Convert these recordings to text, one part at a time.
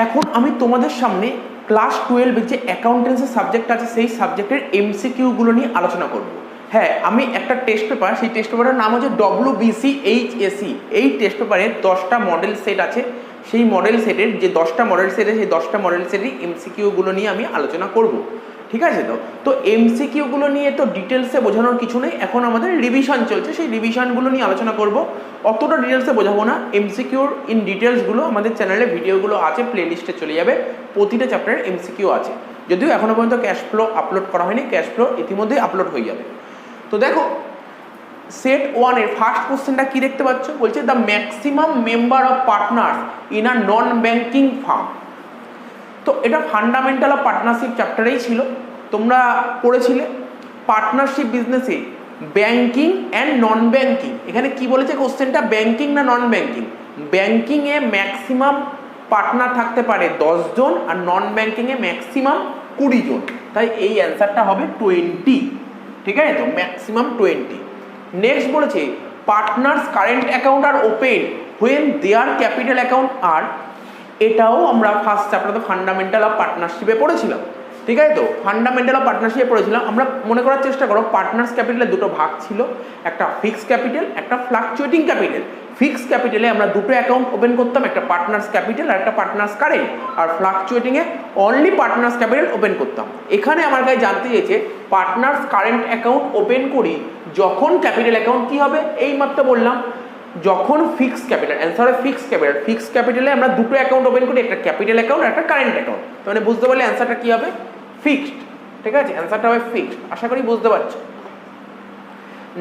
এখন আমি তোমাদের সামনে ক্লাস 12 যে অ্যাকাউন্টেন্সি সাবজেক্ট আছে সেই সাবজেক্টের এমসিকিউগুলো নিয়ে আলোচনা করব। হ্যাঁ, আমি একটা টেস্ট পেপার, সেই টেস্ট পেপারের নাম হচ্ছে WBCHSE। এই টেস্ট পেপারে 10টা মডেল সেট আছে। সেই মডেল সেটের যে 10টা মডেল সেট আছে সেই 10টা মডেল সেটের এমসিকিউগুলো নিয়ে আমি আলোচনা করব। ঠিক আছে? তো এমসিকিউগুলো নিয়ে তো ডিটেলসে বোঝানোর কিছু নেই, এখন আমাদের রিভিশন চলছে, সেই রিভিশনগুলো নিয়ে আলোচনা করব। অতটা ডিটেলসে বোঝাবো না, এমসিকিউর ইন ডিটেলসগুলো আমাদের চ্যানেলে ভিডিওগুলো আছে, প্লেলিস্টে চলে যাবে, প্রতিটা চ্যাপ্টারের এমসিকিউ আছে। যদিও এখনও পর্যন্ত ক্যাশ ফ্লো আপলোড করা হয়নি, ক্যাশ ফ্লো ইতিমধ্যেই আপলোড হয়ে যাবে। তো দেখো, সেট 1 এর ফার্স্ট কোশ্চেনটা কি দেখতে পাচ্ছ, বলছে the maximum member of partners in a non banking farm. তো এটা ফান্ডামেন্টাল অফ পার্টনারশিপ চ্যাপ্টারেই ছিল, তোমরা পড়েছিলে। পার্টনারশিপ বিজনেসে ব্যাংকিং অ্যান্ড নন ব্যাংকিং, এখানে কি বলেছে কোশ্চেনটা, ব্যাংকিং না নন ব্যাংকিং। ব্যাংকিংয়ে ম্যাক্সিমাম পার্টনার থাকতে পারে 10 জন, আর নন ব্যাংকিংয়ে ম্যাক্সিমাম 20 জন, তাই এই অ্যান্সারটা হবে 20। ঠিক আছে? তো ম্যাক্সিমাম 20। নেক্সট বলেছে partners current account are open when their capital account are, এটাও আমরা ফার্স্ট চ্যাপ্টারে ফান্ডামেন্টাল অফ পার্টনারশিপে পড়েছিলাম। ঠিক আছে? তো ফান্ডামেন্টাল অফ পার্টনারশিপে পড়েছিলাম। আমরা মনে করার চেষ্টা করো, পার্টনার্স ক্যাপিটালের দুটো ভাগ ছিল, একটা ফিক্সড ক্যাপিটাল, একটা ফ্লাকচুয়েটিং ক্যাপিটাল। ফিক্সড ক্যাপিটালে আমরা দুটো অ্যাকাউন্ট ওপেন করতাম, একটা পার্টনার্স ক্যাপিটাল আর একটা পার্টনার্স কারেন্ট, আর ফ্লাকচুয়েটিংয়ে অনলি পার্টনার্স ক্যাপিটাল ওপেন করতাম। এখানে আমার কাছে জানতে চেয়েছে পার্টনার্স কারেন্ট অ্যাকাউন্ট ওপেন করি যখন ক্যাপিটাল অ্যাকাউন্ট কি হবে, এই মাত্র বললাম যখন ফিক্সড ক্যাপিটাল, অ্যান্সার হবে ফিক্সড ক্যাপিটাল। ফিক্সড ক্যাপিটালে আমরা দুটো অ্যাকাউন্ট ওপেন করি, একটা ক্যাপিটাল অ্যাকাউন্ট আর একটা কারেন্ট অ্যাকাউন্ট। তো মানে বুঝতে পারলে অ্যান্সারটা কি হবে, ফিক্সড। ঠিক আছে? অ্যান্সারটা হবে ফিক্সড, আশা করি বুঝতে পারছো।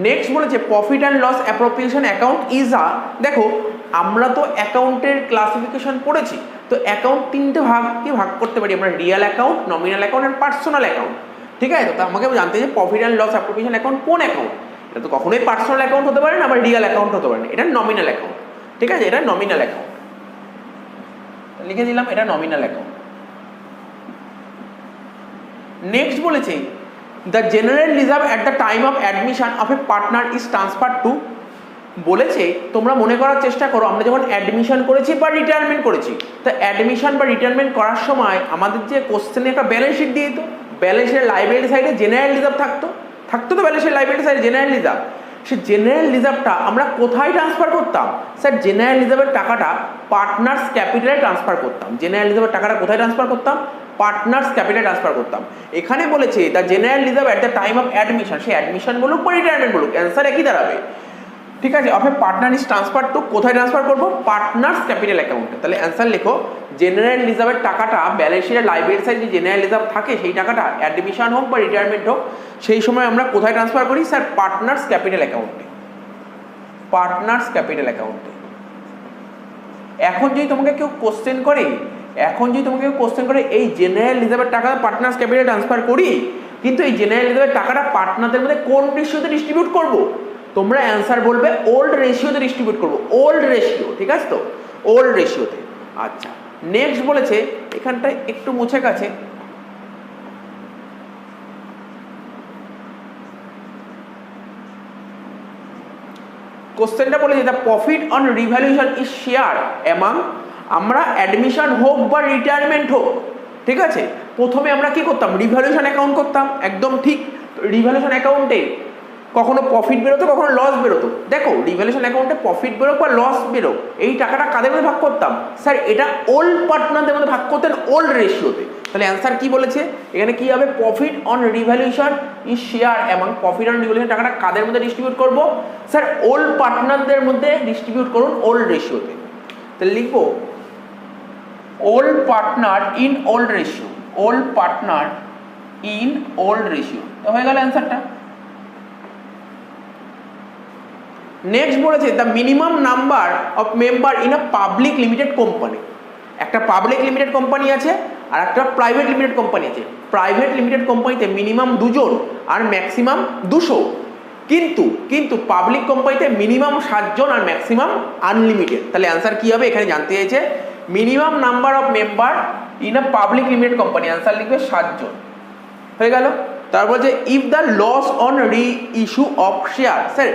নেক্সট বলেছে profit and loss appropriation account is a, দেখো আমরা তো অ্যাকাউন্টের ক্লাসিফিকেশন পড়েছি, তো অ্যাকাউন্ট তিনটে ভাগে ভাগ করতে পারি আমরা, রিয়েল অ্যাকাউন্ট, নমিনাল অ্যাকাউন্ট আর পার্সোনাল অ্যাকাউন্ট। ঠিক আছে? তো আমাকে জানতে যে profit and loss appropriation account কোন অ্যাকাউন্ট। এটা তো কখনোই পার্সোনাল অ্যাকাউন্ট হতে পারে না, আবার রিয়েল অ্যাকাউন্ট হতে পারে না, এটা নমিনাল অ্যাকাউন্ট। ঠিক আছে? এটা নমিনাল অ্যাকাউন্ট, লিখে দিলাম এটা নমিনাল অ্যাকাউন্ট। নেক্সট বলেছে the general reserve at the time of admission of a partner is transfer to, বলেছে তোমরা মনে করার চেষ্টা করো, আমরা যখন অ্যাডমিশন করেছি বা রিটায়ারমেন্ট করেছি, তো অ্যাডমিশন বা রিটায়ারমেন্ট করার সময় আমাদের যে কোশ্চেনে একটা ব্যালেন্স শিট দিয়ে দিত, ব্যালেন্সের লাইব্রেরি সাইডে জেনারেল রিজার্ভ থাকতো তো ব্যালেন্সের লাইব্রেরি সাইডে জেনারেল রিজার্ভ। সে জেনারেল রিজার্ভটা আমরা কোথায় ট্রান্সফার করতাম, স্যার জেনারেল রিজার্ভের টাকাটা পার্টনার্স ক্যাপিটালে ট্রান্সফার করতাম। জেনারেল রিজার্ভের টাকাটা কোথায় ট্রান্সফার করতাম, পার্টনার্স ক্যাপিটালে ট্রান্সফার করতাম। এখানে বলেছে the general reserve at the time of admission, say admission বলুক বা রিটায়ারমেন্ট বলুক, অ্যান্সার একই দাঁড়াবে। ঠিক আছে? Of a partner is transfer two, কোথায় ট্রান্সফার করবো, পার্টনার্স ক্যাপিটাল অ্যাকাউন্টে। তাহলে অ্যান্সার লেখো জেনারেল রিজার্ভের টাকাটা ব্যালেন্সের লাইব্রেরি সাইড যে জেনারেল রিজার্ভ থাকে সেই টাকাটা অ্যাডমিশন হোক বা রিটায়ারমেন্ট হোক সেই সময় আমরা কোথায় ট্রান্সফার করি, স্যার পার্টনার্স ক্যাপিটাল অ্যাকাউন্টে, পার্টনার্স ক্যাপিটাল অ্যাকাউন্টে। এখন যদি তোমাকে কেউ কোশ্চেন করে, এই জেনারেল রিজার্ভের টাকা পার্টনার্স ক্যাপিটালে ট্রান্সফার করি, কিন্তু এই জেনারেল রিজার্ভের টাকাটা পার্টনারদের মধ্যে কোন রেশিওতে ডিস্ট্রিবিউট করব, তোমরা অ্যান্সার বলবে ওল্ড রেশিওতে ডিস্ট্রিবিউট করবো, ওল্ড রেশিও। ঠিক আছে? তো ওল্ড রেশিওতে। আচ্ছা, নেক্সট বলেছে, এখানটায় একটু মুছে গেছে, কোশ্চেনটা বলেছে the profit on revaluation is share among, আমরা অ্যাডমিশন হোক বা রিটায়ারমেন্ট হোক, ঠিক আছে, প্রথমে আমরা কি করতাম, রিভ্যালুয়েশন অ্যাকাউন্ট করতাম, একদম ঠিক। রিভ্যালুয়েশন অ্যাকাউন্টে কখনো প্রফিট বেরোতো, কখনো লস বেরোতো। দেখো রিভ্যালুয়েশন অ্যাকাউন্টে প্রফিট বেরোক বা লস বেরোক, এই টাকাটা কাদের মধ্যে ভাগ করতাম, স্যার এটা ওল্ড পার্টনারদের মধ্যে ভাগ করতেন ওল্ড রেশিওতে। তাহলে অ্যান্সার কি বলেছে এখানে, কি হবে, profit on revaluation is share এবং প্রফিট অন রিভ্যালুয়েশন টাকাটা কাদের মধ্যে ডিস্ট্রিবিউট করব, স্যার ওল্ড পার্টনারদের মধ্যে ডিস্ট্রিবিউট করুন ওল্ড রেশিওতে। তাহলে লিখবো old partner in old ratio, old partner in old ratio. তো হয়ে গেল অ্যান্সারটা। নেক্সট বলেছে the minimum number of member in a public limited company. একটা পাবলিক লিমিটেড কোম্পানি আছে আর একটা প্রাইভেট লিমিটেড কোম্পানি আছে। প্রাইভেট লিমিটেড কোম্পানিতে মিনিমাম 2 জন আর ম্যাক্সিমাম 200, কিন্তু পাবলিক কোম্পানিতে মিনিমাম 7 জন আর ম্যাক্সিমাম আনলিমিটেড। তাহলে অ্যান্সার কি হবে, এখানে জানতে চাইছে minimum number of member in a public limited company, answer লিখবে 7 জন। হয়ে গেল। তারপর যে ইফ দ্য লস অন রি ইস্যু অফ শেয়ার, স্যার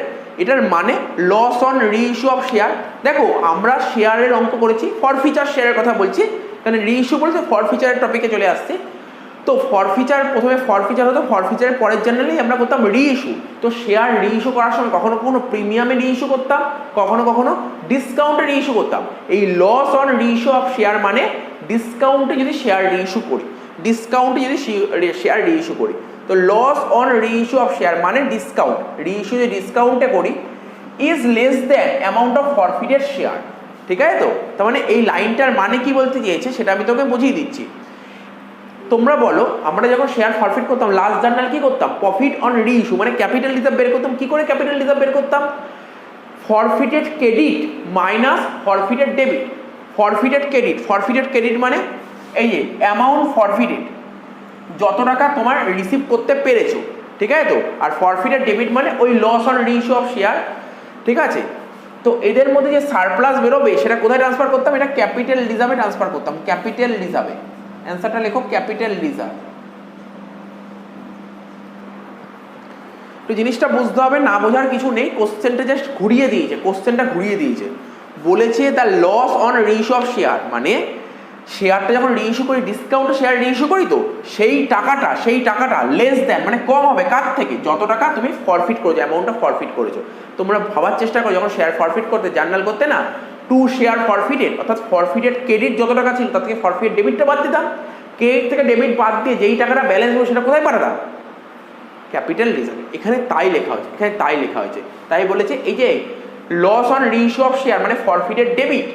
এটার মানে লস অন রি ইস্যু অফ শেয়ার। দেখো আমরা শেয়ারের অঙ্ক করেছি, ফর ফিচার শেয়ারের কথা বলছি, তাহলে রিইস্যু বলতে ফরফিচারের টপিকে চলে আসছে। তো ফরফিচার, প্রথমে ফরফিচার হতো, ফরফিচারের পরের জার্নালেই আমরা করতাম রিইস্যু। তো শেয়ার রিইস্যু করার সময় কখনো কখনো প্রিমিয়ামে রিইস্যু করতাম, কখনো কখনো ডিসকাউন্টে রিইস্যু করতাম। এই loss on reissue of share মানে ডিসকাউন্টে যদি শেয়ার রিইস্যু করি, ডিসকাউন্টে যদি শেয়ার রিইস্যু করি, তো loss on reissue of share মানে ডিসকাউন্ট, রিইস্যু যদি ডিসকাউন্টে করি is less than amount of forfeited share. ঠিক আছে? তো তার মানে এই লাইনটার মানে কি বলতে চেয়েছে সেটা আমি তোকে বুঝিয়ে দিচ্ছি। তোমরা বলো, আমরা যখন শেয়ার ফরফিট করতাম লাস্ট জার্নাল কি করতাম? প্রফিট অন রিইস্যু মানে ক্যাপিটাল রিজার্ভ বের করতাম। কি করে ক্যাপিটাল রিজার্ভ বের করতাম? ফরফিটেড ক্রেডিট মাইনাস ফরফিটেড ডেবিট। ফরফিটেড ক্রেডিট মানে এই যে অ্যামাউন্ট ফরফিটেড, যত টাকা তোমার রিসিভ করতে পেরেছো। ঠিক আছে? তো আর ফরফিটেড ডেবিট মানে ওই loss on reissue of share. ঠিক আছে? তো এদের মধ্যে যে সারপ্লাস বেরোবে সেটা কোথায় ট্রান্সফার করতাম? এটা ক্যাপিটাল রিজার্ভে ট্রান্সফার করতাম। ক্যাপিটাল রিজার্ভে, অ্যান্সারটা লেখো ক্যাপিটাল রিজার্ভ। তো জিনিসটা বুঝতে হবে, না বোঝার কিছু নেই। কোশ্চেনটা জাস্ট ঘুরিয়ে দিয়েছে, কোশ্চেনটা ঘুরিয়ে দিয়েছে, বলেছে the loss on reissue of share মানে শেয়ারটা যখন রিইস্যু করি, ডিসকাউন্টে শেয়ার রিইস্যু করি, তো সেই টাকাটা লেস দ্যান মানে কম হবে কার থেকে? যত টাকা তুমি ফরফিট করেছো, অ্যামাউন্টটা ফরফিট করেছো। তোমরা ভাবার চেষ্টা করো, যখন শেয়ার ফরফিট করতে জার্নাল করতে না, টু শেয়ার ফরফিটেড অর্থাৎ ফরফিটেড ক্রেডিট যত টাকা ছিল তার থেকে ফরফিটেড ডেবিটটা বাদ দিতাম। ক্রেডিট থেকে ডেবিট বাদ দিয়ে যেই টাকাটা ব্যালেন্স হবে সেটা কোথায় পাঠাতাম? Capital reserve. এখানে তাই লেখা হয়েছে, তাই বলেছে এই যে loss on reissue of share মানে forfeited debit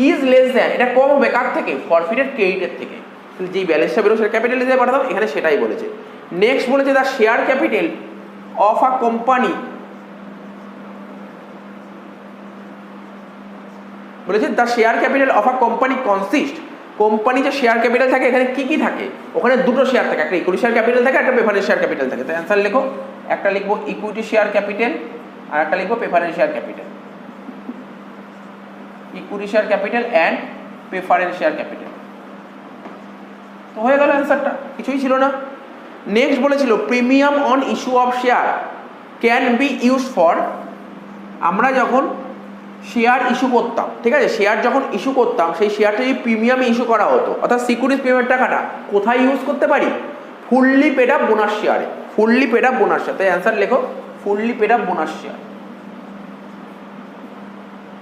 is less than, এটা কম হবে কার থেকে? ফরফিটেড ক্রেডিটের থেকে। যেই ব্যালেন্সটা বেরো সেটা ক্যাপিটাল রিজার্ভে পাঠাতাম, এখানে সেটাই বলেছে। নেক্সট বলেছে the share capital of a company, বলেছে the share capital of a company consist. Company যে শেয়ার ক্যাপিটাল থাকে এখানে কি কি থাকে? ওখানে দুটো শেয়ার থাকে, একটা ইকুইটি শেয়ার ক্যাপিটাল থাকে, একটা প্রেফারেন্স শেয়ার ক্যাপিটাল থাকে। তাই অ্যান্সার লেখো, একটা লিখবো ইকুইটি শেয়ার ক্যাপিটাল আর একটা লিখবো preference share capital. Equity share capital and preference share capital. তো হয়ে গেল অ্যান্সারটা, কিছুই ছিল না। নেক্সট বলেছিল premium on issue of share can be use for, আমরা যখন শেয়ার ইস্যু করতাম, ঠিক আছে, শেয়ার যখন ইস্যু করতাম সেই শেয়ারটা যদি প্রিমিয়ামে ইস্যু করা হতো, অর্থাৎ সিকিউরিটিজ প্রিমিয়ামের টাকাটা কোথায় ইউজ করতে পারি? ফুললি পেড আপ বোনাস শেয়ারে। Fully paid up bonus share, তাই অ্যান্সার লেখো fully paid up bonus share.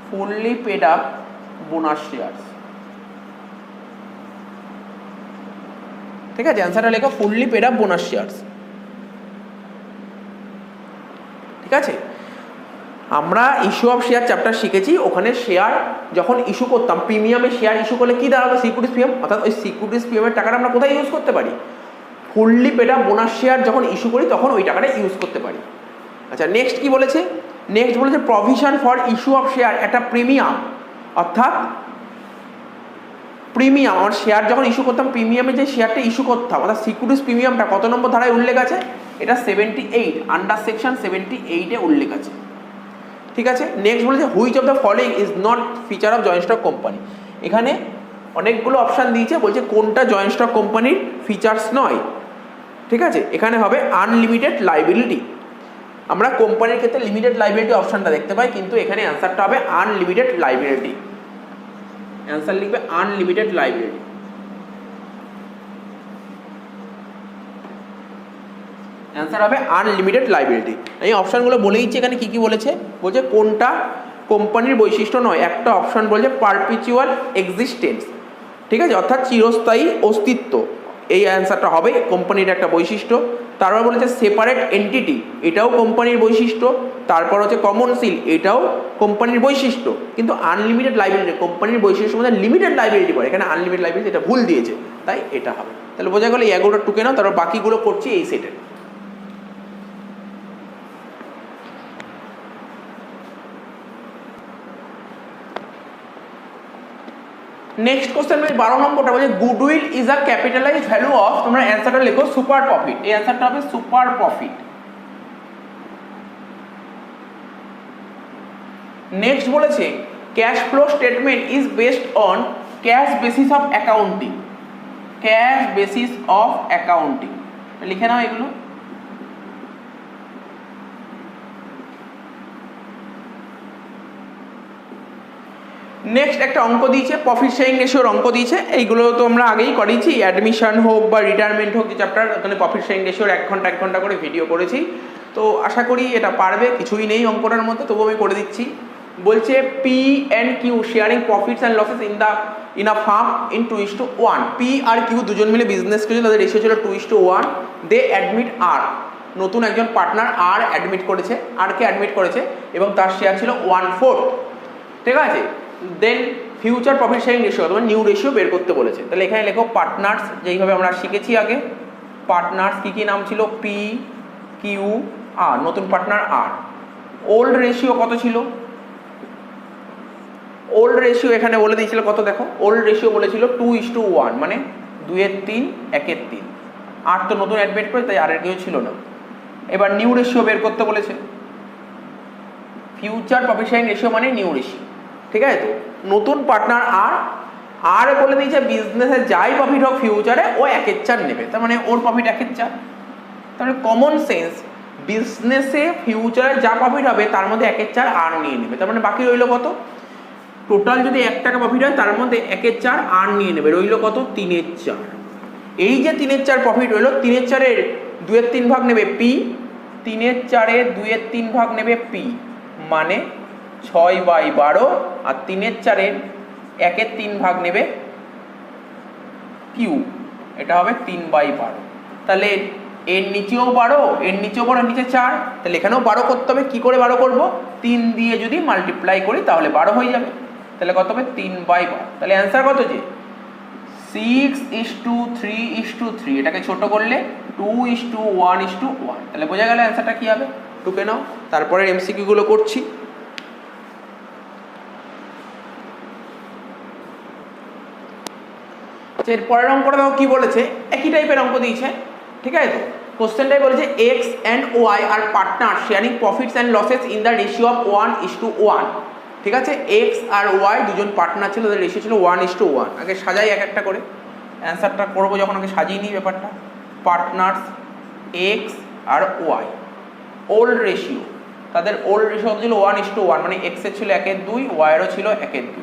Fully paid up bonus share. ঠিক আছে, অ্যান্সারটা লেখো fully paid up bonus shares. ঠিক আছে, আমরা ইস্যু অফ শেয়ার চ্যাপ্টার শিখেছি, ওখানে শেয়ার যখন ইস্যু করতাম, প্রিমিয়ামে শেয়ার ইস্যু করলে কি দাঁড়াতো? সিকিউরিটিজ প্রিমিয়াম, অর্থাৎ ওই সিকিউরিটিজ প্রিমিয়ামের টাকাটা আমরা কোথায় ইউজ করতে পারি? Fully paid up bonus share যখন ইস্যু করি তখন ওই টাকাটা ইউজ করতে পারি। আচ্ছা, নেক্সট কি বলেছে? নেক্সট বলেছে provision for issue of share একটা প্রিমিয়াম, অর্থাৎ প্রিমিয়াম আমার শেয়ার যখন ইস্যু করতাম, প্রিমিয়ামে যে শেয়ারটা ইস্যু করতাম অর্থাৎ সিকিউরিটিজ প্রিমিয়ামটা কত নম্বর ধারায় উল্লেখ আছে? এটা 78, আন্ডার সেকশন 78-এ উল্লেখ আছে। ঠিক আছে, নেক্সট বলেছে which of the following is not feature of joint stock company. এখানে অনেকগুলো অপশান দিয়েছে, বলছে কোনটা জয়েন্ট স্টক কোম্পানির ফিচার্স নয়। ঠিক আছে, এখানে হবে আনলিমিটেড লাইবিলিটি। আমরা কোম্পানির ক্ষেত্রে লিমিটেড লাইবিলিটি অপশানটা দেখতে পাই, কিন্তু এখানে অ্যান্সারটা হবে আনলিমিটেড লাইবিলিটি। অ্যান্সার লিখবে আনলিমিটেড লাইবিলিটি। অ্যান্সার হবে আনলিমিটেড লাইবিলিটি। এই অপশানগুলো বলে দিচ্ছি এখানে কি কি বলেছে। বলছে কোনটা কোম্পানির বৈশিষ্ট্য নয়। একটা অপশান বলছে পারপিচুয়াল এক্সিস্টেন্স, ঠিক আছে, অর্থাৎ চিরস্থায়ী অস্তিত্ব। এই অ্যান্সারটা হবে কোম্পানির একটা বৈশিষ্ট্য। তারপর বলেছে সেপারেট এন্টিটি, এটাও কোম্পানির বৈশিষ্ট্য। তারপর হচ্ছে কমনশীল, এটাও কোম্পানির বৈশিষ্ট্য। কিন্তু আনলিমিটেড লাইবিলিটি কোম্পানির বৈশিষ্ট্যের মধ্যে লিমিটেড লাইবিলিটি পড়ে, এখানে আনলিমিটেড লাইবিলিটি এটা ভুল দিয়েছে, তাই এটা হবে। তাহলে বোঝা গেল এই এগুলোটা টুকে নাও, তারপর বাকিগুলো করছি এই সেটের। নেক্সট কোশ্চেন 12 নম্বরটা বলছে goodwill is a capitalised value of, তোমরা অ্যান্সারটা লেখো সুপার প্রফিট। এই অ্যান্সারটা হবে সুপার প্রফিট। নেক্সট বলেছে cash flow statement is based on cash basis of accounting. Cash basis of accounting লিখে নাও এগুলো। নেক্সট একটা অঙ্ক দিয়েছে, প্রফিট শেয়ারিং রেশিওর অঙ্ক দিয়েছে। এইগুলো তো আমরা আগেই করেছি, অ্যাডমিশন হোক বা রিটায়ারমেন্ট হোক, যে চ্যাপ্টার ওখানে প্রফিট শেয়ারিং রেশিওর 1 ঘন্টা করে ভিডিও করেছি। তো আশা করি এটা পারবে, কিছুই নেই অঙ্কটার মধ্যে, তবু আমি করে দিচ্ছি। বলছে P and Q sharing profits and losses in a firm in 2:1। P আর কিউ দুজন মিলে বিজনেস করেছে, তাদের রেশিও ছিল 2:1। দে অ্যাডমিট আর, নতুন একজন পার্টনার আর অ্যাডমিট করেছে, আরকে অ্যাডমিট করেছে এবং তার শেয়ার ছিল 1/4। ঠিক আছে, দেন ফিউচার প্রফিট শেয়ারিং রেশিও অথবা নিউ রেশিও বের করতে বলেছে। তাহলে এখানে লেখো পার্টনার্স, যেইভাবে আমরা শিখেছি আগে। পার্টনার্স কী কী নাম ছিল? পি, কিউ, আর, নতুন পার্টনার আর। ওল্ড রেশিও কত ছিল? ওল্ড রেশিও এখানে বলে দিয়েছিল কত, দেখো ওল্ড রেশিও বলেছিল 2:1, মানে 2/3, 1/3। আর তো নতুন অ্যাডমিট করে, তাই আর এর কেউ ছিল না। এবার নিউ রেশিও বের করতে বলেছে। ফিউচার প্রফিট শেয়ারিং রেশিও মানে নিউ রেশিও, ঠিক আছে? তো নতুন পার্টনার আর বলে দিয়েছে বিজনেসে যাই প্রফিট হোক ফিউচারে ও 1/4 নেবে, তার মানে ওর প্রফিট 1/4। তার মানে কমন সেন্স, বিজনেসে ফিউচারে যা প্রফিট হবে তার মধ্যে 1/4 আর নিয়ে নেবে। তার মানে বাকি রইল কত? টোটাল যদি 1 টাকা প্রফিট হয় তার মধ্যে 1/4 আর নিয়ে নেবে, রইল কত? 3/4। এই যে 3/4 প্রফিট রইল, 3/4 2/3 ভাগ নেবে পি, 3/4 2/3 ভাগ নেবে পি, মানে 6/12। আর 3/4 1/3 ভাগ নেবে কিউ, এটা হবে 3/12। তাহলে এর নিচেও 12, এর নিচেও 12, নিচে 4, তাহলে এখানেও 12 করতে হবে। কি করে 12 করব? 3 দিয়ে যদি মাল্টিপ্লাই করি তাহলে 12 হয়ে যাবে। তাহলে কত হবে? 3/12। তাহলে অ্যান্সার কত? যে 6:3:3, এটাকে ছোট করলে 2:1:1। তাহলে বোঝা গেল অ্যান্সারটা কি হবে। টুকে নাও, তারপরে এমসিকিউ গুলো করছি। এর পরের অঙ্কটা দেখো কি বলেছে, একই টাইপের অঙ্ক দিয়েছে, ঠিক আছে? তো কোশ্চেনটাই বলেছে এক্স অ্যান্ড ওয়াই আর partner sharing profits and losses in the ratio of 1:1। ঠিক আছে, এক্স আর ওয়াই দুজন পার্টনার ছিল, তাদের রেশিও ছিল 1:1। আগে সাজাই এক একটা করে, অ্যান্সারটা করবো যখন আগে সাজিয়ে নিই ব্যাপারটা। পার্টনার্স এক্স আর ওয়াই, ওল্ড রেশিও, তাদের ওল্ড রেশিও ছিল 1:1, মানে এক্সের ছিল 1/2, ওয়াইয়েরও ছিল 1/2।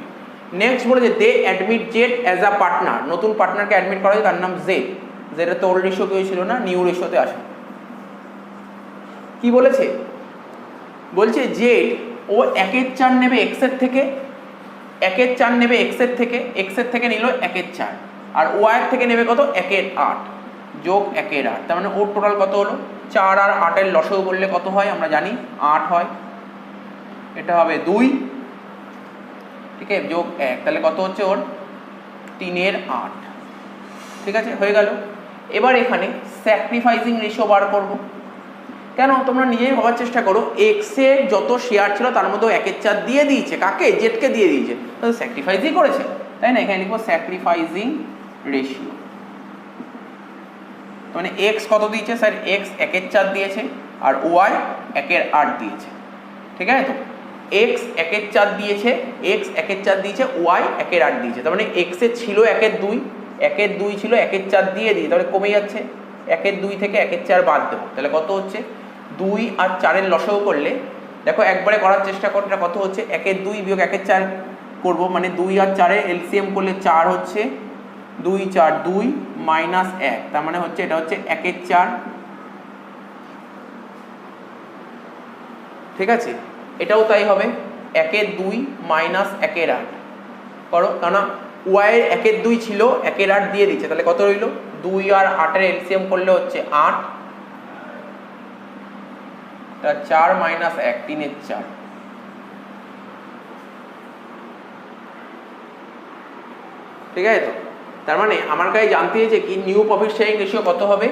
নেক্সট বলেছে they admit Z as a partner, নতুন পার্টনারকে অ্যাডমিট করা হয়েছে, তার নাম জেড। জেডের তো ওল্ড রেশিও কেউ ছিল না, নিউ রেশিওতে আসে। কি বলেছে? বলছে জেড ও 1/4 নেবে এক্সের থেকে, 1/4 নেবে এক্সের থেকে নিল 1/4, আর ওয়াইয়ের থেকে নেবে কত? 1/8 যোগ 1/8। তার মানে ওর টোটাল কত হলো? 4 আর 8-এর লসাগু বললে কত হয় আমরা জানি, 8 হয়। এটা হবে 2, ঠিক আছে, যোগ 1, তাহলে কত হচ্ছে ওর? 3/8। ঠিক আছে, হয়ে গেল। এবার এখানে স্যাক্রিফাইসিং রেশিও বার করব। কেন? তোমরা নিজেই ভাবার চেষ্টা করো, এক্সের যত শেয়ার ছিল তার মধ্যে 1/4 দিয়ে দিয়েছে, কাকে? জেডকে দিয়ে দিয়েছে, তাহলে স্যাক্রিফাইসই করেছে, তাই না? এখানে লিখবো স্যাক্রিফাইসিং রেশিও। মানে এক্স কত দিয়েছে? স্যার এক্স 1/4 দিয়েছে আর ওয়াই 1/8 দিয়েছে, ঠিক আছে? তো এক্স 1/4 দিয়েছে, ওয়াই 1/8 দিয়েছে। তার মানে এক্সের ছিল 1/2 ছিল, 1/4 দিয়ে দিয়েছে, তাহলে কমে যাচ্ছে। 1/2 থেকে 1/4 বাদ দেবো, তাহলে কত হচ্ছে? 2 আর 4-এর লসাগু করলে, দেখো একবারে করার চেষ্টা করো, এটা কত হচ্ছে? 1/2 বিয়োগ 1/4 করবো, মানে 2 আর 4-এর এলসিএম করলে 4 হচ্ছে, 2 4 2 মাইনাস 1, তার মানে হচ্ছে এটা হচ্ছে 1/4। ঠিক আছে, এটাও তাই হবে, 1/2 মাইনাস 1/8 করো, কেন ওয়াইয়ের 1/2 ছিল, 1/8 দিয়ে দিচ্ছে, তাহলে কত রইল? 2 আর 8-এর এলসিএম করলে হচ্ছে 8, 4 মাইনাস 1, 3/4। ঠিক আছে, তো তার মানে আমার কাছে জানতে হয়েছে কি নিউ প্রফিট শেয়ারিং রেশিও কত হবে?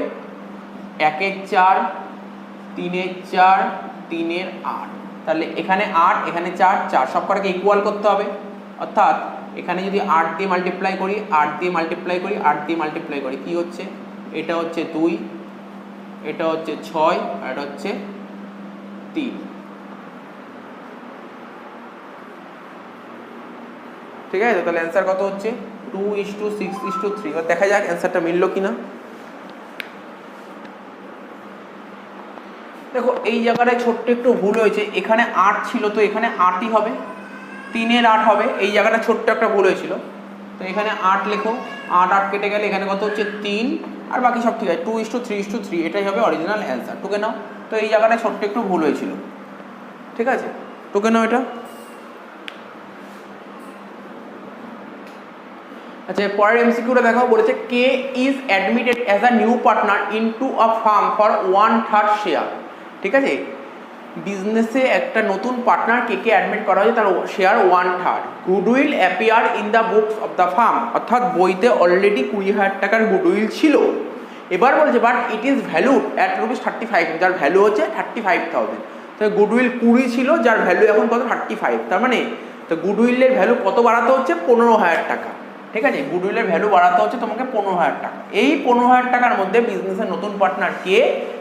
1/4, 3/4, 3/8। তাহলে এখানে 8, এখানে 4, 4 সব কটাকে ইকুয়াল করতে হবে। অর্থাৎ এখানে যদি 8 দিয়ে মাল্টিপ্লাই করি, 8 দিয়ে মাল্টিপ্লাই করি, 8 দিয়ে মাল্টিপ্লাই করি, কি হচ্ছে? এটা হচ্ছে 2, এটা হচ্ছে 6, আর এটা হচ্ছে 3। ঠিক আছে, তাহলে অ্যান্সার কত হচ্ছে? 2:6:3। এবার দেখা যাক অ্যান্সারটা মিললো কিনা। দেখো এই জায়গাটায় ছোট্ট একটু ভুল হয়েছে, এখানে 8 ছিল, তো এখানে 8ই হবে। 3 এর 8 হবে, এই জায়গাটা ছোট্ট একটা ভুল হয়েছিল, তো এখানে 8 লেখো, 8 8 কেটে গেলে এখানে কত হচ্ছে 3, আর বাকি সব ঠিক আছে, 2:3:3, এটাই হবে অরিজিনাল অ্যান্সার। টুকে নাও, তো এই জায়গাটা ছোট্ট একটু ভুল হয়েছিল, ঠিক আছে, টুকে নাও এটা। আচ্ছা, পরের এমসিকিউটা দেখো, বলেছে K is admitted as a new partner into a firm for 1/3 share. ঠিক আছে, বিজনেসে একটা নতুন পার্টনার কে কে অ্যাডমিট করা হয়েছে, তার share 1/3। Goodwill appear in the books of the farm, অর্থাৎ বইতে অলরেডি 20,000 টাকার গুডউইল ছিল। এবার বলছে but it is valued at ₹35, যার ভ্যালু হচ্ছে 35,000। তো গুডউইল 20 ছিল, যার ভ্যালু এখন কত 35, তার মানে তো গুডউইলের ভ্যালু কত বাড়াতে হচ্ছে 15,000 টাকা। ঠিক আছে, গুডউইলের ভ্যালু বাড়াতে হচ্ছে তোমাকে 15,000 টাকা। এই 15,000 টাকার মধ্যে বিজনেসের নতুন পার্টনার কে,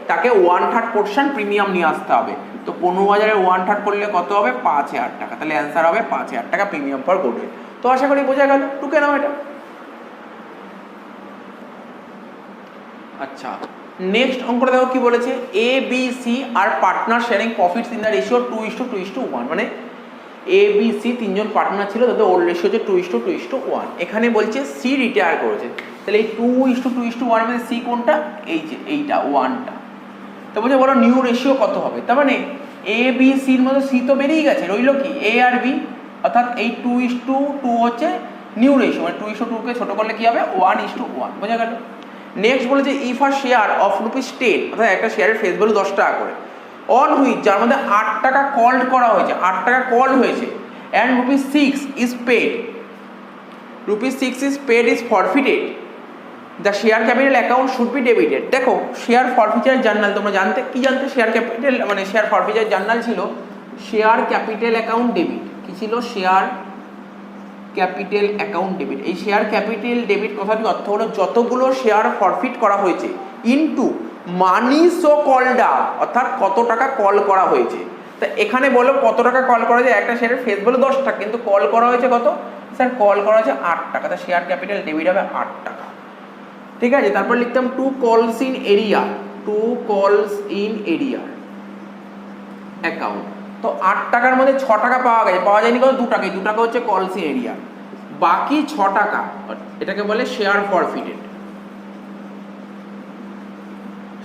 তাকে 1/3 পোর্শন প্রিমিয়াম নিয়ে আসতে হবে। তো 15,000-এর 1/3 করলে কত হবে 5,000 টাকা, তাহলে অ্যান্সার হবে 5,000 টাকা প্রিমিয়াম ফর গুডউইল। তো আশা করি বোঝা গেল, টুকে নাও এটা। আচ্ছা, নেক্সট অঙ্কটা দেখো কি বলেছে, A B C are partner sharing profits in the ratio 2:2:1। মানে এ বি সি তিনজন পার্টনার ছিল, তাদের ওর রেশিও হচ্ছে 2:2:1। এখানে বলছে সি রিটায়ার করেছে, তাহলে এই 2:2:1 মানে সি কোনটা, এই যে এইটা 1টা। তো বলছে বলো নিউ রেশিও কত হবে, তার মানে এ বি সির মধ্যে সি তো বেরিয়ে গেছে, রইল কি এ আর বি, অর্থাৎ এই 2:2 হচ্ছে নিউ রেশিও, মানে 2:2 কে ছোট করলে কি হবে 1:1, বোঝা গেল। নেক্সট বলেছে ইফ আ শেয়ার অফ ₹10, অর্থাৎ একটা শেয়ারের ফেস ভ্যালু 10 টাকা করে, অন হুইচ, যার মধ্যে 8 টাকা কল্ড করা হয়েছে, 8 টাকা কল হয়েছে, and ₹6 is paid, ₹6 is paid is forfeited, the share capital account should be debited. দেখো শেয়ার ফরফিচার জার্নাল তোমরা জানতে, কি জানতে, শেয়ার ক্যাপিটাল মানে শেয়ার ফরফিচার জার্নাল ছিল শেয়ার ক্যাপিটাল অ্যাকাউন্ট ডেবিট। কি ছিল, শেয়ার ক্যাপিটাল অ্যাকাউন্ট ডেবিট। এই শেয়ার ক্যাপিটাল ডেবিট কথাটির অর্থ হলো যতগুলো শেয়ার ফরফিট করা হয়েছে into money so called up, অর্থাৎ কত টাকা কল করা হয়েছে। তা এখানে বলো কত টাকা কল করা হয়েছে, একটা শেয়ারের ফেস ভ্যালু 10 টাকা, কিন্তু কল করা হয়েছে কত, স্যার কল করা হয়েছে 8 টাকা, তা শেয়ার ক্যাপিটাল ডেবিট হবে 8 টাকা। ঠিক আছে, তারপর লিখতাম 2 কলস ইন এরিয়া, 2 কলস ইন এরিয়া অ্যাকাউন্ট। তো 8 টাকার মধ্যে 6 টাকা পাওয়া গেছে, পাওয়া যায়নি কত 2 টাকায়, 2 টাকা হচ্ছে কলস ইন এরিয়া, বাকি 6 টাকা এটাকে বলে শেয়ার ফরফিটেড,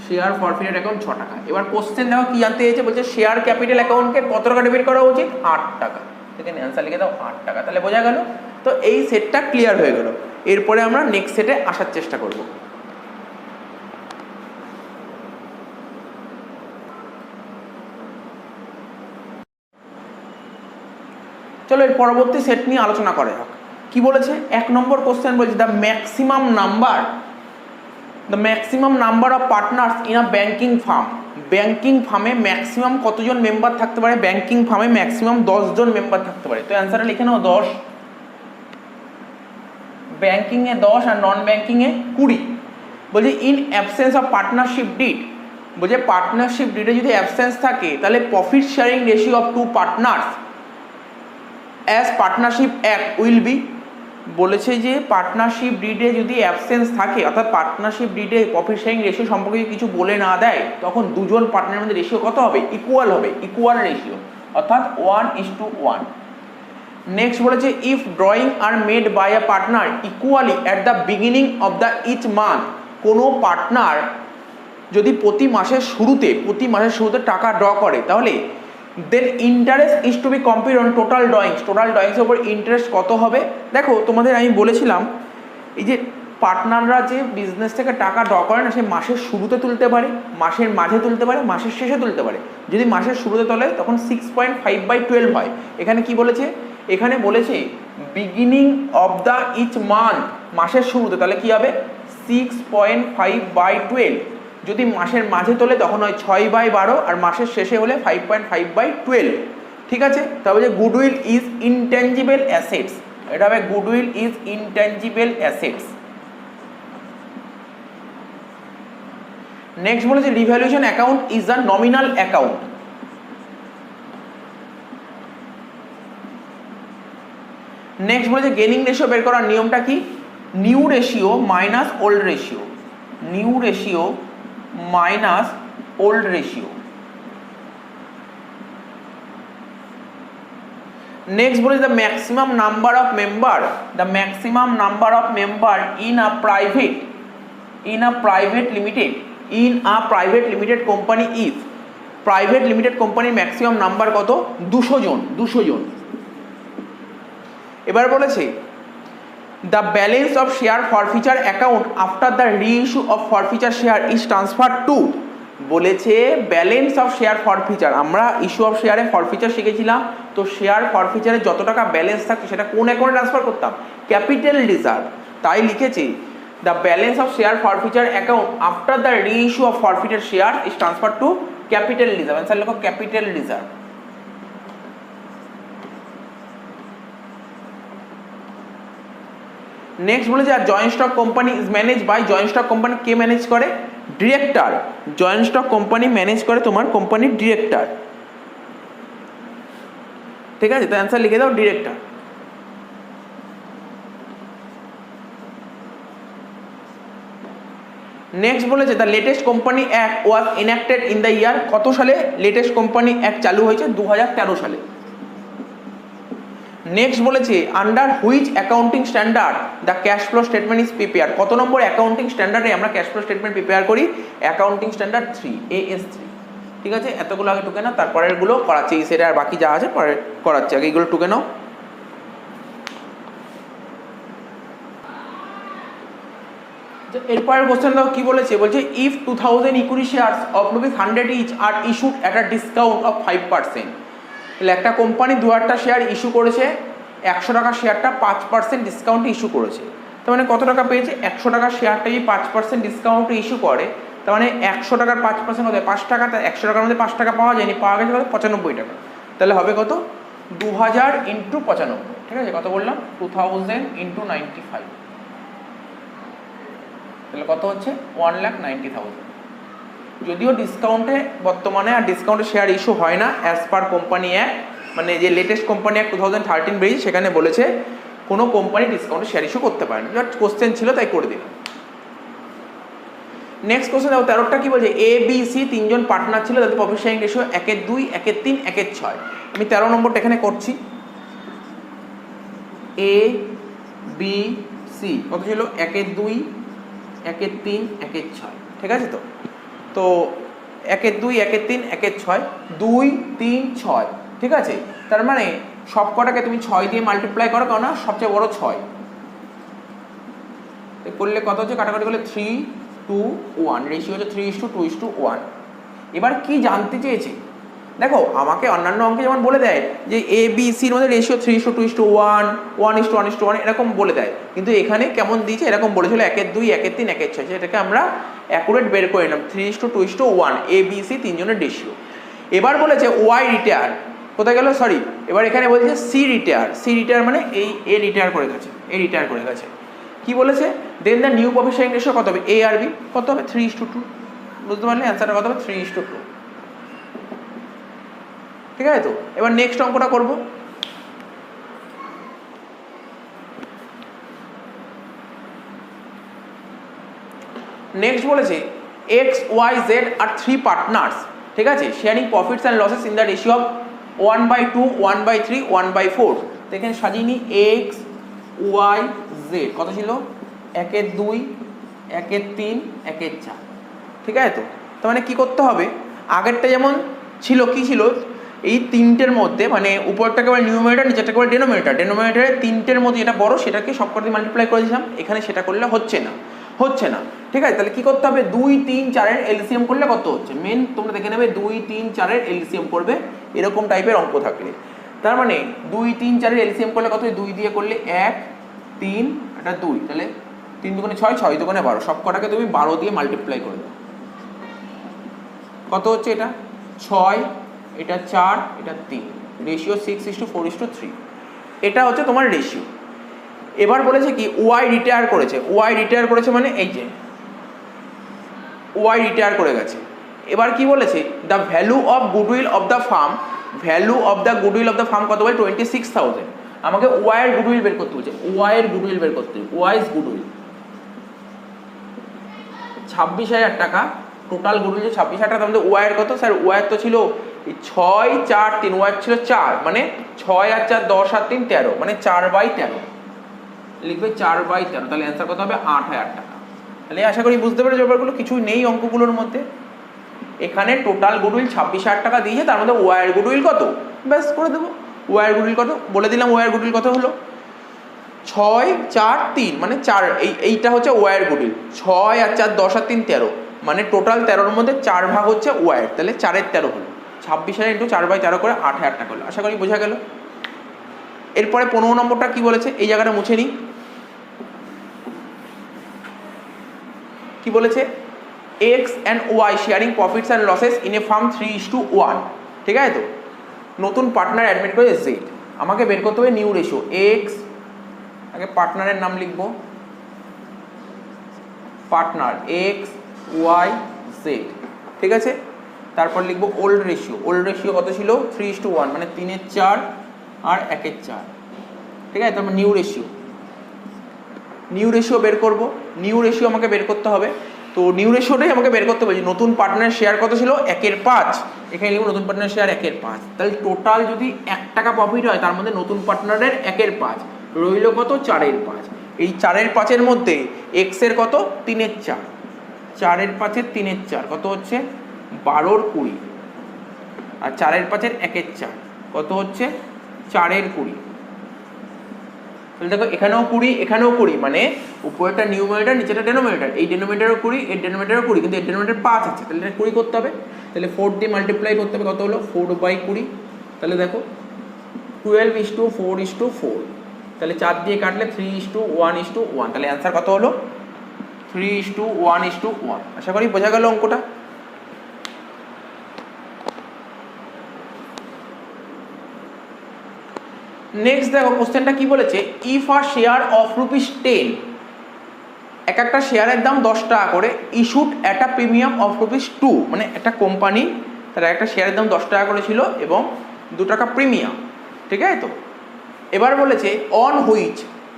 শেয়ার ফরফিটেড অ্যাকাউন্ট 6 টাকা। এবার কোশ্চেন দেখো কি জানতে চেয়েছে, বলছে শেয়ার ক্যাপিটাল অ্যাকাউন্টকে কত টাকা ডেবিট করা উচিত, 8 টাকা। এখানে অ্যান্সার লিখে দাও 8 টাকা, তাহলে বোঝা গেল। তো এই সেটটা ক্লিয়ার হয়ে গেল, এরপরে আমরা নেক্সট সেটে আসার চেষ্টা করব। চলো এর পরবর্তী সেট নিয়ে আলোচনা করা হোক। কি বলেছে, 1 নম্বর কোশ্চেন বলছে the maximum number of partners in a banking farm. Banking ফার্মে ম্যাক্সিমাম কতজন মেম্বার থাকতে পারে, ব্যাংকিং ফার্মে ম্যাক্সিমাম 10 জন মেম্বার থাকতে পারে। তো অ্যান্সারটা লিখে নাও 10, ব্যাংকিং এ 10 আর নন ব্যাংকিং এ 20। বলছে in absence of partnership did, বলছে পার্টনারশিপ ডিডে যদি অ্যাবসেন্স থাকে তাহলে profit sharing ratio of 2 partners as partnership act will be. বলেছে যে পার্টনারশিপ ডিডে যদি অ্যাবসেন্স থাকে, অর্থাৎ পার্টনারশিপ ডিডে প্রফিট শেয়ারিং রেশিও সম্পর্কে কিছু বলে না দেয়, তখন দুজন পার্টনারের মধ্যে রেশিও কত হবে, ইকুয়াল হবে, ইকুয়াল রেশিও, অর্থাৎ 1:1। নেক্সট বলেছে if drawing are made by a partner equally at the beginning of the each month, কোনো পার্টনার যদি প্রতি মাসের শুরুতে টাকা ড্র করে, তাহলে then interest is to be compute on total ড্রয়িংসের উপর ইন্টারেস্ট কত হবে। দেখো তোমাদের আমি বলেছিলাম এই যে পার্টনাররা যে বিজনেস থেকে টাকা ড্র করে না, সে মাসের শুরুতে তুলতে পারে, মাসের মাঝে তুলতে পারে, মাসের শেষে তুলতে পারে। যদি মাসের শুরুতে তোলে তখন 6.5/12 হয়। এখানে কি বলেছে, এখানে বলেছে beginning of the each month, মাসের শুরুতে, তাহলে কি হবে 6.5/12। যদি মাসের মাঝে তোলে তখন হয় 6/12, আর মাসের শেষে হলে 5.5/12। ঠিক আছে, তবে যে গুডউইল ইজ ইনট্যাঞ্জিবল অ্যাসেটস, এটা হবে goodwill is intangible assets. Next বলেছে revaluation account is a nominal account. Next বলেছে গেনিং রেশিও বের করার নিয়মটা কি, new ratio minus old ratio, new ratio minus old ratio. Next বলে the maximum number of member, the maximum number of member in a private limited company is, private limited কোম্পানির maximum number কত? 200 জন, 200 জন। এবার বলেছে the balance of share forfeiture account after the reissue of forfeiture share is transfer to, বলেছে balance of share forfeiture, আমরা issue of শেয়ারে ফরফিচার শিখেছিলাম, তো শেয়ার ফরফিচারে যত টাকা ব্যালেন্স থাকতো সেটা কোন অ্যাকাউন্টে ট্রান্সফার করতাম? Capital reserve. তাই লিখেছি the balance of share forfeiture account after the reissue of forfeiture share is transfer to capital reserve. Answer লেখো ক্যাপিটাল রিজার্ভ। নেক্সট বলেছে আর joint stock company is manage by, joint stock company কে manage করে? Director. Joint stock company manage করে তোমার কোম্পানির director, ঠিক আছে? তো অ্যান্সার লিখে দাও ডিরেক্টর। নেক্সট বলেছে the latest company act was enacted in the year, কত সালে লেটেস্ট কোম্পানি অ্যাক্ট চালু হয়েছে? 2013 সালে। নেক্সট বলেছে under which accounting standard the cash flow statement is prepare, কত নম্বর অ্যাকাউন্টিং স্ট্যান্ডার্ডে আমরা ক্যাশ ফ্লো স্টেটমেন্ট প্রিপেয়ার করি? অ্যাকাউন্টিং স্ট্যান্ডার্ড 3, AS3, ঠিক আছে? এতগুলো আগে টুকে নাও, তারপরের গুলো করাচ্ছি, এই সেটা আর বাকি যা আছে পরে করাচ্ছি, আগে এইগুলো টুকে নাও। এরপরের কোশ্চেন দাও কি বলেছে? বলছে if 2000 equity shares of ₹100 each R issued at a discount of 5%, তাহলে একটা কোম্পানি 2000টা শেয়ার ইস্যু করেছে, 100 টাকা শেয়ারটা 5% ডিসকাউন্টে ইস্যু করেছে, তার মানে কত টাকা পেয়েছে? 100 টাকার শেয়ারটা যদি 5% ডিসকাউন্টে ইস্যু করে, তার মানে 100 টাকার 5% হতে 5 টাকা, তাই 100 টাকার মধ্যে 5 টাকা পাওয়া যায়নি, পাওয়া গেছে কত? 95 টাকা। তাহলে হবে কত? 2000 ইন্টু 95, ঠিক আছে? কত বললাম? 2000 ইন্টু 95, তাহলে কত হচ্ছে? 1,90,000। যদিও ডিসকাউন্টে বর্তমানে আর ডিসকাউন্টে শেয়ার ইস্যু হয় না অ্যাজ পার কোম্পানি অ্যাক্ট, মানে যে লেটেস্ট কোম্পানি অ্যাক্ট 2013 বেরিয়েছে সেখানে বলেছে কোনো কোম্পানি ডিসকাউন্টে শেয়ার ইস্যু করতে পারে না। জাস্ট কোশ্চেন ছিল তাই করে দিলাম। নেক্সট কোশ্চেন দেখো 13টা কি বলছে? ABC 3 জন পার্টনার ছিল, তাদের প্রফিট শেয়ারিং রেশিও 1/2, 1/3, 1/6। আমি 13 নম্বরটা এখানে করছি। ABC কত ছিল? 1/2, 1/3, 1/6, ঠিক আছে? তো 1/2, 1/3, 1/6, 2, 3, 6, ঠিক আছে? তার মানে সব কটাকে তুমি 6 দিয়ে মাল্টিপ্লাই করো, কারণ সবচেয়ে বড় 6 করলে কত হচ্ছে? কাটাকাটি করলে 3, 2, 1, রেশিও হচ্ছে 3:2:1। এবার কি জানতে চেয়েছে দেখো, আমাকে অন্যান্য অঙ্কে যেমন বলে দেয় যে ABCর মধ্যে রেশিও 3:2:1, 1:1:1 এরকম বলে দেয়, কিন্তু এখানে কেমন দিয়েছে? এরকম বলেছিল 1/2, 1/3, 1/6, এটাকে আমরা অ্যাকুরেট বের করে নিলাম 3:2:1 ABC 3 জনের রেশিও। এবার বলেছে ওয়াই রিটায়ার, কোথায় গেল? সরি, এবার এখানে বলছে সি রিটায়ার মানে এই এ রিটায়ার করে গেছে, কি বলেছে? Then the new profit sharing ratio কত হবে? A আর B কত হবে? 3:2, বুঝতে পারলে? অ্যান্সারটা কত হবে? 3:2, ঠিক আছে? তো এবার নেক্সট অঙ্কটা করব। নেক্সট বলেছে XYZ আর 3 পার্টনার্স, ঠিক আছে, sharing profits and losses in the ratio of 1/2, 1/3, 1/4। তো এখানে সাজিয়ে নিই XYZ কত ছিল? 1/2, 1/3, 1/4, ঠিক আছে? তো তার মানে কি করতে হবে? আগেরটা যেমন ছিল, কি ছিল? এই তিনটের মধ্যে, মানে উপরটাকে বলে নিউমারেটর, নিচেরটাকে বলে ডেনোমিনেটরে 3টের মধ্যে যেটা বড় সেটাকে সবকটা দিয়ে মাল্টিপ্লাই করে দিয়েছিলাম, এখানে সেটা করলে হচ্ছে না, ঠিক আছে? তাহলে কি করতে হবে? 2, 3, 4 এর এলসিএম করলে কত হচ্ছে? মেন তোমরা দেখে নেবে 2, 3, 4 এর এলসিএম করবে এরকম টাইপের অঙ্ক থাকলে। তার মানে 2, 3, 4 এর এলসিএম করলে কত? 2 দিয়ে করলে 1, 3, এটা 2, তাহলে 3 দুগুণে 6, 6 দুগুণে 12, সব কটাকে তুমি 12 দিয়ে মাল্টিপ্লাই করে দাও, কত হচ্ছে? এটা 6, এটা 4, এটা 3, রেশিও 6:4:3, এটা হচ্ছে তোমার রেশিও। এবার বলেছে কি ওয়াই রিটায়ার করেছে, মানে এই যে ওয়াই রিটায়ার করে গেছে। এবার কি বলেছে? The value of goodwill of the farm, কত বলে? 26,000। আমাকে ওয়াই এর গুডউইল বের করতে বলছে, ওয়াই ইজ গুডউইল 26,000 টাকা, টোটাল গুডউইল 26,000 টাকা। তার মধ্যে ওয়াই এর কত? স্যার ওয়াই তো ছিল এই 6 4 3 ওয়াই ছিল 4 মানে 6 আর 4 10 আর 3 13 মানে 4/13 লিখবে 4/13 তাহলে অ্যান্সার কত হবে 8000 টাকা। তাহলে আশা করি বুঝতে পেরেছো ব্যাপারগুলো, কিছুই নেই অঙ্কগুলোর মধ্যে। এখানে টোটাল গুডউইল 26,000 টাকা দিয়েছে, তার মধ্যে ওয়ার গুডউইল কত ব্যাস করে দেবো। ওয়ার গুডউইল কত বলে দিলাম, ওয়ার গুডউইল কত হলো 6 4 3 মানে 4, এইটা হচ্ছে ওয়ার গুডউইল। 6 আর 4 10 আর 3 13 মানে টোটাল 13-র মধ্যে 4 ভাগ হচ্ছে ওয়ার, তাহলে 4-এর 13 হলো 26,000 ইন্টু 4/13 করে 8000 টাকা হলো। আশা করি বোঝা গেল। এরপরে 15 নম্বরটা কি বলেছে, এই জায়গাটা মুছে নিই। কি বলেছে, X and Y sharing profits and losses in a firm 3:1, ঠিক আছে তো। নতুন পার্টনার অ্যাডমিট করে জেড, আমাকে বের করতে হবে নিউ রেশিও। এক্স, আগে পার্টনারের নাম লিখবো, পার্টনার এক্স ওয়াই জেড, ঠিক আছে। তারপর লিখবো ওল্ড রেশিও, ওল্ড রেশিও কত ছিল 3:1 মানে 3/4 আর 1/4, ঠিক আছে। তারপর নিউ রেশিও, নিউ রেশিও বের করব। নিউ রেশিও আমাকে বের করতে হবে, তো নিউ রেশিওটাই আমাকে বের করতে হবে। নতুন পার্টনারের শেয়ার কত ছিল 1/5, এখানে লিখবো নতুন পার্টনারের শেয়ার 1/5। তাহলে টোটাল যদি 1 টাকা প্রফিট হয় তার মধ্যে নতুন পার্টনারের 1/5 রইল কত 4/5। এই 4/5-এর মধ্যে এক্স এর কত 3/4, 4/5-এর 3/4 কত হচ্ছে 12/20, আর 4/5-এর 1/4 কত হচ্ছে 4/20। তাহলে দেখো এখানেও 20 এখানেও 20, মানে উপরেরটা নিউমারেটর নিচেটা ডেনোমিনেটর, এই ডেনোমিনেটরও 20 এর ডেনোমিনেটরও 20, কিন্তু এর ডেনোমিনেটর 5 আছে, তাহলে এটা 20 করতে হবে। তাহলে 4 দিয়ে মাল্টিপ্লাই করতে হবে, কত হলো 4/20। তাহলে দেখো 12:4:4, তাহলে 4 দিয়ে কাটলে 3:1:1, তাহলে অ্যান্সার কত হলো 3:1:1। আশা করি বোঝা গেল অঙ্কটা। নেক্সট দেখো কোশ্চেনটা কি বলেছে, ইফ আ শেয়ার অফ ₹10, এক একটা শেয়ারের দাম 10 টাকা করে, issued at a premium of ₹2, মানে একটা কোম্পানি তার একটা শেয়ারের দাম 10 টাকা করে ছিল এবং 2 টাকা প্রিমিয়াম, ঠিক আছে তো। এবার বলেছে on which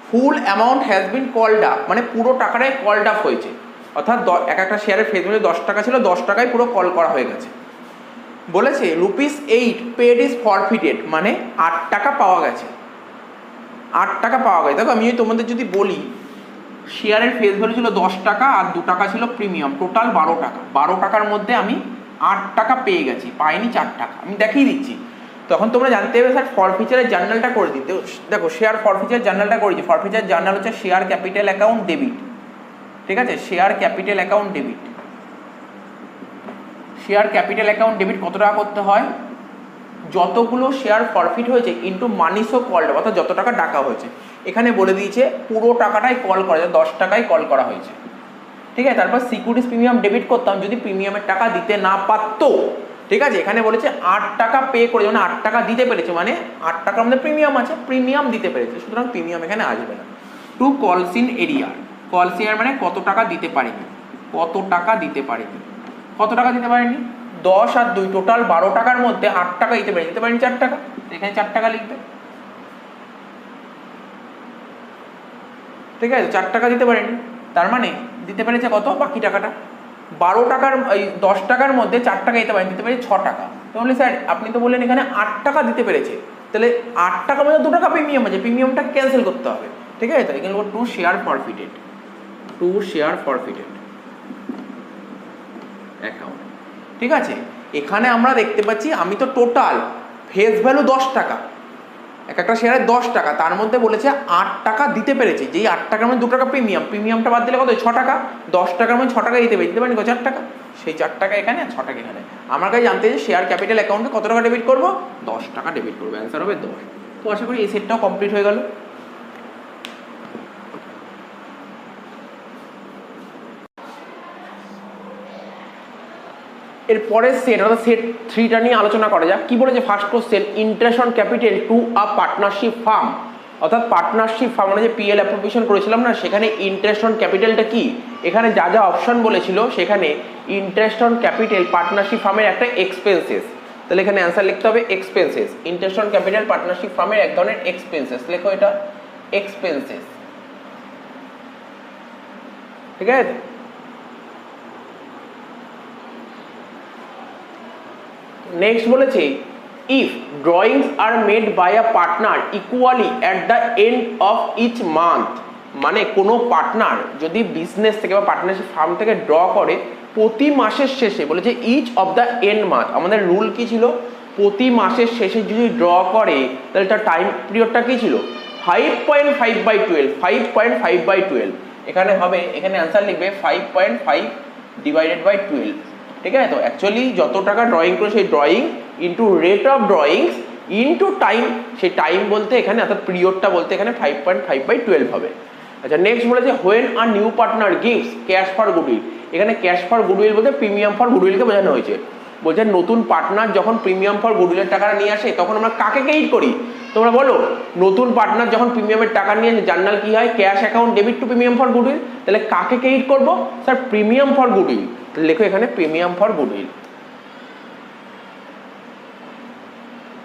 full amount has been called up, মানে পুরো টাকাটাই কলড আপ হয়েছে, অর্থাৎ এক একটা শেয়ারের ফেস ভ্যালু 10 টাকা ছিল, 10 টাকায় পুরো কল করা হয়ে গেছে। বলেছে ₹8 পেড ইজ ফরফিটেড, মানে 8 টাকা পাওয়া গেছে, 8 টাকা পাওয়া গেছে। দেখো আমি তোমাদের যদি বলি শেয়ারের ফেস ভ্যালু ছিল 10 টাকা আর 2 টাকা ছিল প্রিমিয়াম, টোটাল 12 টাকা, 12 টাকার মধ্যে আমি 8 টাকা পেয়ে গেছি, পাইনি 4 টাকা, আমি দেখিয়ে দিচ্ছি। তখন তোমরা জানতে হবে স্যার ফরফিচারের জার্নালটা করে দিতে। দেখো শেয়ার ফরফিচার জার্নালটা করেছি, ফরফিচার জার্নাল হচ্ছে শেয়ার ক্যাপিটাল অ্যাকাউন্ট ডেবিট, ঠিক আছে, share capital account debit. Share capital account debit কত টাকা করতে হয়, যতগুলো শেয়ার ফরফিট হয়েছে ইন্টু মানি সো কল্ড, অর্থাৎ যত টাকা ডাকা হয়েছে। এখানে বলে দিয়েছে পুরো টাকাটাই কল করা যায়, 10 টাকায় কল করা হয়েছে, ঠিক আছে। তারপর সিকিউরিটিজ প্রিমিয়াম ডেবিট করতাম যদি প্রিমিয়ামের টাকা দিতে না পারতো, ঠিক আছে। এখানে বলেছে 8 টাকা পে করে, মানে 8 টাকা দিতে পেরেছে, মানে 8 টাকার মধ্যে প্রিমিয়াম আছে, প্রিমিয়াম দিতে পেরেছে, সুতরাং প্রিমিয়াম এখানে আসবে না। টু কলস ইন এরিয়ার, কলস ইন মানে কত টাকা দিতে পারেনি, কত টাকা দিতে পারেনি, কত টাকা দিতে পারেনি 10 আর 2 টোটাল 12 টাকার মধ্যে 8 টাকা দিতে পারেনি 4 টাকা, এখানে 4 টাকা লিখবে, ঠিক আছে। 4 টাকা দিতে পারেনি, তার মানে দিতে পেরেছে কত বাকি টাকাটা 12 টাকার, এই 10 টাকার মধ্যে 4 টাকা দিতে পারেনি, দিতে পেরেছে 6 টাকা। তো বলি স্যার আপনি তো বললেন এখানে 8 টাকা দিতে পেরেছে, তাহলে 8 টাকার মধ্যে 2 টাকা প্রিমিয়াম আছে, প্রিমিয়ামটা ক্যান্সেল করতে হবে, ঠিক আছে। তো এখানে লিখব to share ফরফিটেড, to share ফরফিটেড account, ঠিক আছে। এখানে আমরা দেখতে পাচ্ছি আমি তো টোটাল ফেস ভ্যালু 10 টাকা, এক একটা শেয়ারে 10 টাকা, তার মধ্যে বলেছে 8 টাকা দিতে পেরেছে, যেই 8 টাকার মধ্যে 2 টাকা প্রিমিয়াম, প্রিমিয়ামটা বাদ দিলে কত 6 টাকা, 10 টাকার মধ্যে 6 টাকা দিতে পারেনি 4 টাকা, সেই 4 টাকা এখানে আর 6 টাকা এখানে। আমার কাছে জানতে যে শেয়ার ক্যাপিটাল অ্যাকাউন্টে কত টাকা ডেবিট করবো, 10 টাকা ডেবিট করবো, অ্যান্সার হবে 10। তো আশা করি এই সেটটাও কমপ্লিট হয়ে গেল। এরপরের সেট অর্থাৎ সেট 3টা নিয়ে আলোচনা করা যাক। কি বলেছে first question, interest on capital to a partnership farm, অর্থাৎ পার্টনারশিপ ফার্ম মানে যে পিএল অ্যাপ্রোপ্রিয়েশন করেছিলাম না, সেখানে ইন্টারেস্ট অন ক্যাপিটালটা কি, এখানে যা যা অপশন বলেছিল সেখানে ইন্টারেস্ট অন ক্যাপিটাল পার্টনারশিপ ফার্মের একটা এক্সপেন্সেস, তাহলে এখানে অ্যান্সার লিখতে হবে expenses. Interest on capital partnership ফার্মের এক ধরনের এক্সপেন্সেস, লেখো এটা এক্সপেন্সেস, ঠিক আছে। নেক্সট বলেছে if drawings are made by a partner equally at the end of each month, মানে কোনো পার্টনার যদি বিজনেস থেকে বা পার্টনারশিপ ফার্ম থেকে ড্র করে প্রতি মাসের শেষে, বলেছে each of the end month, আমাদের রুল কি ছিল, প্রতি মাসের শেষে যদি ড্র করে তাহলে তার টাইম পিরিয়ডটা কি ছিল 5.5/12, 5.5/12 এখানে হবে, এখানে অ্যান্সার লিখবে 5.5 ডিভাইডেড বাই 12, ঠিক আছে। তো অ্যাকচুয়ালি যত টাকা ড্রয়িং করে সেই drawing into rate of drawings into time, সেই টাইম বলতে এখানে অর্থাৎ পিরিয়ডটা বলতে এখানে 5.5/12 হবে। আচ্ছা নেক্সট বলেছে when are new partner gives cash for goodwill, এখানে ক্যাশ ফর গুডউইল বলতে প্রিমিয়াম ফর গুডউইলকে বোঝানো হয়েছে। বলছে নতুন পার্টনার যখন প্রিমিয়াম ফর গুডউইলের টাকাটা নিয়ে আসে তখন আমরা কাকে ক্রেডিট করি, তোমরা বলো। নতুন পার্টনার যখন প্রিমিয়ামের টাকা নিয়ে আসে জার্নাল কি হয়, cash account debit two premium for goodwill, তাহলে কাকে ক্রেডিট করবো স্যার, প্রিমিয়াম ফর গুডউইল। লেখো এখানে premium for goodwill,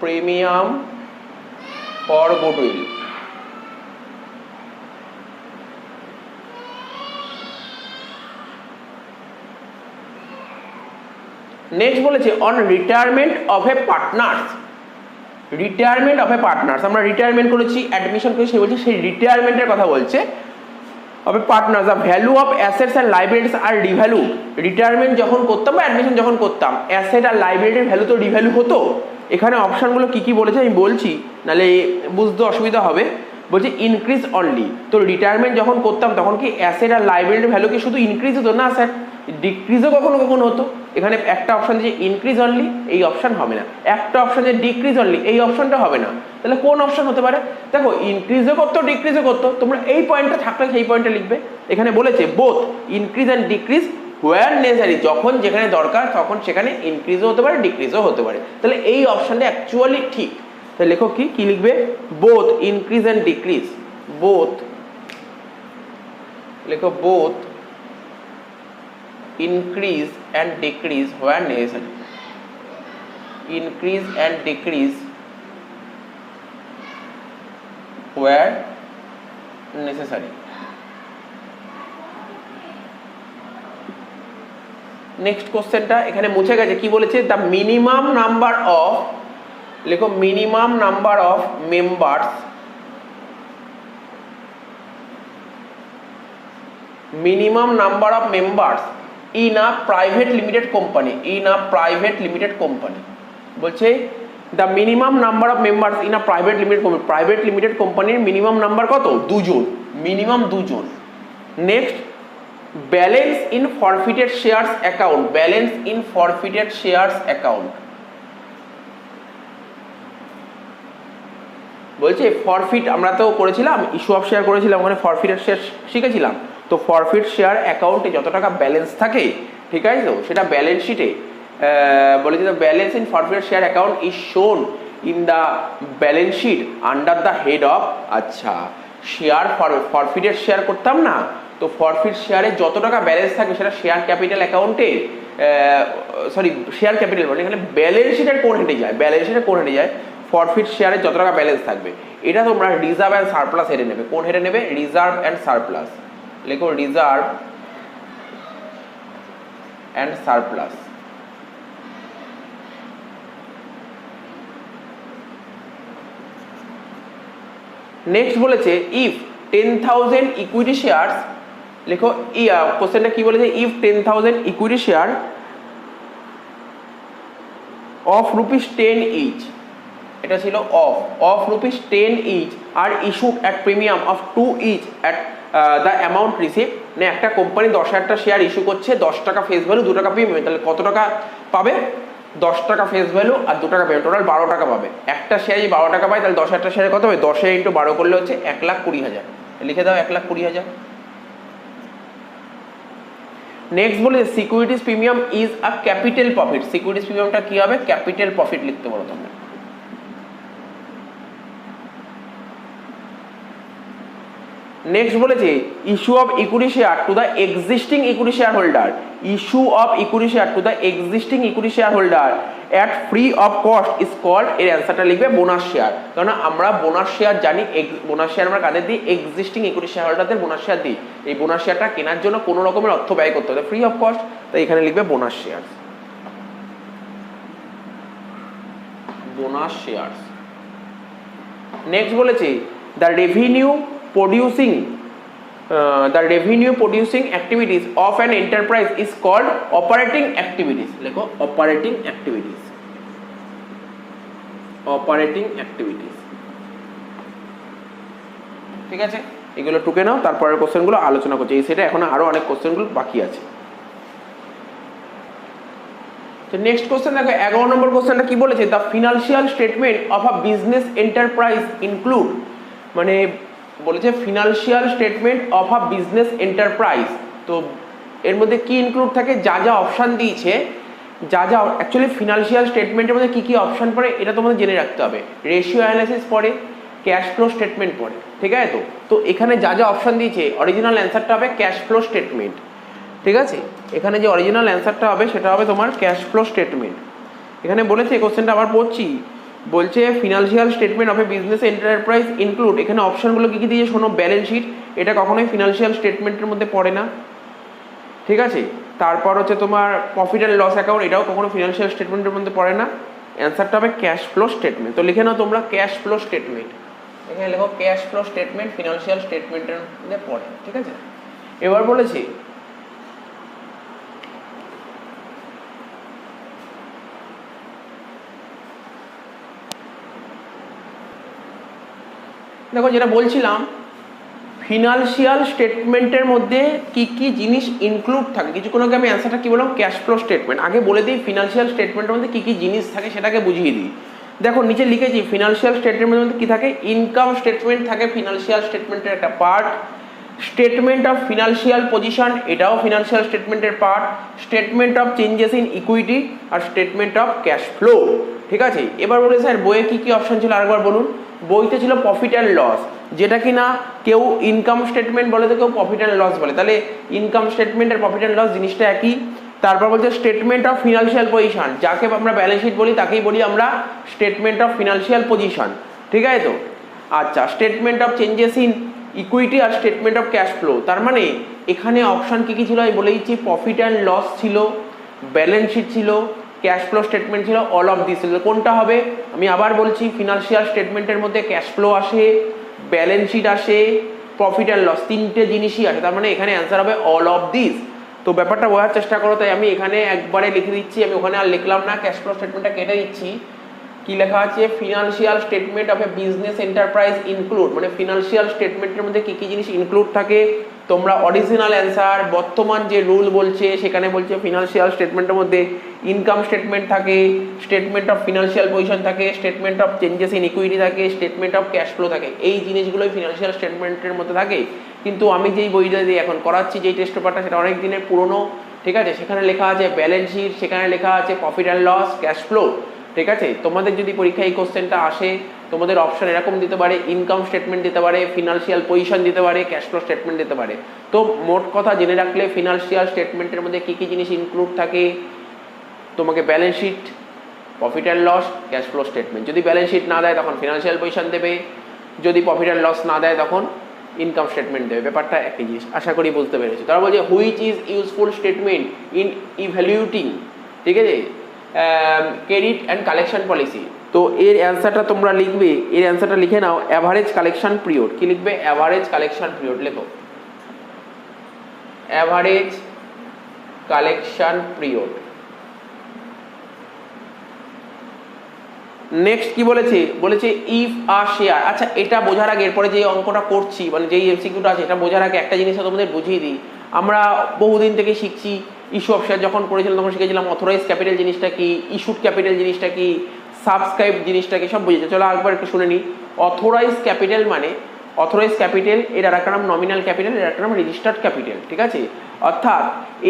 premium for goodwill. Next বলেছে on retirement of a partners, retirement of a partners, আমরা রিটায়ারমেন্ট করেছি, অ্যাডমিশন করেছি, বলছি সেই রিটায়ারমেন্টের কথা বলছে। Of a partners the value of assets and liabilities are revalue, retirement যখন করতাম বা অ্যাডমিশন যখন করতাম অ্যাসেট আর লাইবিলিটির ভ্যালু তো রিভ্যালু হতো। এখানে অপশানগুলো কী কী বলেছে আমি বলছি, নাহলে বুঝতে অসুবিধা হবে। বলছে ইনক্রিজ অনলি, তো রিটায়ারমেন্ট যখন করতাম তখন কি অ্যাসেট আর লাইবিলিটির ভ্যালু কি শুধু ইনক্রিজ হতো না স্যার, ডিক্রিজও কখনো কখনো হতো। এখানে একটা অপশান যে ইনক্রিজ অনলি, এই অপশান হবে না, একটা অপশান যে ডিক্রিজ অনলি, এই অপশানটা হবে না। তাহলে কোন অপশান হতে পারে, দেখো ইনক্রিজও করতো ডিক্রিজও করতো, তোমরা এই পয়েন্টটা থাকলে সেই পয়েন্টটা লিখবে। এখানে বলেছে both increase and decrease where necessary, যখন যেখানে দরকার তখন সেখানে ইনক্রিজও হতে পারে ডিক্রিজও হতে পারে, তাহলে এই অপশানটা অ্যাকচুয়ালি ঠিক। তাহলে লেখো কি লিখবে, both increase and decrease, both লেখো both increase and decrease where necessary, increase and decrease where necessary। Next কোশ্চেনটা এখানে মুছে গেছে, কি বলেছে, দ্য মিনিমাম নাম্বার অফ, লেখো minimum number of members, minimum number of members in a private limited company, in a private limited company, বলছে the minimum number of members in a private limited company, private limited company minimum number কত, দুজন, minimum দুজন। next balance in forfeited shares account, balance in forfeited shares account, বলছে four feet আমরা তো করেছিলাম, issue of share করেছিলাম, ওখানে ফরফিটেড share শিখেছিলাম। তো ফরফিট শেয়ার অ্যাকাউন্টে যত টাকা ব্যালেন্স থাকে, ঠিক আছে, তো সেটা ব্যালেন্স শিটে বলেছে the balance in forfeited share account is shown in the balance sheet under the head of, আচ্ছা শেয়ার ফরফিটেড শেয়ার করতাম না, তো ফরফিট শেয়ারে যত টাকা ব্যালেন্স থাকে সেটা শেয়ার ক্যাপিটাল অ্যাকাউন্টে, সরি শেয়ার ক্যাপিটাল বলে এখানে ব্যালেন্স শিটের কোন হেঁটে যায়, ব্যালেন্স শিটের কোন হেঁটে যায়, ফরফিট শেয়ারে যত টাকা ব্যালেন্স থাকবে, এটা তোমরা রিজার্ভ অ্যান্ড সারপ্লাস হেঁটে নেবে, কোন হেঁটে নেবে, রিজার্ভ অ্যান্ড সারপ্লাস, লেখো রিজার্ভ অ্যান্ড সারপ্লাস। নেক্সট বলেছে ইফ 10,000 ইকুইটি শেয়ারস, লেখো কোশ্চেনটা কি বলেছে, if 10,000 equity share of ₹10 each, এটা ছিল of ₹10 each R issued at premium of 2 each at the amount receive, মানে একটা কোম্পানি 10,000টা শেয়ার ইস্যু করছে, 10 টাকা ফেস ভ্যালু 2 টাকা প্রিমিয়াম, তাহলে কত টাকা পাবে, 10 টাকা ফেস ভ্যালু আর 2 টাকা প্রিমিয়াম, টোটাল 12 টাকা পাবে। একটা শেয়ার যদি 12 টাকা পায় তাহলে 10,000টা শেয়ারে কত হবে, 10 ইন্টু 12 করলে হচ্ছে 1,20,000, লিখে দাও 1,20,000। নেক্সট বলে securities premium is a capital profit, securities প্রিমিয়ামটা কি হবে, ক্যাপিটাল প্রফিট লিখতে পারো তোমরা। নেক্সট বলেছে issue of equity share to the existing equity share holder, issue of equity share to the existing equity share holder at free of cost is called, এর অ্যান্সারটা লিখবে বোনাস শেয়ার, কারণ আমরা bonus share জানি, bonus share আমরা কাদের দিই, existing equity share হোল্ডারদের বোনাস শেয়ার দিই, এই বোনাস শেয়ারটা কেনার জন্য কোনো রকমের অর্থ ব্যয় করতে হবে, ফ্রি অফ কস্ট, তাই এখানে লিখবে bonus share. Bonus shares. Next বলেছে the revenue producing activities of an enterprise is called operating activities. লেখো অপারেটিং অ্যাক্টিভিটিস। অপারেটিং অ্যাক্টিভিটিস, ঠিক আছে, এগুলো টুকে নাও, তারপরের কোশ্চেনগুলো আলোচনা করছি। এই সেটা এখন আরো অনেক কোশ্চেনগুলো বাকি আছে। তো নেক্সট কোশ্চেন দেখো, 11 নম্বর কোশ্চেনটা কি বলেছে, the financial statement of a business enterprise include, মানে বলেছে financial statement of a business enterprise. তো এর মধ্যে কি ইনক্লুড থাকে, যা যা অপশান দিয়েছে, যা যা অ্যাকচুয়ালি ফিনান্সিয়াল স্টেটমেন্টের মধ্যে কি কি অপশান পড়ে এটা তোমাদের জেনে রাখতে হবে। রেশিও অ্যানালাইসিস পড়ে, ক্যাশ ফ্লো স্টেটমেন্ট পড়ে, ঠিক আছে। তো এখানে যা যা অপশান দিয়েছে অরিজিনাল অ্যান্সারটা হবে ক্যাশ ফ্লো স্টেটমেন্ট, ঠিক আছে। এখানে যে অরিজিনাল অ্যান্সারটা হবে সেটা হবে তোমার ক্যাশ ফ্লো স্টেটমেন্ট। এখানে বলেছে, কোশ্চেনটা আবার পড়ছি, বলছে financial statement of A business enterprise include, এখানে অপশনগুলো কি কি দিয়ে শোনো, ব্যালেন্স শিট, এটা কখনোই ফিনান্সিয়াল স্টেটমেন্টের মধ্যে পড়ে না, ঠিক আছে। তারপর হচ্ছে তোমার প্রফিট অ্যান্ড লস অ্যাকাউন্ট, এটাও কখনো ফিনান্সিয়াল স্টেটমেন্টের মধ্যে পড়ে না। অ্যান্সারটা হবে ক্যাশ ফ্লো স্টেটমেন্ট। তো লিখে নাও তোমরা ক্যাশ ফ্লো স্টেটমেন্ট, এখানে লেখো ক্যাশ ফ্লো স্টেটমেন্ট ফিনান্সিয়াল স্টেটমেন্টের মধ্যে পড়ে, ঠিক আছে। এবার বলেছি দেখো, যেটা বলছিলাম ফিনান্সিয়াল স্টেটমেন্টের মধ্যে কি কি জিনিস ইনক্লুড থাকে, কিছুক্ষণ আগে আমি অ্যান্সারটা কি বললাম, ক্যাশ ফ্লো স্টেটমেন্ট। আগে বলে দিই ফিনান্সিয়াল স্টেটমেন্টের মধ্যে কি কি জিনিস থাকে সেটাকে বুঝিয়ে দিই। দেখো নিচে লিখেছি ফিনান্সিয়াল স্টেটমেন্টের মধ্যে কি থাকে, ইনকাম স্টেটমেন্ট থাকে ফিনান্সিয়াল স্টেটমেন্টের একটা part, statement of financial position এটাও ফিনান্সিয়াল স্টেটমেন্টের part, statement of changes in equity আর স্টেটমেন্ট অফ ক্যাশ ফ্লো, ঠিক আছে। এবার বলে স্যার বইয়ে কি কি অপশন ছিল আরেকবার বলুন। বইতে ছিল প্রফিট অ্যান্ড লস, যেটা কিনা কেউ ইনকাম স্টেটমেন্ট বলে তো কেউ প্রফিট অ্যান্ড লস বলে, তাহলে ইনকাম স্টেটমেন্ট আর প্রফিট অ্যান্ড লস জিনিসটা একই। তারপর বলছে স্টেটমেন্ট অফ ফিনান্সিয়াল পজিশন, যাকে আমরা ব্যালেন্স শিট বলি তাকেই বলি আমরা স্টেটমেন্ট অফ ফিনান্সিয়াল পজিশন, ঠিক আছে। তো আচ্ছা, statement of changes in equity আর স্টেটমেন্ট অফ ক্যাশ ফ্লো, তার মানে এখানে অপশন কি কি ছিল আমি বলেইছি, প্রফিট অ্যান্ড লস ছিল, ব্যালেন্স শিট ছিল, ক্যাশ ফ্লো স্টেটমেন্ট ছিল, অল অফ দিস ছিল। কোনটা হবে আমি আবার বলছি, ফিনান্সিয়াল স্টেটমেন্টের মধ্যে ক্যাশ ফ্লো আসে, ব্যালেন্স শিট আসে, প্রফিট অ্যান্ড লস, তিনটে জিনিসই আসে, তার মানে এখানে অ্যান্সার হবে অল অফ দিস। তো ব্যাপারটা বোঝার চেষ্টা করো, তাই আমি এখানে একবারে লিখে দিচ্ছি, আমি ওখানে আর লিখলাম না, ক্যাশ ফ্লো স্টেটমেন্টটা কেটে দিচ্ছি। কি লেখা আছে, financial statement of A business enterprise include, মানে ফিনান্সিয়াল স্টেটমেন্টের মধ্যে কি কি জিনিস ইনক্লুড থাকে। তোমরা অরিজিনাল অ্যান্সার, বর্তমান যে রুল বলছে সেখানে বলছে ফিনান্সিয়াল স্টেটমেন্টের মধ্যে ইনকাম স্টেটমেন্ট থাকে, স্টেটমেন্ট অফ ফিনান্সিয়াল পজিশন থাকে, statement of changes in equity থাকে, স্টেটমেন্ট অফ ক্যাশ ফ্লো থাকে, এই জিনিসগুলোই ফিনান্সিয়াল স্টেটমেন্টের মধ্যে থাকে। কিন্তু আমি যেই বইটা দিয়ে এখন করাচ্ছি, যেই টেস্ট পেপারটা, সেটা অনেক দিনের পুরনো, ঠিক আছে। সেখানে লেখা আছে ব্যালেন্স শিট, সেখানে লেখা আছে profit and loss, cash flow, ঠিক আছে। তোমাদের যদি পরীক্ষায় এই কোশ্চেনটা আসে, তোমাদের অপশন এরকম দিতে পারে, ইনকাম স্টেটমেন্ট দিতে পারে, ফিনান্সিয়াল পজিশন দিতে পারে, ক্যাশ ফ্লো স্টেটমেন্ট দিতে পারে। তো মোট কথা জেনে রাখলে ফিনান্সিয়াল স্টেটমেন্টের মধ্যে কি কি জিনিস ইনক্লুড থাকে, তোমাকে balance sheet, profit and loss, cash flow statement. যদি ব্যালেন্স শিট না দেয় তখন ফিনান্সিয়াল পজিশন দেবে, যদি প্রফিট অ্যান্ড লস না দেয় তখন ইনকাম স্টেটমেন্ট দেবে। ব্যাপারটা একই জিনিস, আশা করি বুঝতে পেরেছি। তারা বলছে which is useful statement in evaluating, ঠিক আছে, ক্রেডিট অ্যান্ড কালেকশন পলিসি। তো এর অ্যান্সারটা তোমরা লিখবে, এর অ্যান্সারটা লিখে নাও অ্যাভারেজ কালেকশন পিরিয়ড। কি লিখবে, অ্যাভারেজ কালেকশন পিরিয়ড লেখো, অ্যাভারেজ কালেকশন পিরিয়ড। নেক্সট কি বলেছে, বলেছে ইফ আ শেয়ার। আচ্ছা, এটা বোঝার আগে, এরপরে যে অঙ্কটা করছি, মানে যেই এমসিকিউটা আছে, এটা বোঝার আগে একটা জিনিস তোমাদের বুঝিয়ে দিই। আমরা বহুদিন থেকে শিখছি, ইস্যু অফ শেয়ার যখন করেছিলাম তখন শিখেছিলাম অথরাইজ ক্যাপিটাল জিনিসটা কি, ইস্যুড ক্যাপিটাল জিনিসটা কি, সাবস্ক্রাইব জিনিসটা কি, সব বুঝেছে। চলো একবার একটু শুনে নিই। অথরাইজ ক্যাপিটাল মানে, অথরাইজ ক্যাপিটাল এর একটা নাম নমিনাল ক্যাপিটাল, এর একটা নাম রেজিস্টার্ড ক্যাপিটাল, ঠিক আছে। অর্থাৎ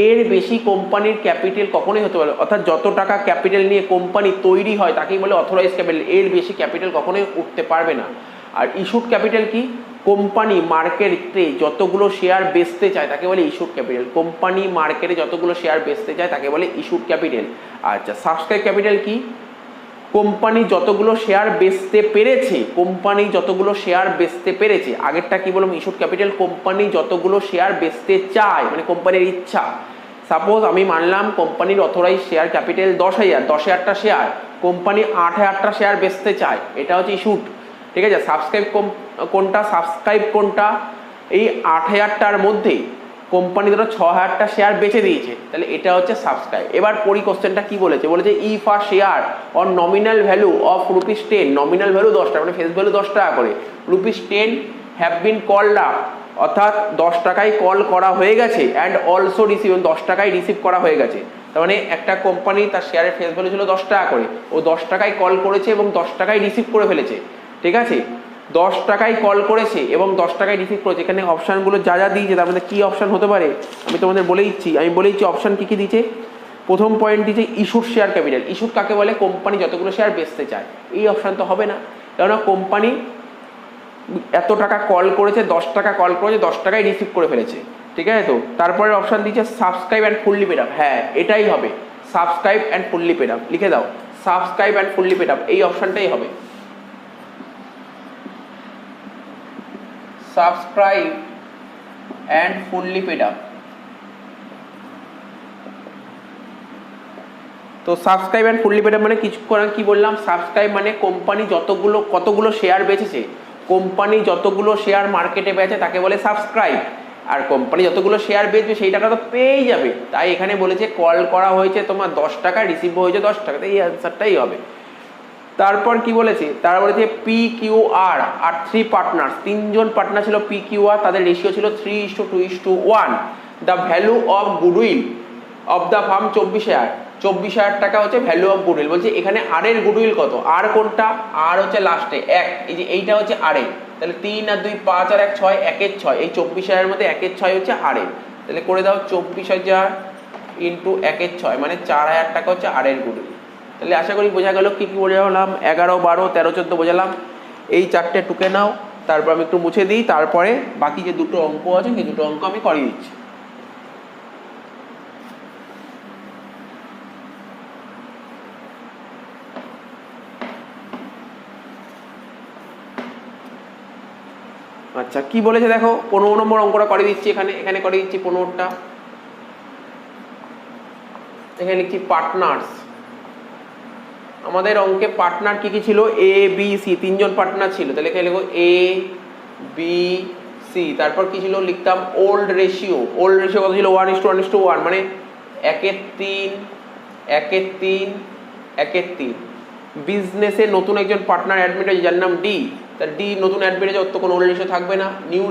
এর বেশি কোম্পানির ক্যাপিটাল কখনোই হতে পারে, অর্থাৎ যত টাকা ক্যাপিটাল নিয়ে কোম্পানি তৈরি হয় তাকেই বলে অথরাইজ ক্যাপিটাল, এর বেশি ক্যাপিটাল কখনোই উঠতে পারবে না। আর ইস্যুড ক্যাপিটাল কি, কোম্পানি মার্কেটে যতগুলো শেয়ার বেচতে চায় তাকে বলে ইস্যুড ক্যাপিটাল, কোম্পানি মার্কেটে যতগুলো শেয়ার বেচতে চায় তাকে বলে ইস্যুড ক্যাপিটাল। আচ্ছা, সাবস্ক্রাইব ক্যাপিটাল কি, কোম্পানি যতগুলো শেয়ার বেচতে পেরেছে, কোম্পানি যতগুলো শেয়ার বেচতে পেরেছে। আগেরটা কি বললাম, ইস্যুড ক্যাপিটাল কোম্পানি যতগুলো শেয়ার বেচতে চায়, মানে কোম্পানির ইচ্ছা। সাপোজ আমি মানলাম কোম্পানির অথরাইজ শেয়ার ক্যাপিটাল 10,000, 10,000টা শেয়ার, কোম্পানি 8,000টা শেয়ার বেচতে চায়, এটা হচ্ছে ইস্যুড। ঠিক আছে, সাবস্ক্রাইব কোনটা এই 8,000টার মধ্যে কোম্পানি ধরো 6,000টা শেয়ার বেচে দিয়েছে, তাহলে এটা হচ্ছে সাবস্ক্রাইব। এবার পরি কোশ্চেনটা কি বলেছে, বলেছে if a share on nominal value of ₹10, nominal value 10 টাকা, মানে ফেস ভ্যালু 10 টাকা করে, ₹10 হ্যাভ বিন কলড আপ, অর্থাৎ 10 টাকায় কল করা হয়ে গেছে, অ্যান্ড অলসো রিসিভ, 10 টাকায় রিসিভ করা হয়ে গেছে। তার মানে একটা কোম্পানি তার শেয়ারের ফেস ভ্যালু ছিল 10 টাকা করে, ও 10 টাকায় কল করেছে এবং 10 টাকায় রিসিভ করে ফেলেছে। ঠিক আছে, 10 টাকায় কল করেছে এবং 10 টাকায় রিসিভ করেছে। এখানে অপশানগুলো যা যা দিয়েছে তার মধ্যে কী অপশান হতে পারে আমি তোমাদের বলে দিচ্ছি। অপশান কী কী দিয়েছে। প্রথম পয়েন্ট দিয়েছে ইস্যুড শেয়ার ক্যাপিটাল। ইস্যুড কাকে বলে, কোম্পানি যতগুলো শেয়ার বেচতে চায়। এই অপশান তো হবে না, কেননা কোম্পানি এত টাকা কল করেছে, 10 টাকা কল করেছে, 10 টাকায় রিসিভ করে ফেলেছে। ঠিক আছে, তো তারপরে অপশান দিয়েছে subscribe and fully paid up. হ্যাঁ, এটাই হবে, subscribe and fully paid up. লিখে দাও, subscribe and fully paid up, এই অপশানটাই হবে। Subscribe and fully paid up. তো subscribe and fully paid up মানে কি বললাম, সাবস্ক্রাইব মানে কোম্পানি কতগুলো শেয়ার বেচেছে, কোম্পানি যতগুলো শেয়ার মার্কেটে বেচে তাকে বলে সাবস্ক্রাইব, আর কোম্পানি যতগুলো শেয়ার বেচবে সেই টাকা তো পেয়েই যাবে। তাই এখানে বলেছে কল করা হয়েছে তোমার 10 টাকা, রিসিভ হয়েছে 10 টাকা, এই অ্যান্সারটাই হবে। তারপর কি বলেছে, তারা বলেছে PQR আর 3 পার্টনার্স, 3জন পার্টনার ছিল PQR, তাদের রেশিও ছিল 3:2:1। The value of goodwill of the farm 24,000 টাকা হচ্ছে ভ্যালু অফ গুডউইল। বলছে এখানে আর এর গুডউইল কত, আর কোনটা, আর হচ্ছে লাস্টে 1, এই যে এইটা হচ্ছে আর এ, তাহলে 3 আর 2 5 আর 1 6, 1-এর 6, এই 24,000-এর মধ্যে 1-এর 6 হচ্ছে আর এ, তাহলে করে দাও 24,000 ইন্টু 1-এর 6 মানে 4,000 টাকা হচ্ছে আর এর গুডউইল। তাহলে আশা করি বোঝা গেল কি কি বোঝালাম, 11, 12, 13, 14 বোঝালাম। এই 4টে টুকে নাও, তারপর আমি একটু মুছে দিই, তারপরে বাকি যে দুটো অঙ্ক আছে সেই দুটো অঙ্ক আমি করিয়ে দিচ্ছি। আচ্ছা, কি বলেছে দেখো, 15 নম্বর অঙ্কটা করে দিচ্ছি। এখানে করে দিচ্ছি 15টা। এখানে লিখছি পার্টনার্স। আমাদের অঙ্কে পার্টনার কি কি ছিল, ABC, 3জন পার্টনার ছিল, তাহলে এখানে লিখো ABC। তারপর কি ছিল লিখতাম ওল্ড রেশিও কত ছিল, 1:1:1, মানে 1-3, 1-3, 1-3। বিজনেসে নতুন একজন পার্টনার অ্যাডমিট হয়েছে যার নাম ডি, তার ডি নতুন অ্যাডমিট হয়েছে, ওর তো কোনো ওল্ড রেশিও থাকবে না। নিউ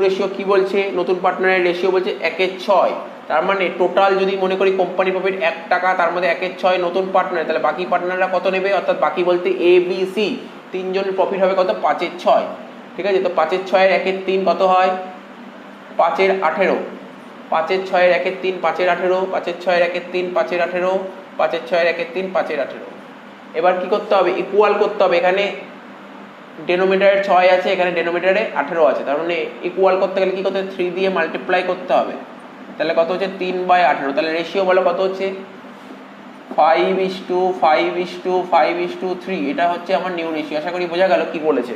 রেশিও কি বলছে, নতুন পার্টনারের রেশিও বলছে 1-6, তার মানে টোটাল যদি মনে করি কোম্পানি প্রফিট 1 টাকা, তার মধ্যে 1/6 নতুন পার্টনার, তাহলে বাকি পার্টনাররা কত নেবে, অর্থাৎ বাকি বলতে ABC, 3জনের প্রফিট হবে কত, 5/6। ঠিক আছে, তো 5/6 1/3 কত হয়, 5/18, 5/6 1/3 5/18, 5/6 1/3 5/18, 5/6 1/3 5/18। এবার কি করতে হবে, ইকুয়াল করতে হবে। এখানে ডেনোমিটারে 6 আছে, এখানে ডেনোমিটারে 18 আছে, তার মানে ইকুয়াল করতে গেলে কি করতে হবে, 3 দিয়ে মাল্টিপ্লাই করতে হবে। তাহলে কত হচ্ছে, 3/18। তাহলে রেশিও বলো কত হচ্ছে, 5:5:5:3। এটা হচ্ছে আমার নিউ রেশিও। আশা করি বোঝা গেল কি বলেছে।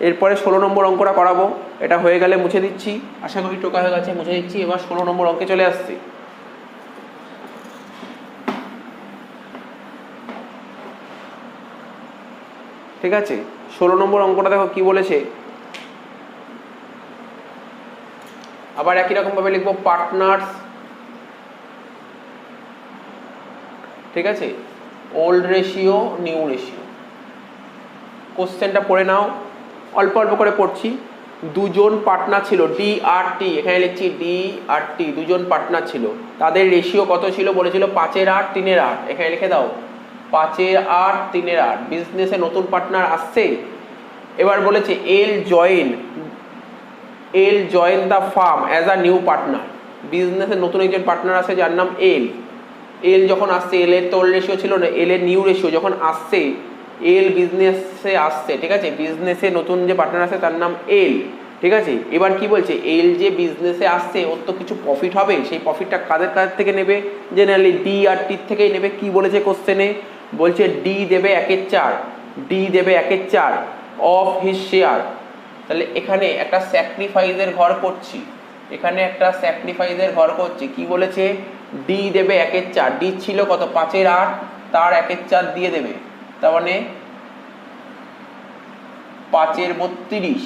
এরপরে 16 নম্বর অঙ্কটা করাবো, এটা হয়ে গেলে মুছে দিচ্ছি। আশা করি টোকা হয়ে গেছে, মুছে দিচ্ছি। এবার 16 নম্বর অঙ্কে চলে আসছি। ঠিক আছে, 16 নম্বর অঙ্কটা দেখো কি বলেছে। আবার একই রকম ভাবে লিখবো পার্টনার্স। ঠিক আছে, ওল্ড রেশিও, নিউ রেশিও। কোশ্চেনটা পড়ে নাও, অল্প অল্প করে পড়ছি। 2জন পার্টনার ছিল ডি আর টি, এখানে লিখছি ডি আর টি, 2জন পার্টনার ছিল, তাদের রেশিও কত ছিল, বলেছিল 5/8 3/8, এখানে লিখে দাও 5/8 3/8। বিজনেসে নতুন পার্টনার আসছে, এবার বলেছে L join the firm as a new partner. বিজনেসে নতুন একজন পার্টনার আসে যার নাম এল যখন আসছে, এল এর তো ওল্ড রেশিও ছিল না, এল এর নিউ রেশিও যখন আসছে, এল বিজনেসে আসছে। ঠিক আছে, বিজনেসে নতুন যে পার্টনার আছে তার নাম এল। ঠিক আছে, এবার কি বলছে, এল যে বিজনেসে আসছে ওর তো কিছু প্রফিট হবে, সেই প্রফিটটা কাদের থেকে নেবে, জেনারেলি ডি আর টির থেকেই নেবে। কি বলেছে কোশ্চেনে, বলছে ডি দেবে 1/4 অফ হিজ শেয়ার। তাহলে এখানে একটা স্যাক্রিফাইসের ঘর করছি, কি বলেছে, ডি দেবে 1/4, ডি ছিল কত 5/8, তার 1/4 দিয়ে দেবে, তার মানে 5/32,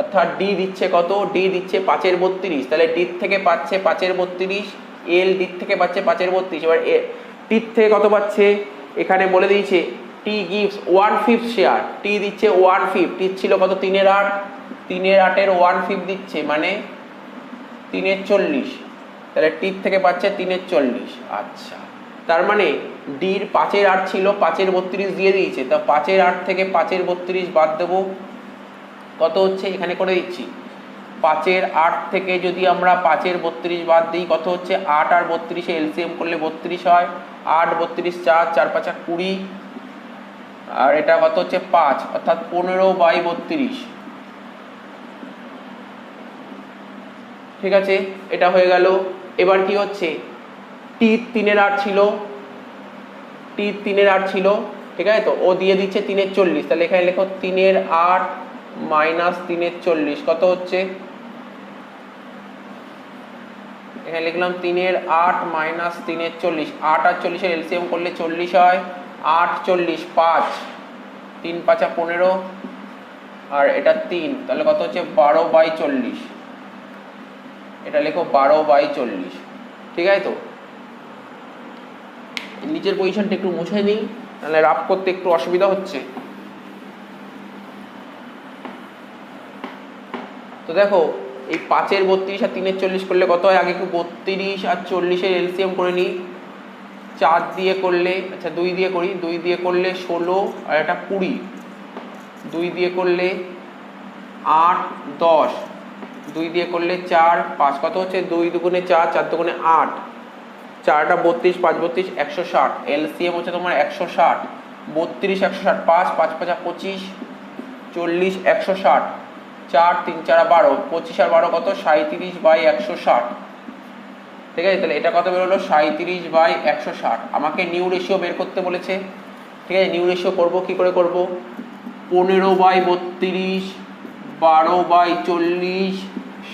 অর্থাৎ ডি দিচ্ছে কত, ডি দিচ্ছে 5/32, তাহলে ডি থেকে পাচ্ছে 5/32, এল ডি থেকে পাচ্ছে 5/32, এবার টি থেকে কত পাচ্ছে এখানে বলে দিয়েছে, টি গিভস 1/5 শেয়ার, টি দিচ্ছে 1/5, টি ছিল কত 3/8, 3/8 1/5 দিচ্ছে মানে 3/40, তাহলে টি থেকে পাচ্ছে 3/40। আচ্ছা, তার মানে ডির 5/8 ছিল, 5/32 দিয়ে দিয়েছে, তা 5/8 থেকে 5/32 বাদ দেবো, কত হচ্ছে এখানে করে দিচ্ছি, 5/8 থেকে যদি আমরা 5/32 বাদ দিই কত হচ্ছে, 8 আর 32 এলসিএম করলে 32 হয়, 8 32 4, 4 5 20, আর এটা কত হচ্ছে 5, অর্থাৎ 15/32। ঠিক আছে, এটা হয়ে গেল। এবার কি হচ্ছে, টি 3/8 ছিল, টি 3/8 ছিল, ঠিক আছে, তো ও দিয়ে দিচ্ছে 3/40, তাহলে এখানে লেখো 3/8 মাইনাস 3/40 কত হচ্ছে, এখানে লিখলাম 3/8 মাইনাস 3/40, 8 আর 40 এলসিএম করলে 40 হয়, 8 40 5, 3 5 15, আর এটা 3, তাহলে কত হচ্ছে 12/40, এটা লেখো 12/40। ঠিক আছে, তো নিচের পজিশনটা একটু মুছে নিই, তাহলে রাফ করতে একটু অসুবিধা হচ্ছে। তো দেখো এই 5/32 আর 3/40 করলে কত হয়, আগে একটু 32 আর 40 এলসিএম করে নিই, 4 দিয়ে করলে, আচ্ছা 2 দিয়ে করি, 2 দিয়ে করলে 16, আর এটা 20, 2 দিয়ে করলে 8 10, 2 দিয়ে করলে 4 5, কত হচ্ছে 2 দুগুণে 4, 4 দুগুণে 8, 4টা 32, 5 32 160, এলসিএম হচ্ছে তোমার 160, 32 160, 5 5 5 25, 40 160, 4 3 4 12, 25 আর 12 কত 37/160। ঠিক আছে, তাহলে এটা কত বেরোলো 37/160। আমাকে নিউ রেশিও বের করতে বলেছে। ঠিক আছে, নিউ রেশিও করবো, কি করে করব, 15/32, 12/40,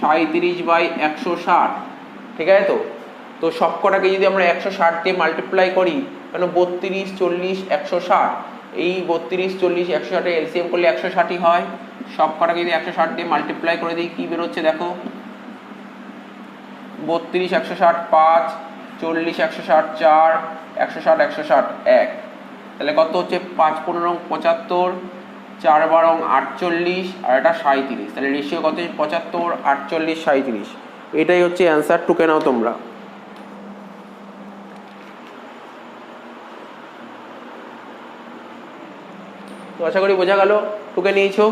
37/160। ঠিক আছে, তো সবকটাকে যদি আমরা 160 দিয়ে মাল্টিপ্লাই করি, কেন 32 40 160, এই 32 40 160 এলসিএম করলে 160ই হয়, সবকটাকে যদি 160 দিয়ে মাল্টিপ্লাই করে দিই কি বেরোচ্ছে দেখো, 32 160 5, 40 160 4, 160 160 1, তাহলে কত হচ্ছে 5 15 75, 4 12 48, আর এটা 37, তাহলে রেশিও কত 75 48 37। এটাই হচ্ছে অ্যান্সার, টুকে নাও তোমরা। তো আশা করি বোঝা গেল, টুকে নিয়েছো।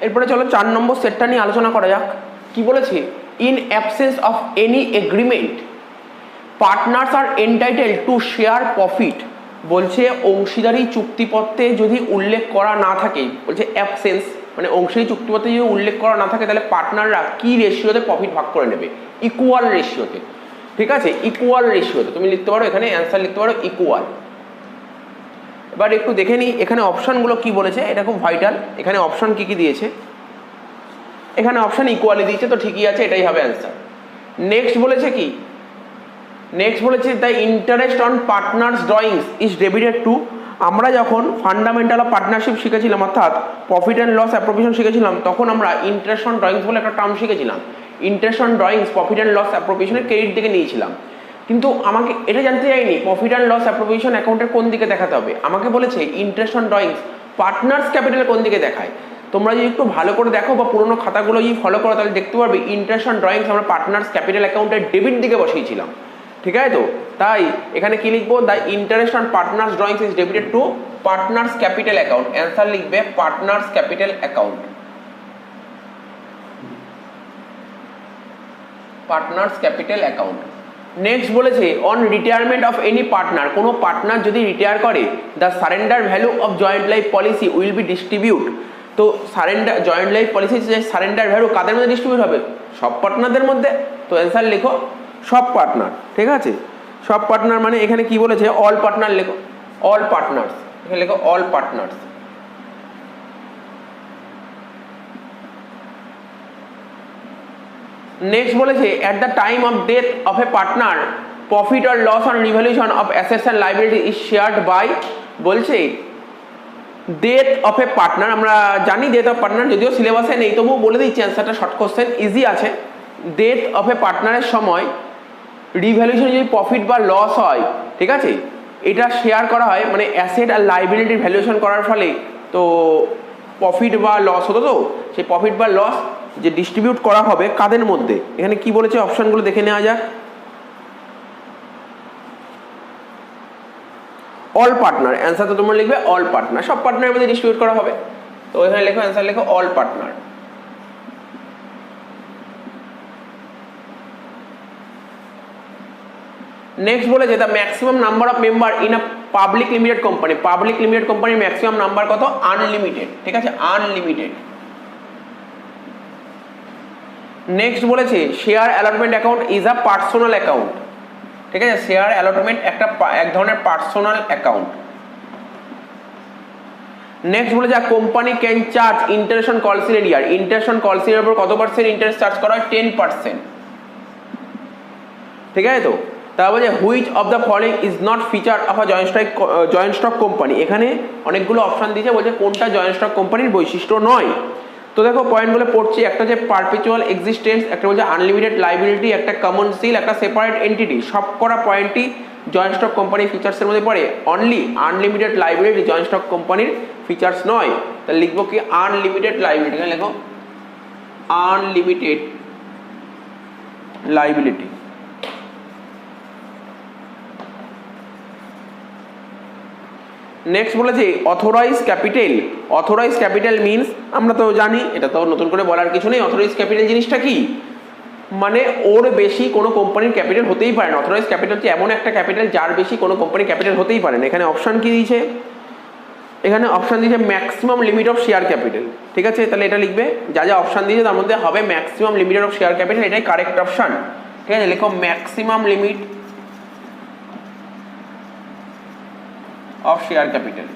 এরপরে চলো 4 নম্বর সেটটা নিয়ে আলোচনা করা যাক। কি বলেছে, in absence of any agreement partners are entitled to share profit. বলছে অংশীদারি চুক্তিপত্রে যদি উল্লেখ করা না থাকে, বলছে অ্যাবসেন্স মানে অংশীদারি চুক্তিপত্রে যদি উল্লেখ করা না থাকে, তাহলে পার্টনাররা কি রেশিওতে প্রফিট ভাগ করে নেবে, ইকুয়াল রেশিওতে। ঠিক আছে, ইকুয়াল রেশিওতে তুমি লিখতে পারো, এখানে অ্যান্সার লিখতে পারো ইকুয়াল। এবার একটু দেখে নিই এখানে অপশানগুলো কি বলেছে, এটা খুব ভাইটাল। এখানে অপশান কি কি দিয়েছে, এখানে অপশান ইকুয়ালি দিয়েছে, তো ঠিকই আছে, এটাই হবে অ্যান্সার। নেক্সট বলেছে কি, নেক্সট বলেছে the interest on partners drawings is debited two. আমরা যখন ফান্ডামেন্টাল অফ পার্টনারশিপ শিখেছিলাম, অর্থাৎ প্রফিট অ্যান্ড লস অ্যাপ্রোপ্রিয়েশন শিখেছিলাম, তখন আমরা ইন্টারেস্ট অন ড্রয়িংস বলে একটা টার্ম শিখেছিলাম। Interest on drawings profit and loss অ্যাপ্রোপ্রিয়েশনের ক্রেডিট দিকে নিয়েছিলাম, কিন্তু আমাকে এটা জানতে চাইনি প্রফিট অ্যান্ড লস অ্যাপ্রোপ্রিয়েশন অ্যাকাউন্টের কোন দিকে দেখাতে হবে। আমাকে বলেছে interest on drawings partners capital কোন দিকে দেখায়। তোমরা যদি একটু ভালো করে দেখো বা পুরোনো খাতাগুলো যদি ফলো করো, তাহলে দেখতে পারবে ইন্টারেস্ট অন ড্রয়িংস আমরা পার্টনার্স ক্যাপিটাল অ্যাকাউন্টের ডেবিট দিকে বসিয়েছিলাম। ঠিক আছে, তো তাই এখানে কি লিখবো, the interest on partners drawings is debited to partners capital account. Answer লিখবে partners capital account, partners capital account. Next বলেছে on retirement of any partner, কোনো পার্টনার যদি রিটায়ার করে, the surrender value of joint life policy will be distribute. তো surrender joint life policy যে surrender value কাদের মধ্যে distribute হবে, সব পার্টনারদের মধ্যে। তো অ্যান্সার লেখো সব পার্টনার। ঠিক আছে, সব পার্টনার মানে এখানে কি বলেছে, অল পার্টনার লেখো, অল পার্টনার্স, এখানে লেখো অল পার্টনার্স। নেক্সট বলেছে at the time of death of a partner profit or loss on revaluation of assets and liability is shared by, বলছে ডেথ অফ এ পার্টনার, আমরা জানি death of partner, যদিও সিলেবাসে নেই তবুও বলে দিচ্ছি অ্যান্সারটা, শর্ট কোশ্চেন ইজি আছে। ডেথ অফ এ পার্টনারের সময় রিভ্যালুয়েশন যদি প্রফিট বা লস হয়, ঠিক আছে, এটা শেয়ার করা হয়, মানে অ্যাসেট আর লাইবিলিটির ভ্যালুয়েশন করার ফলে তো প্রফিট বা লস হতো, তো সেই প্রফিট বা লস যে ডিস্ট্রিবিউট করা হবে কাদের মধ্যে, এখানে কি বলেছে অপশনগুলো দেখে নেওয়া যাক। অল পার্টনার, অ্যান্সার তো তোমরা লিখবে অল পার্টনার, সব পার্টনারের মধ্যে ডিস্ট্রিবিউট করা হবে, তো এখানে লেখো অ্যান্সার লেখো অল পার্টনার। নেক্সট বলেছে the maximum number of member in a public limited company, public limited কোম্পানির ম্যাক্সিমাম নাম্বার কত? আনলিমিটেড, ঠিক আছে, আনলিমিটেড। নেক্সট বলেছে share allotment account is a personal account, ঠিক আছে, শেয়ার অ্যালটমেন্ট এক ধরনের পার্সোনাল অ্যাকাউন্ট। নেক্সট বলেছে company can charge interest on calls in arrear, interest on কলসিলের উপর কত পার্সেন্ট ইন্টারেস্ট চার্জ করা হয়? 10%, ঠিক আছে। তো তারপর বলছে which of the following is not feature of a joint stock company, এখানে অনেকগুলো অপশন দিয়েছে, বলছে কোনটা জয়েন্ট স্টক কোম্পানির বৈশিষ্ট্য নয়। তো দেখো পয়েন্টগুলো পড়ছি, একটা হচ্ছে পারপিচুয়াল এক্সিস্টেন্স, একটা বলছে আনলিমিটেড লাইবিলিটি, একটা কমন সিল, একটা সেপারেট এন্টিটি, সব করা পয়েন্টই জয়েন্ট স্টক কোম্পানির ফিচার্সের মধ্যে পড়ে। Only unlimited liability joint stock কোম্পানির ফিচার্স নয়, তাহলে লিখবো কি আনলিমিটেড লাইবিলিটি, এখানে লেখো আনলিমিটেড লাইবিলিটি। নেক্সট বলেছে authorize capital, authorize capital means, আমরা তো জানি, এটা তো নতুন করে বলার কিছু নেই। অথরাইজ ক্যাপিটাল জিনিসটা কি, মানে ওর বেশি কোনো কোম্পানির ক্যাপিটাল হতেই পারে না। অথরাইজ ক্যাপিটাল হচ্ছে এমন একটা ক্যাপিটাল যার বেশি কোনো কোম্পানির ক্যাপিটাল হতেই পারে না। এখানে অপশন কি দিয়েছে, এখানে অপশন দিয়েছে maximum limit of share capital, ঠিক আছে, তাহলে এটা লিখবে, যা যা অপশন দিয়েছে তার মধ্যে হবে maximum limit of share capital, এটাই কারেক্ট অপশন, ঠিক আছে, লেখো maximum limit of share capital।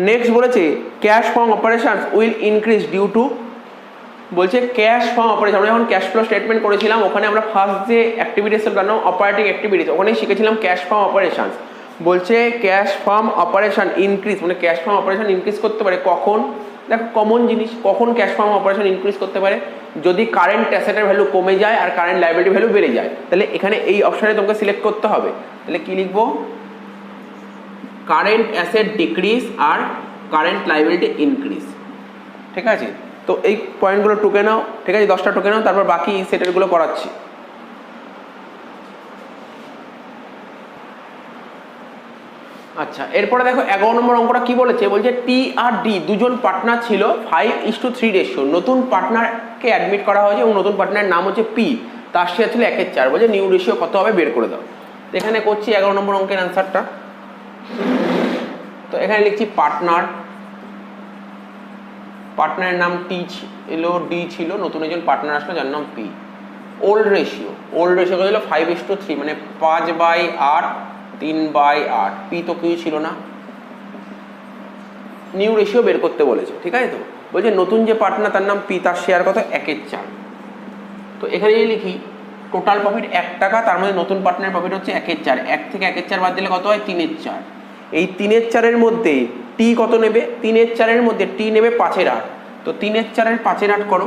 Next বলেছে cash from operations will increase due to, বলছে ক্যাশ ফ্রম অপারেশন, আমরা যখন ক্যাশ ফ্লো স্টেটমেন্ট করেছিলাম ওখানে আমরা ফার্স্ট যে অ্যাক্টিভিটিসের জন্য অপারেটিং অ্যাক্টিভিটিস ওখানে শিখেছিলাম ক্যাশ ফ্রম অপারেশনস। বলছে ক্যাশ ফ্রম অপারেশন ইনক্রিজ, মানে ক্যাশ ফ্রম অপারেশন ইনক্রিজ করতে পারে কখন, দেখো কমন জিনিস, কখন ক্যাশ ফ্রম অপারেশন ইনক্রিজ করতে পারে? যদি কারেন্ট অ্যাসেটের ভ্যালু কমে যায় আর কারেন্ট লাইবিলিটি ভ্যালু বেড়ে যায়, তাহলে এখানে এই অপশনে তোমাকে সিলেক্ট করতে হবে। তাহলে কি লিখবো? কারেন্ট অ্যাসেট ডিক্রিজ আর কারেন্ট লাইবিলিটি ইনক্রিজ, ঠিক আছে। তো এই পয়েন্টগুলো টুকে নাও, ঠিক আছে, 10টা টুকে নাও, তারপর বাকি সেটেরগুলো করাচ্ছি। আচ্ছা, এরপরে দেখো 11 নম্বর অঙ্কটা কি বলেছে, বলছে টি আর ডি দুজন পার্টনার ছিল 5:3 রেশিও, নতুন পার্টনারকে অ্যাডমিট করা হয়েছে এবং নতুন পার্টনারের নাম হচ্ছে পি, তার শেয়ার ছিল 1/4, বলছে নিউ রেশিও কত হবে বের করে দাও। তো এখানে করছি 11 নম্বর অঙ্কের অ্যান্সারটা। তো এখানে লিখছি পার্টনারের নাম টি ছিল, ডি ছিল, নতুন একজন পার্টনার আসলো যার নাম পি। ওল্ড রেশিও কত ছিল? 5:3, মানে 5/8, 3/8, পি তো কেউ ছিল না। নিউ রেশিও বের করতে বলেছে, ঠিক আছে। তো বলছে নতুন যে পার্টনার তার নাম পি, তার শেয়ার কত? 1/4। তো এখানে যদি লিখি টোটাল প্রফিট 1 টাকা, তার মধ্যে নতুন পার্টনারের প্রফিট হচ্ছে 1/4, 1 থেকে 1/4 বাদ দিলে কত হয়? 3/4। এই 3/4 মধ্যে টি কত নেবে? 3/4 মধ্যে টি নেবে 5/8, তো 3/4 5/8 করো,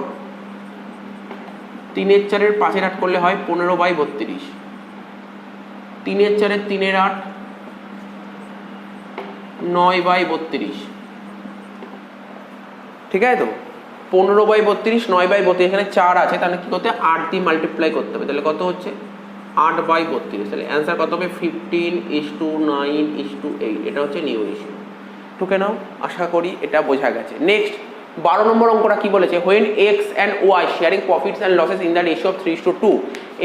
3/4 5/8 করলে হয় 15/32, 3/4 3/8 9/32, ঠিক আছে। তো 15/32 9/32, এখানে 4 আছে, তাহলে কি করতে? 8 দিয়ে মাল্টিপ্লাই করতে হবে, তাহলে কত হচ্ছে? 8/32, তাহলে অ্যান্সার কত হবে? 15:9:8, এটা হচ্ছে নিউ রেশিও। টুকে নাও, আশা করি এটা বোঝা গেছে। নেক্সট 12 নম্বর অঙ্কটা কি বলেছে, when X and Y sharing profits and losses in the ratio of 3:2,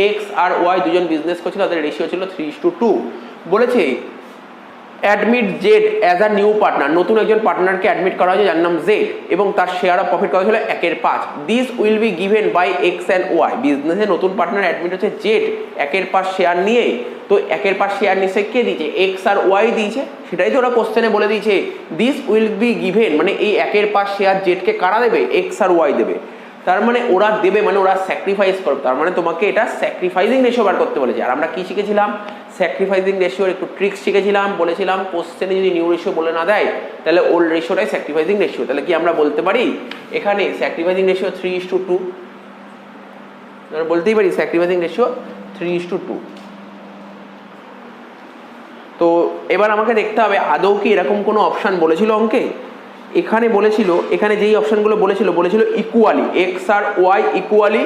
X আর ওয়াই দুজন বিজনেস করছিল, তাদের রেশিও ছিল 3:2। বলেছে admit Z as a new partner, নতুন একজন পার্টনারকে অ্যাডমিট করা হয়েছে যার নাম জেড এবং তার শেয়ার অফ প্রফিট কত ছিল 1/5। This will be given by X and Y. বিজনেসে নতুন পার্টনার অ্যাডমিট হচ্ছে জেড 1/5 শেয়ার নিয়ে, তো 1/5 শেয়ার নিশ্চয়ই কে দিয়েছে, এক্স আর ওয়াই দিয়েছে, সেটাই তো ওরা কোশ্চেনে বলে দিয়েছে। দিস উইল বি গিভেন মানে এই 1/5 শেয়ার জেডকে কারা দেবে, এক্স আর ওয়াই দেবে। তার মানে ওরা দেবে মানে ওরা স্যাক্রিফাইস করবে, তার মানে তোমাকে এটা স্যাক্রিফাইসিং রেশিও বার করতে বলেছে। আর আমরা কি শিখেছিলাম, স্যাক্রিফাইসিং রেশিওর একটু ট্রিক্স শিখেছিলাম, বলেছিলাম কোশ্চেনে যদি নিউ রেশিও বলে না দেয় তাহলে ওল্ড রেশিওটাই স্যাক্রিফাইসিং রেশিও। তাহলে কি আমরা বলতে পারি এখানে স্যাক্রিফাইসিং রেশিও 3:2, আমরা বলতেই পারি স্যাক্রিফাইসিং রেশিও 3:2। তো এবার আমাকে দেখতে হবে আদৌ কি এরকম কোনো অপশান বলেছিল অঙ্কে। এখানে বলেছিল, এখানে যেই অপশানগুলো বলেছিল ইকুয়ালি, এক্স আর ওয়াই ইকুয়ালি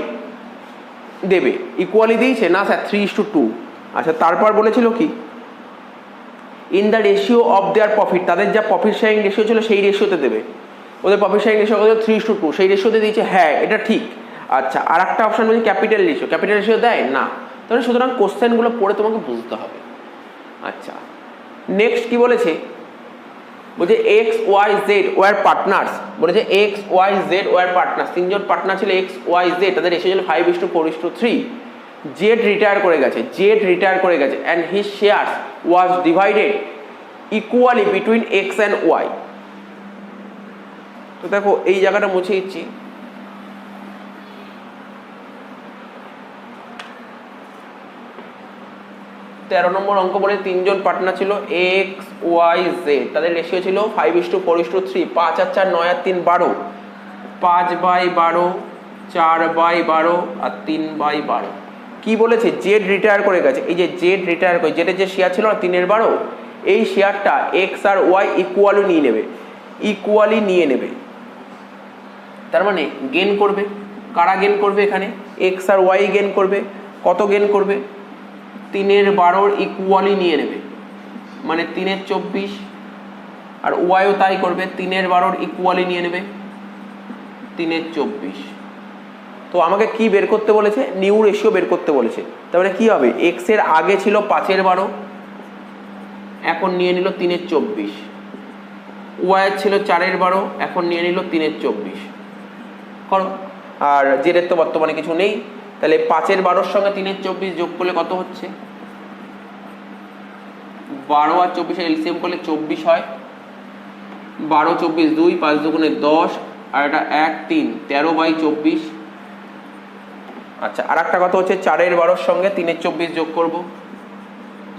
দেবে, ইকুয়ালি দিয়েছে না স্যার 3:2। আচ্ছা তারপর বলেছিল কি in the ratio of their profit, তাদের যা প্রফিট শেয়ারিং রেশিও ছিল সেই রেশিওতে দেবে, ওদের প্রফিট শেয়ারিং রেশিও কত 3:2, সেই রেশিওতে দিয়েছে, হ্যাঁ এটা ঠিক। আচ্ছা আর একটা অপশান বলছে ক্যাপিটাল রেশিও, ক্যাপিটাল রেশিও দেয় না, তাহলে সুতরাং কোশ্চেনগুলো পড়ে তোমাকে বুঝতে হবে। আচ্ছা নেক্সট কি বলেছে, বলছে X Y Z were partners, বলেছে X Y Z were partners, তিনজন পার্টনার ছিল এক্স ওয়াই জেড, তাদের রেশিও ছিল 5:4:3। জেড রিটায়ার করে গেছে, জেড রিটায়ার করে গেছে and his shares was divided equally between X and Y. তো দেখো এই জায়গাটা মুছে দিচ্ছি, তেরো নম্বর অঙ্ক বলে তিনজন পার্টনার ছিল এক্স ওয়াই জেড, তাদের রেশিও ছিল 5:4:3, 5 আর 4 9 আর 3 12, 5/12, 4/12 আর 3/12। কি বলেছে জেড রিটায়ার করে গেছে, এই যে জেড রিটায়ার করে, জেডের যে শেয়ার ছিল না 3/12, এই শেয়ারটা এক্স আর ওয়াই ইকুয়ালি নিয়ে নেবে, ইকুয়ালি নিয়ে নেবে। তার মানে গেন করবে, কারা গেন করবে এখানে, এক্স আর ওয়াই গেন করবে। কত গেন করবে, 3/12 ইকুয়ালি নিয়ে নেবে, মানে 3/24, আর ওয়াইও তাই করবে, 3/12 ইকুয়ালি নিয়ে নেবে, 3/24। তো আমাকে কি বের করতে বলেছে, নিউ রেশিও বের করতে বলেছে। তাহলে কি হবে, এক্স এর আগে ছিল 5/12, এখন নিয়ে নিল 3/24, ওয়াই ছিল 4/12, এখন নিয়ে নিল 3/24 করো। আর জেডের তো বর্তমানে কিছু নেই, তাহলে 5/12 সঙ্গে 3/24 যোগ করলে কত হচ্ছে, 12 আর 24 এলসিএম করলে 24 হয়, 12 24 2, 5 দুগুণে 10, আর এটা 1 3, 13/24। আচ্ছা আর একটা কথা হচ্ছে 4/12 সঙ্গে 3/24 যোগ করব,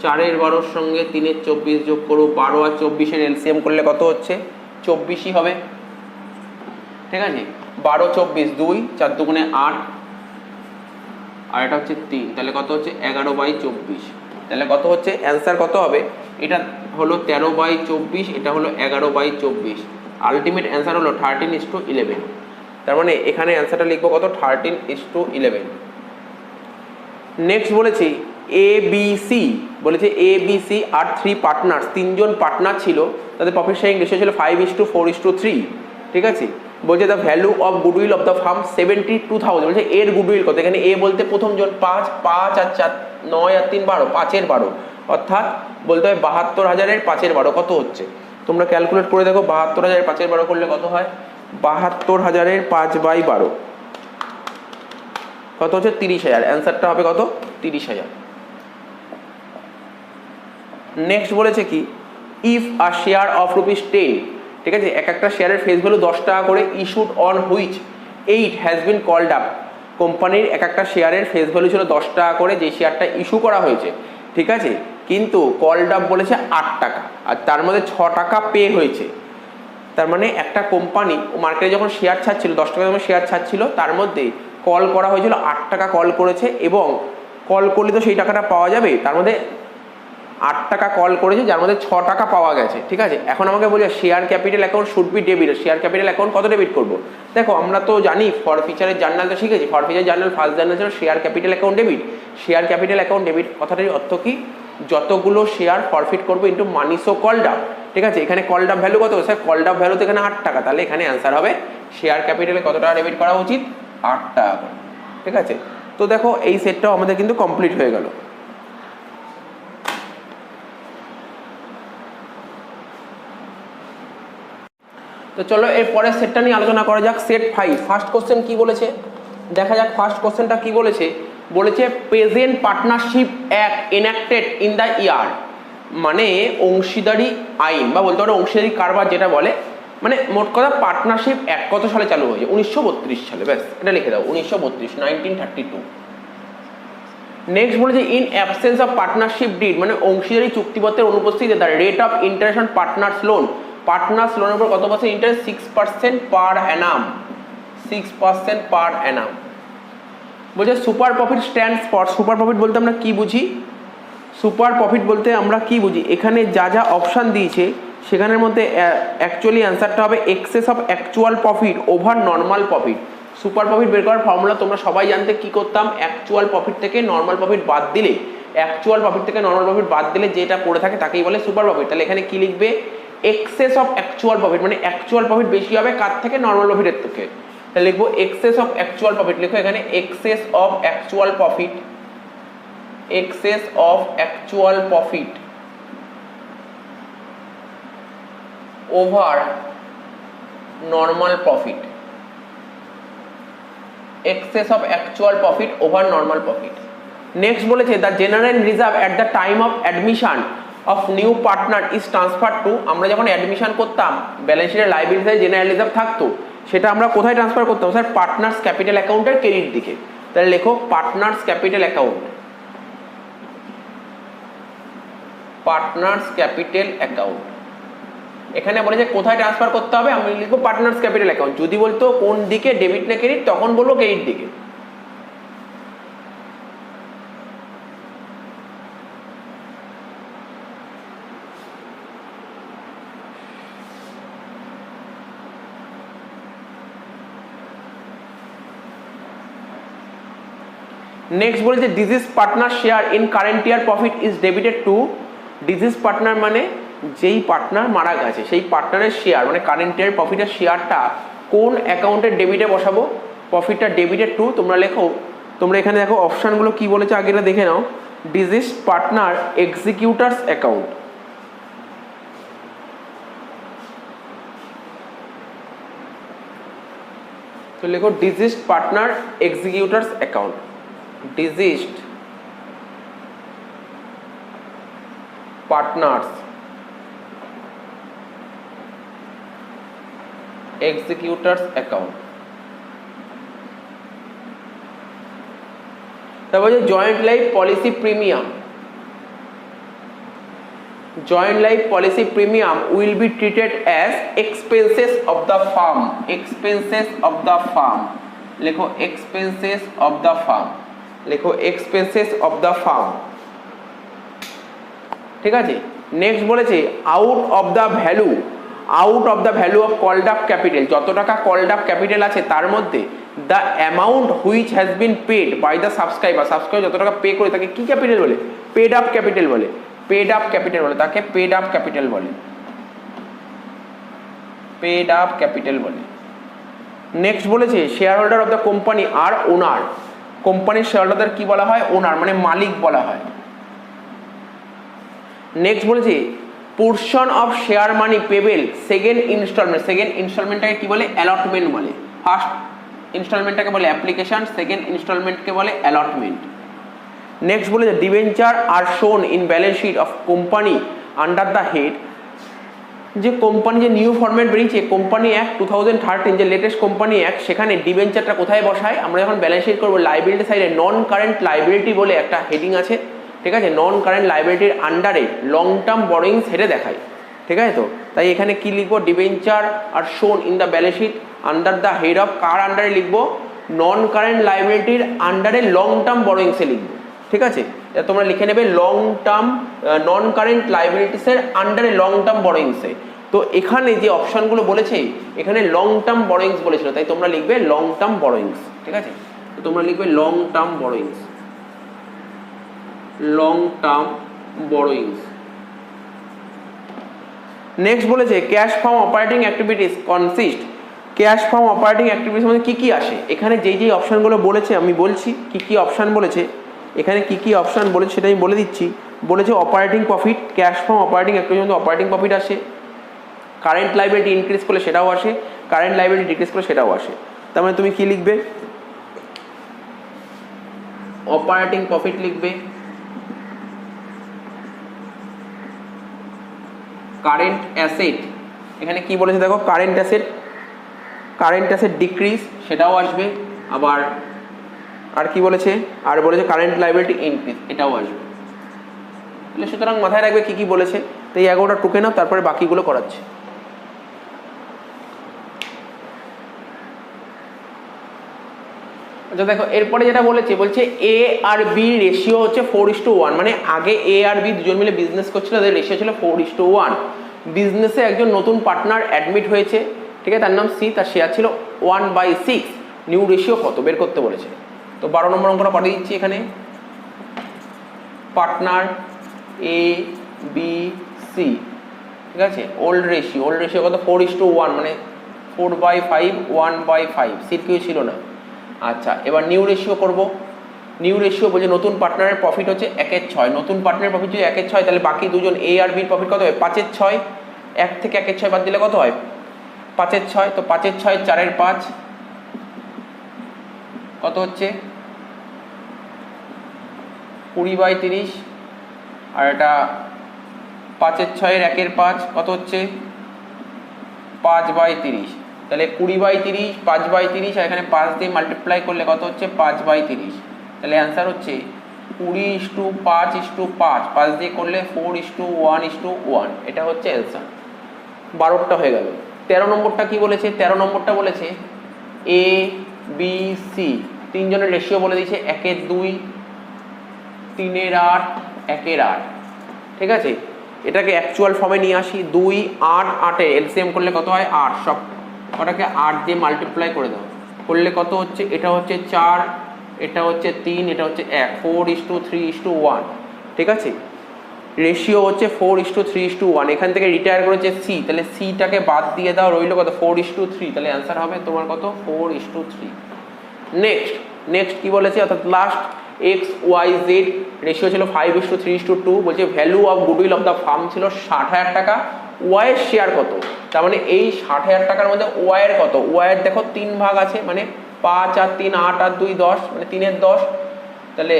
4/12 সঙ্গে 3/24 যোগ করব, 12 আর 24 এলসিএম করলে কত হচ্ছে, 24ই হবে, ঠিক আছে। 12 24 2, 4 দুগুণে 8, আর এটা হচ্ছে 3, তাহলে কত হচ্ছে 11/24। তাহলে কত হচ্ছে অ্যান্সার কত হবে, এটা হলো 13/24, এটা হলো 11/24, আলটিমেট অ্যান্সার হলো 13:11। তার মানে এখানে অ্যান্সারটা লিখবো কত, 13:11। নেক্সট বলেছি এ বি সি, বলেছে A B C R 3 partners, তিনজন পার্টনার ছিল, তাদের প্রফিট শেয়ারিং রেশিও ছিল 5:4:3, ঠিক আছে। বলছে the value of goodwill of the farm 72,000, বলছে এর গুডউইল কত, এখানে এ বলতে প্রথম জন 5, 5 আর 4 9 আর 3 12, 5/12, অর্থাৎ বলতে হয় 72,000 5/12 কত হচ্ছে, তোমরা ক্যালকুলেট করে দেখো, 72,000 5/12 করলে কত হয়, 72,000 5/12 কত হচ্ছে 30,000, অ্যান্সারটা হবে কত 30,000। নেক্সট বলেছে কি ইফ আ শেয়ার অফ ₹10, ঠিক আছে, এক একটা শেয়ারের ফেস ভ্যালু 10 টাকা করে, issued on which 8 has been called up, কোম্পানির এক একটা শেয়ারের ফেস ভ্যালু ছিল 10 টাকা করে, যে শেয়ারটা ইস্যু করা হয়েছে, ঠিক আছে, কিন্তু কল্ড আপ বলেছে 8 টাকা, আর তার মধ্যে 6 টাকা পে হয়েছে। তার মানে একটা কোম্পানি মার্কেটে যখন শেয়ার ছাড়ছিল, 10 টাকা যখন শেয়ার ছাড়ছিল, তার মধ্যে কল করা হয়েছিল 8 টাকা কল করেছে, এবং কল করলে তো সেই টাকাটা পাওয়া যাবে, তার মধ্যে 8 টাকা কল করেছে, যার মধ্যে 6 টাকা পাওয়া গেছে, ঠিক আছে। এখন আমাকে বলছে share capital account should be debit, share capital account কত ডেবিট করবো। দেখো আমরা তো জানি ফরফিচারের জার্নাল তো শিখেছি, ফরফিচার জার্নাল ফার্স্ট জার্নাল ছিল share capital account debit. Share capital account debit কথাটির অর্থ কি, যতগুলো শেয়ার ফরফিট করবো into money so called up, ঠিক আছে। এখানে কল্ড আপ ভ্যালু কত, স্যার কল্ড আপ ভ্যালু তো এখানে 8 টাকা, তাহলে এখানে অ্যান্সার হবে শেয়ার ক্যাপিটালে কত টাকা ডেবিট করা উচিত, 8 টাকা, ঠিক আছে। তো দেখো এই সেটটাও আমাদের কিন্তু কমপ্লিট হয়ে গেল। তো চলো এর পরের সেটটা নিয়ে আলোচনা করা যাক। সেট 5 ফার্স্ট কোশ্চেন কি বলেছে দেখা যাক। ফার্স্ট কোশ্চেনটা কি বলেছে, বলেছে present partnership act enacted in the year, মানে অংশীদারি আইন বা বলতে পারো অংশীদারি কারবার যেটা বলে, মানে মোট কথা পার্টনারশিপ অ্যাক্ট কত সালে চালু হয়েছে? 1932 সালে। ব্যাস এটা লিখে দাও, 1932। নেক্সট বলেছে in absence of partnership did, মানে অংশীদারি চুক্তিপত্রের অনুপস্থিতিতে the rate of interest on partners loan, partners লোনের উপর কত পার্সেন্ট ইন্টারেস্ট? 6% পার অ্যানাম। 6% পার অ্যানাম। বলছে super profit stands for, super profit বলতে আমরা কি বুঝি? সুপার প্রফিট বলতে আমরা কি বুঝি? এখানে যা যা অপশান দিয়েছে সেখানের মধ্যে অ্যাকচুয়ালি অ্যান্সারটা হবে excess of actual profit over normal profit. Super profit বের করার ফর্মুলা তোমরা সবাই জানতে, কি করতাম? অ্যাকচুয়াল প্রফিট থেকে নর্মাল প্রফিট বাদ দিলে, অ্যাকচুয়াল প্রফিট থেকে নর্মাল প্রফিট বাদ দিলে যেটা পড়ে থাকে তাকেই বলে সুপার প্রফিট। তাহলে এখানে কি লিখবে? এক্সেস অফ অ্যাকচুয়াল প্রফিট, মানে অ্যাকচুয়াল প্রফিট বেশি হবে কার থেকে? নর্মাল প্রফিটের থেকে। তাহলে লিখবো এক্সেস অফ অ্যাকচুয়াল প্রফিট। লিখো এখানে excess of actual profit, excess of actual profit over normal profit, excess of actual profit over normal profit. Next বলেছে the general reserve at the time of admission of new partner is transfer to, আমরা যখন admission করতাম balance শিটের লাইবিলিটিতে general reserve থাকতো, সেটা আমরা কোথায় transfer করতাম? স্যার পার্টনার্স ক্যাপিটাল অ্যাকাউন্টের ক্রেডিট দিকে। তাহলে লেখো partners capital account, partners capital account. এখানে বলে যে কোথায় ট্রান্সফার করতে হবে, আমি লিখবো পার্টনার্স ক্যাপিটাল অ্যাকাউন্ট। যদি বলতো কোন দিকে, ডেবিট না ক্রেডিট, তখন বলবো ক্রেডিট দিকে। নেক্সট বলেছে disease partner share in current year profit is debited two, disease partner মানে যেই পার্টনার মারা গেছে সেই পার্টনারের শেয়ার, মানে কারেন্ট ইয়ার প্রফিটের শেয়ারটা কোন অ্যাকাউন্টের ডেবিটে বসাবো? প্রফিটটা ডেবিটেড টু, তোমরা লেখো, তোমরা এখানে দেখো অপশানগুলো কি বলেছে আগে এটা দেখে নাও। ডিজিজ পার্টনার এক্সিকিউটার্স অ্যাকাউন্ট, তো লেখো deceased partner executors account, deceased partners executors account. তারপর যে joint life policy premium, joint life policy premium will be treated as expenses of the firm, expenses of the firm, লেখো expenses of the firm, লেখো expenses of the firm। ঠিক আছে। Next বলেছে out of the value, out of the value of called up capital, যত টাকা called up capital আছে তার মধ্যে the amount which has been paid by the subscriber, subscriber যত টাকা পে করে তাকে কি ক্যাপিটাল বলে? পেড আপ ক্যাপিটাল বলে, পেড আপ ক্যাপিটাল বলে, তাকে পেড আপ ক্যাপিটাল বলে, পেড আপ ক্যাপিটাল বলে। নেক্সট বলেছে share holder of the company are owner, কোম্পানির শেয়ার হোল্ডারদের কি বলা হয়? ওনার, মানে মালিক বলা হয়। নেক্সট বলেছে portion of share money payable second instalment, second ইনস্টলমেন্টটাকে কি বলে? অ্যালটমেন্ট বলে। ফার্স্ট ইনস্টলমেন্টটাকে বলে অ্যাপ্লিকেশন, সেকেন্ড ইনস্টলমেন্টকে বলে অ্যালটমেন্ট। নেক্সট বলেছে debenture R shown in balance sheet of company under the head, যে কোম্পানি যে নিউ ফরম্যাট বেরিয়েছে কোম্পানি অ্যাক্ট 2013, যে লেটেস্ট কোম্পানি অ্যাক্ট, সেখানে ডিবেঞ্চারটা কোথায় বসায়? আমরা যখন ব্যালেন্স শিট করবো লাইবিলিটি সাইডে নন কারেন্ট লাইবিলিটি বলে একটা হেডিং আছে, ঠিক আছে? নন কারেন্ট লাইবিলিটির আন্ডারে লং টার্ম বরোয়িংস হেডে দেখায়, ঠিক আছে? তো তাই এখানে কি লিখবো? Debenture R shown in the balance sheet under the head of, কার আন্ডারে লিখবো? নন কারেন্ট লাইবিলিটির আন্ডারে লং টার্ম বরোয়িংসে লিখবো, ঠিক আছে? তোমরা লিখে নেবে লং টার্ম নন কারেন্ট লাইবিলিটিসের আন্ডারে লং টার্ম বরোয়িংসে। তো এখানে যে অপশনগুলো বলেছে এখানে লং টার্ম বরোয়িংস বলেছিল, তাই তোমরা লিখবে লং টার্ম বরোয়িংস, ঠিক আছে? তো তোমরা লিখবে long term borrowings, long term borrowings. Next বলেছে cash from operating activities consist, cash from operating activities মানে কি কি আসে? এখানে যেই যেই অপশনগুলো বলেছে আমি বলছি কি কি অপশন বলেছে, এখানে কি কি অপশন বলেছে সেটা আমি বলে দিচ্ছি। বলেছে operating profit, cash from operating activities মধ্যে অপারেটিং প্রফিট আসে, কারেন্ট লাইবিলিটি ইনক্রিজ করলে সেটাও আসে, কারেন্ট লাইবিলিটি ডিক্রিজ করলে সেটাও আসে। তার মানে তুমি কি লিখবে? অপারেটিং প্রফিট লিখবে, কারেন্ট অ্যাসেট, এখানে কি বলেছে দেখো, কারেন্ট অ্যাসেট ডিক্রিজ সেটাও আসবে, আবার আর কি বলেছে, আর বলেছে কারেন্ট লাইবিলিটি ইনক্রিজ এটাও আসবে। তাহলে সুতরাং মাথায় রাখবে কি কি বলেছে। তো এই 11টা টুকে নাও, তারপরে বাকিগুলো করাচ্ছে। আচ্ছা দেখো এরপরে যেটা বলছে এ আর বি রেশিও হচ্ছে 4:1, মানে আগে এ আর বি দুজন মিলে বিজনেস করছিল, তাদের রেশিও ছিল 4:1। বিজনেসে একজন নতুন পার্টনার অ্যাডমিট হয়েছে, ঠিক আছে, তার নাম সি, তার শেয়ার ছিল 1/6, নিউ রেশিও কত বের করতে বলেছে। তো 12 নম্বর অঙ্কটা পাঠিয়ে দিচ্ছি এখানে। পার্টনার এ বি সি, ঠিক আছে, ওল্ড রেশিও কত 4:1, মানে 4/5, 1/5, সির কেউ ছিল না। আচ্ছা এবার নিউ রেশিও করব। নিউ রেশিও বলছে নতুন পার্টনারের প্রফিট হচ্ছে 1/6, নতুন পার্টনারের প্রফিট যদি 1/6, তাহলে বাকি দুজন এ আর বির প্রফিট কত হয়? 5/6, 1 থেকে 1/6 বাদ দিলে কত হয়? 5/6, তো 5/6 4/5 কত হচ্ছে? 20/30, আর এটা 5/6 1/5 কত হচ্ছে? 5/30, তাহলে 20/30, 5/30, আর এখানে 5 দিয়ে মাল্টিপ্লাই করলে কত হচ্ছে? 5/30, তাহলে অ্যান্সার হচ্ছে 20:5:5, 5 দিয়ে করলে 4:1:1, এটা হচ্ছে অ্যান্সার। 12টা হয়ে গেল। 13 নম্বরটা কি বলেছে? 13 নম্বরটা বলেছে এ বি সি তিনজনের রেশিও বলে দিয়েছে 1/2, 3/8, 1/8, ঠিক আছে। এটাকে অ্যাকচুয়াল ফর্মে নিয়ে আসি। 2, 8, 8 এলসিএম করলে কত হয়? 8, সব ওটাকে 8 দিয়ে মাল্টিপ্লাই করে দাও, করলে কত হচ্ছে? এটা হচ্ছে 4, এটা হচ্ছে 3, এটা হচ্ছে 1, 4:3:1, ঠিক আছে। রেশিও হচ্ছে 4:3:1। এখান থেকে রিটায়ার করেছে সি, তাহলে সিটাকে বাদ দিয়ে দাও, রইল কত? 4:3, তাহলে অ্যান্সার হবে তোমার কত? 4:3। নেক্সট কি বলেছে? অর্থাৎ last X Y Z ratio ছিল 5:3:2, বলছে value of goodwill of the firm ছিল 60,000 টাকা, ওয়াইয়ের শেয়ার কত? তার মানে এই 60,000 টাকার মধ্যে ওয়াইয়ের কত? ওয়াইয়ের দেখো 3 ভাগ আছে, মানে 5 আর 3, 8 আর 2, 10, মানে 3/10, তাহলে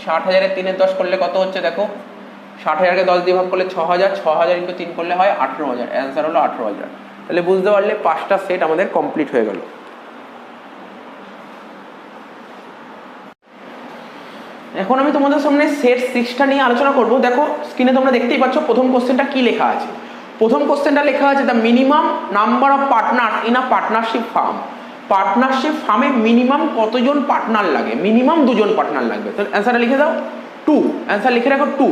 60,000-এ 3/10 করলে কত হচ্ছে দেখো? 60,000-কে 10 দিয়ে ভাগ করলে 6,000, 6,000 × 3 করলে হয় 18,000, অ্যান্সার হলো 18,000। তাহলে বুঝতে পারলে 5টা সেট আমাদের কমপ্লিট হয়ে গেল। এখন আমি তোমাদের সামনে সেট 6টা নিয়ে আলোচনা করব। দেখো স্ক্রিনে তোমরা দেখতেই পাচ্ছ প্রথম কোশ্চেনটা কি লেখা আছে। প্রথম কোশ্চেনটা লেখা আছে the minimum number of partner in a partnership firm. Partnership ফার্মে মিনিমাম কতজন পার্টনার লাগে? মিনিমাম 2জন পার্টনার লাগবে। তো অ্যান্সারটা লিখে দাও 2, অ্যান্সার লিখে রাখো 2।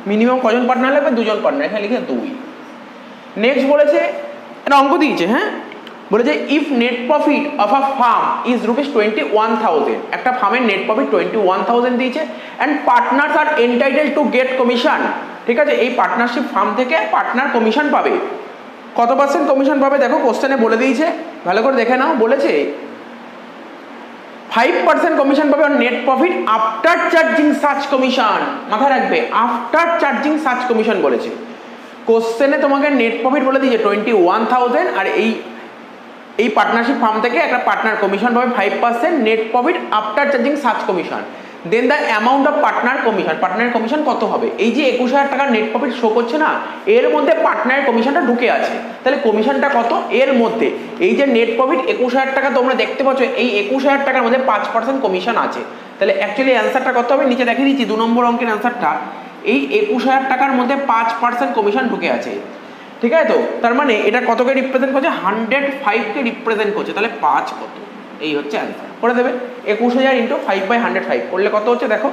মিনিমাম কজন পার্টনার লাগবে? 2জন পার্টনার, এখানে লিখে 2। নেক্সট বলেছে, এটা অঙ্ক দিয়েছে, হ্যাঁ, বলেছে if net profit of a firm is ₹21,000, একটা ফার্মের নেট প্রফিট 21,000 দিয়েছে, and partners are entitle to get commission, ঠিক আছে। এই পার্টনারশিপ ফার্ম থেকে পার্টনার কমিশন পাবে। কত % কমিশন পাবে? দেখো কোশ্চেনে বলে দিয়েছে, ভালো করে দেখে নাও। বলেছে 5% কমিশন পাবে on net profit after charging such commission. মাথায় রাখবে আফটার চার্জিং সাচ কমিশন বলেছে। কোশ্চেনে তোমাকে নেট প্রফিট বলে দিয়েছে 21,000, আর এই পার্টনারশিপ ফার্ম থেকে একটা পার্টনার কমিশন পাবে 5% net profit after charging such commission. Then the amount of partner commission, partner commission কত হবে? এই যে 21,000 টাকার নেট প্রফিট শো করছে না, এর মধ্যে পার্টনারের কমিশনটা ঢুকে আছে। তাহলে কমিশনটা কত? এর মধ্যে এই যে নেট প্রফিট 21,000 টাকা তোমরা দেখতে পাচ্ছ, এই 21,000 টাকার মধ্যে 5% কমিশন আছে। তাহলে অ্যাকচুয়ালি অ্যান্সারটা কত হবে? নিচে দেখিয়ে দিচ্ছি 2 নম্বর অঙ্কের অ্যান্সারটা। এই 21,000 টাকার মধ্যে 5% কমিশন ঢুকে আছে, ঠিক আছে। তো তার মানে এটা কতকে রিপ্রেজেন্ট করছে? 105কে রিপ্রেজেন্ট করছে। তাহলে 5 কত? এই হচ্ছে অ্যান্সার। করে দেবে 21,000 × 5/105 করলে কত হচ্ছে দেখো?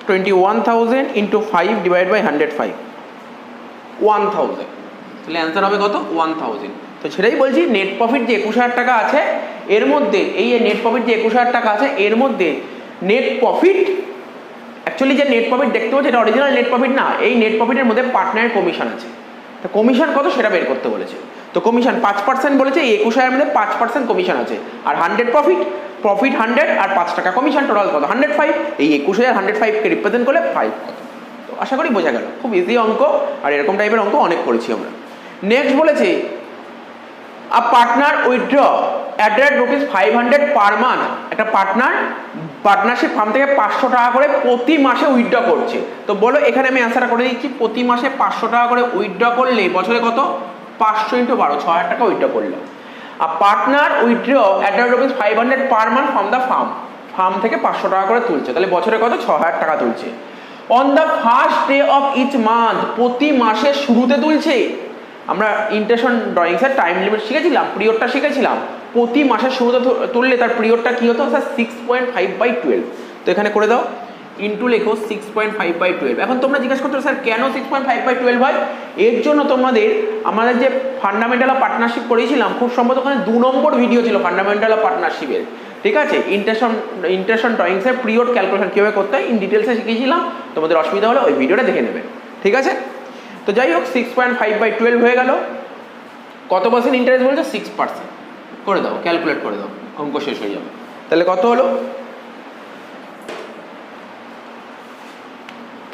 21,000 × 5/105, 1000। তাহলে অ্যান্সার হবে কত? 1000। তো সেটাই বলছি, নেট প্রফিট যে 21,000 টাকা আছে এর মধ্যে, এই নেট প্রফিট যে 21,000 টাকা আছে এর মধ্যে নেট প্রফিট, অ্যাকচুয়ালি যে নেট প্রফিট দেখতে পাচ্ছি এটা অরিজিনাল নেট প্রফিট না, এই নেট প্রফিটের মধ্যে পার্টনারের কমিশন আছে। তো কমিশন কত সেটা বের করতে বলেছে। তো কমিশন 5% বলেছে, এই 21,000 মধ্যে 5% কমিশন আছে, আর 100 প্রফিট 100 আর 5 টাকা কমিশন, টোটাল কত? 105। এই 21,000 105কে রিপ্রেজেন্ট করলে 5 কত? তো আশা করি বোঝা গেল, খুব ইজি অঙ্ক, আর এরকম টাইপের অঙ্ক অনেক করেছি আমরা। নেক্সট বলেছে আ partner withdraw at rate ₹500 per month. একটা পার্টনারশিপ ফার্ম থেকে 500 টাকা করে প্রতি মাসে উইথড্র করছে। তো বলো এখানে আমি অ্যান্সারটা করে দিচ্ছি, প্রতি মাসে 500 টাকা করে উইথড্র করলে বছরে কত? 500 × 12, 6000 টাকা উইথড্র করলো। আর partner withdraw at rate ₹500 per month from the firm থেকে 500 টাকা করে তুলছে, তাহলে বছরে কত? 6000 টাকা তুলছে। On the first day of each month, প্রতি মাসের শুরুতে তুলছে। আমরা ইন্টারেস্ট ড্রয়িংসের টাইম লিমিট শিখেছিলাম, পিরিয়ডটা শিখেছিলাম। প্রতি মাসের শুরুতে তুললে তার পিরিয়ডটা কী হতো স্যার? 6.5/12। তো এখানে করে দাও, ইন্টু লেখো 6.5/12। এখন তোমরা জিজ্ঞাসা করছো স্যার কেন 6.5/12 হয়? এর জন্য আমাদের যে ফান্ডামেন্টাল অফ পার্টনারশিপ করেছিলাম, খুব সম্ভবত ওখানে 2 নম্বর ভিডিও ছিল ফান্ডামেন্টাল অফ পার্টনারশিপের, ঠিক আছে? ইন্টারেস্ট ড্রয়িংসের পিরিয়ড ক্যালকুলেশন কীভাবে করতে হয় ইন ডিটেলসে শিখিয়েছিলাম। তোমাদের অসুবিধা হলে ওই ভিডিওটা দেখে নেবে, ঠিক আছে? তো যাই হোক 6.5/12 হয়ে গেল। কত পার্সেন্ট ইন্টারেস্ট বলছো? 6%। করে দাও, ক্যালকুলেট করে দাও, অঙ্ক শেষ হয়ে যাবে। তাহলে কত হলো?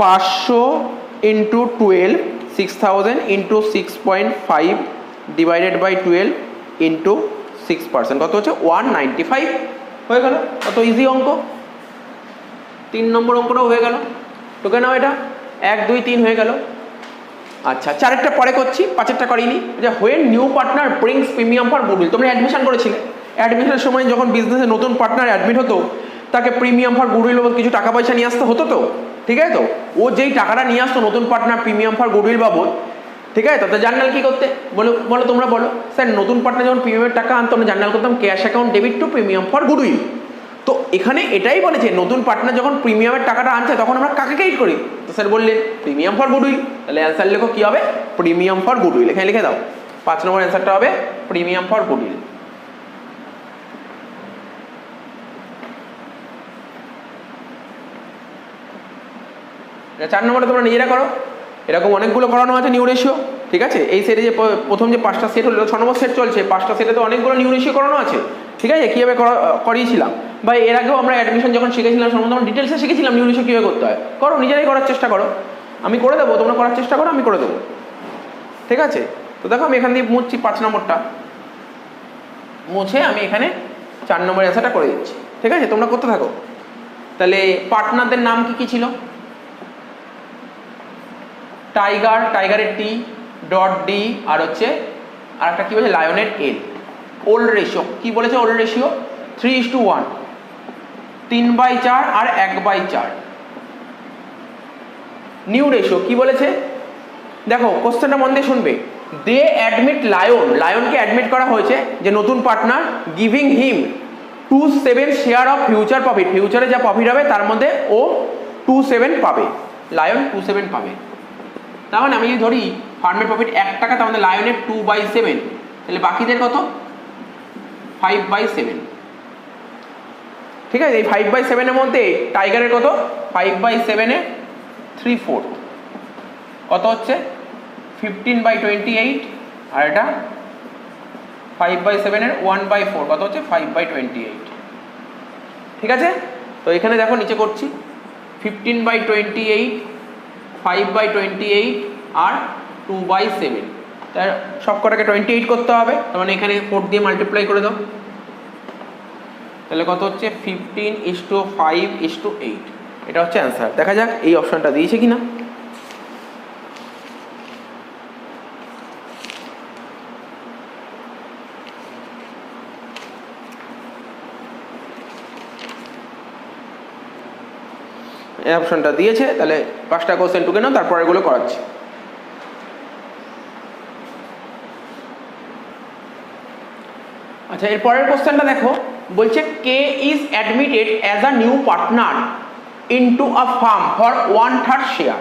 500 × 12, 6000 × 6.5 ডিভাইডেড বাই 12 × 6%, কত হচ্ছে? 195 হয়ে গেল। কত ইজি অঙ্ক। 3 নম্বর অঙ্কটাও হয়ে গেল। টোকে নাও, এটা 1 2 3 হয়ে গেল। আচ্ছা, 4টা পরে করছি, 5টা করিনি। যে when new partner brings premium for goodwill, তোমরা অ্যাডমিশন করেছিলে, অ্যাডমিশনের সময় যখন বিজনেসে নতুন পার্টনার অ্যাডমিট হতো, তাকে প্রিমিয়াম ফর গুডউইল বাবদ কিছু টাকা পয়সা নিয়ে আসতে হতো তো, ঠিক আছে? তো ও যেই টাকাটা নিয়ে আসতো নতুন পার্টনার প্রিমিয়াম ফর গুডউইল বাবদ, ঠিক আছে? তো জার্নাল কি করতে বলো তোমরা বলো। স্যার নতুন পার্টনার যখন প্রিমিয়ামের টাকা আনতো, আমরা জার্নাল করতাম cash account debit two premium for goodwill. তো এখানে এটাই বলেছে নতুন পার্টনার যখন প্রিমিয়ামের টাকাটা আনছে তখন আমরা কাকে ক্রেডিট করি? তো স্যার বললেন প্রিমিয়াম ফর গুডউইল। তাহলে অ্যান্সার লেখো কী হবে? Premium for goodwill. এখানে লিখে দাও, 5 নম্বর অ্যান্সারটা হবে প্রিমিয়াম ফর গুডউইল। এটা 4 নম্বরে তোমরা নিজেরা করো, এরকম অনেকগুলো করানো আছে নিউ রেশিও, ঠিক আছে? এই সেটে যে প্রথম যে 5টা সেট হলো, 6 নম্বর সেট চলছে, 5টা সেটে তো অনেকগুলো নিউ রেশিও করানো আছে, ঠিক আছে? কীভাবে করিয়েছিলাম বা এর আগেও আমরা অ্যাডমিশন যখন শিখেছিলাম সম্বন্ধে আমরা ডিটেলসে শিখেছিলাম নিউ রেশিও কীভাবে করতে হয়। করো, নিজেরাই করার চেষ্টা করো, আমি করে দেবো, তোমরা করার চেষ্টা করো, আমি করে দেবো, ঠিক আছে? তো দেখো আমি এখান দিয়ে মুছছি 5 নম্বরটা, মুছে আমি এখানে 4 নম্বরের অ্যান্সারটা করে দিচ্ছি, ঠিক আছে? তোমরা করতে থাকো। তাহলে পার্টনারদের নাম কি ছিল? টাইগারের টি, ডট ডি, আর হচ্ছে আর একটা কী বলছে? লায়নের এল। ওল্ড রেশিও কী বলেছে? ওল্ড রেশিও 3:1, 3/4 আর 1/4। নিউ রেশিও কী বলেছে? দেখো কোশ্চেনটা মন দিয়ে শুনবে। দে অ্যাডমিট লায়নকে অ্যাডমিট করা হয়েছে যে নতুন partner, giving him 2/7 share of future profit, ফিউচারে যা প্রফিট হবে তার মধ্যে ও 2/7 পাবে, লায়ন 2/7 পাবে। তার মানে আমি যদি ধরি ফার্মের প্রফিট 1 টাকা, তার মানে লায়নের 2/7, তাহলে বাকিদের কত? 5/7, ঠিক আছে? এই 5/7 এর মধ্যে টাইগারের কত? 5/7 এ 3/4, কত হচ্ছে? 15/28, আর এটা 5/7 এর 1/4, কত হচ্ছে? 5/28, ঠিক আছে? তো এখানে দেখো নিচে করছি 15/28, 5/28 আর 2/7, তার সব কটাকে 28 করতে হবে, তার মানে এখানে 4 দিয়ে মাল্টিপ্লাই করে দাও, তাহলে কত হচ্ছে? 15:5:8। এটা হচ্ছে অ্যান্সার। দেখা যাক এই অপশনটা দিয়েছে কিনা। এই অপশনটা দিয়েছে, তাহলে 5টা কোশ্চেন টুকে নাও, তারপর এগুলো করাচ্ছি। আচ্ছা, এর পরের কোশ্চেনটা দেখো, বলছে K is admitted as a new partner into a firm for 1/3 share.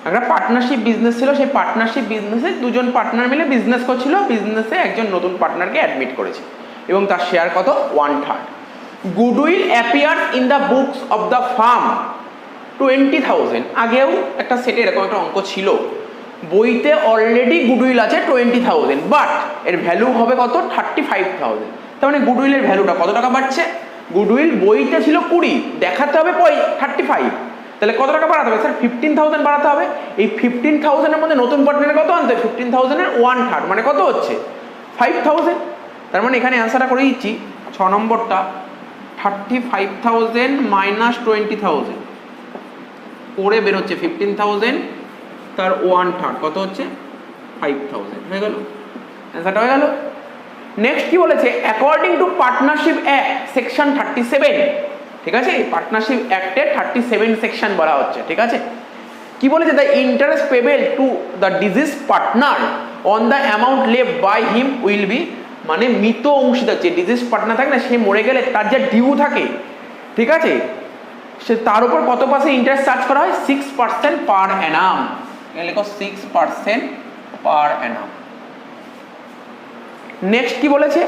একটা পার্টনারশিপ বিজনেস ছিল, সেই পার্টনারশিপ বিজনেসে 2জন পার্টনার মিলে বিজনেস করছিল, বিজনেসে একজন নতুন পার্টনারকে অ্যাডমিট করেছে এবং তার শেয়ার কত? 1/3। Goodwill appears in the books of the farm 20,000। আগেও একটা সেটে এরকম একটা অঙ্ক ছিল, বইতে অলরেডি গুডউইল আছে 20,000, বাট এর ভ্যালু হবে কত? 35,000। তার মানে গুডউইলের ভ্যালুটা কত টাকা বাড়ছে? গুডউইল বইতে ছিল 20, দেখাতে হবে 35, তাহলে কত টাকা বাড়াতে হবে স্যার? 15,000 বাড়াতে হবে। এই 15,000 এর মধ্যে নতুন পার্টনারে কত আনতে হবে? 15,000 এর 1/3 মানে কত হচ্ছে? 5,000। তার মানে এখানে অ্যান্সারটা করে দিচ্ছি 6 নম্বরটা 35,000 মাইনাস 20,000 করে বেরোচ্ছে 15,000 তার 1/3 কত হচ্ছে? 5,000 হয়ে গেল, অ্যান্সারটা হয়ে গেল। নেক্সট কি বলেছে? According to partnership act section 37, ঠিক আছে, পার্টনারশিপ অ্যাক্টের 37 সেকশন বলা হচ্ছে, ঠিক আছে। কি বলেছে? The interest payable to the deceased partner on the amount left by him will be, মানে মৃত অংশীদার, যে ডিজিজ পার্টনার থাকে না, সে মরে গেলে তার যে ডিউ থাকে, ঠিক আছে, সে তার উপর কত পার্সেন্ট ইন্টারেস্ট চার্জ করা হয়? 6% পার অ্যানাম। লেখো 6% পার অ্যানাম। নেক্সট কি বলেছে?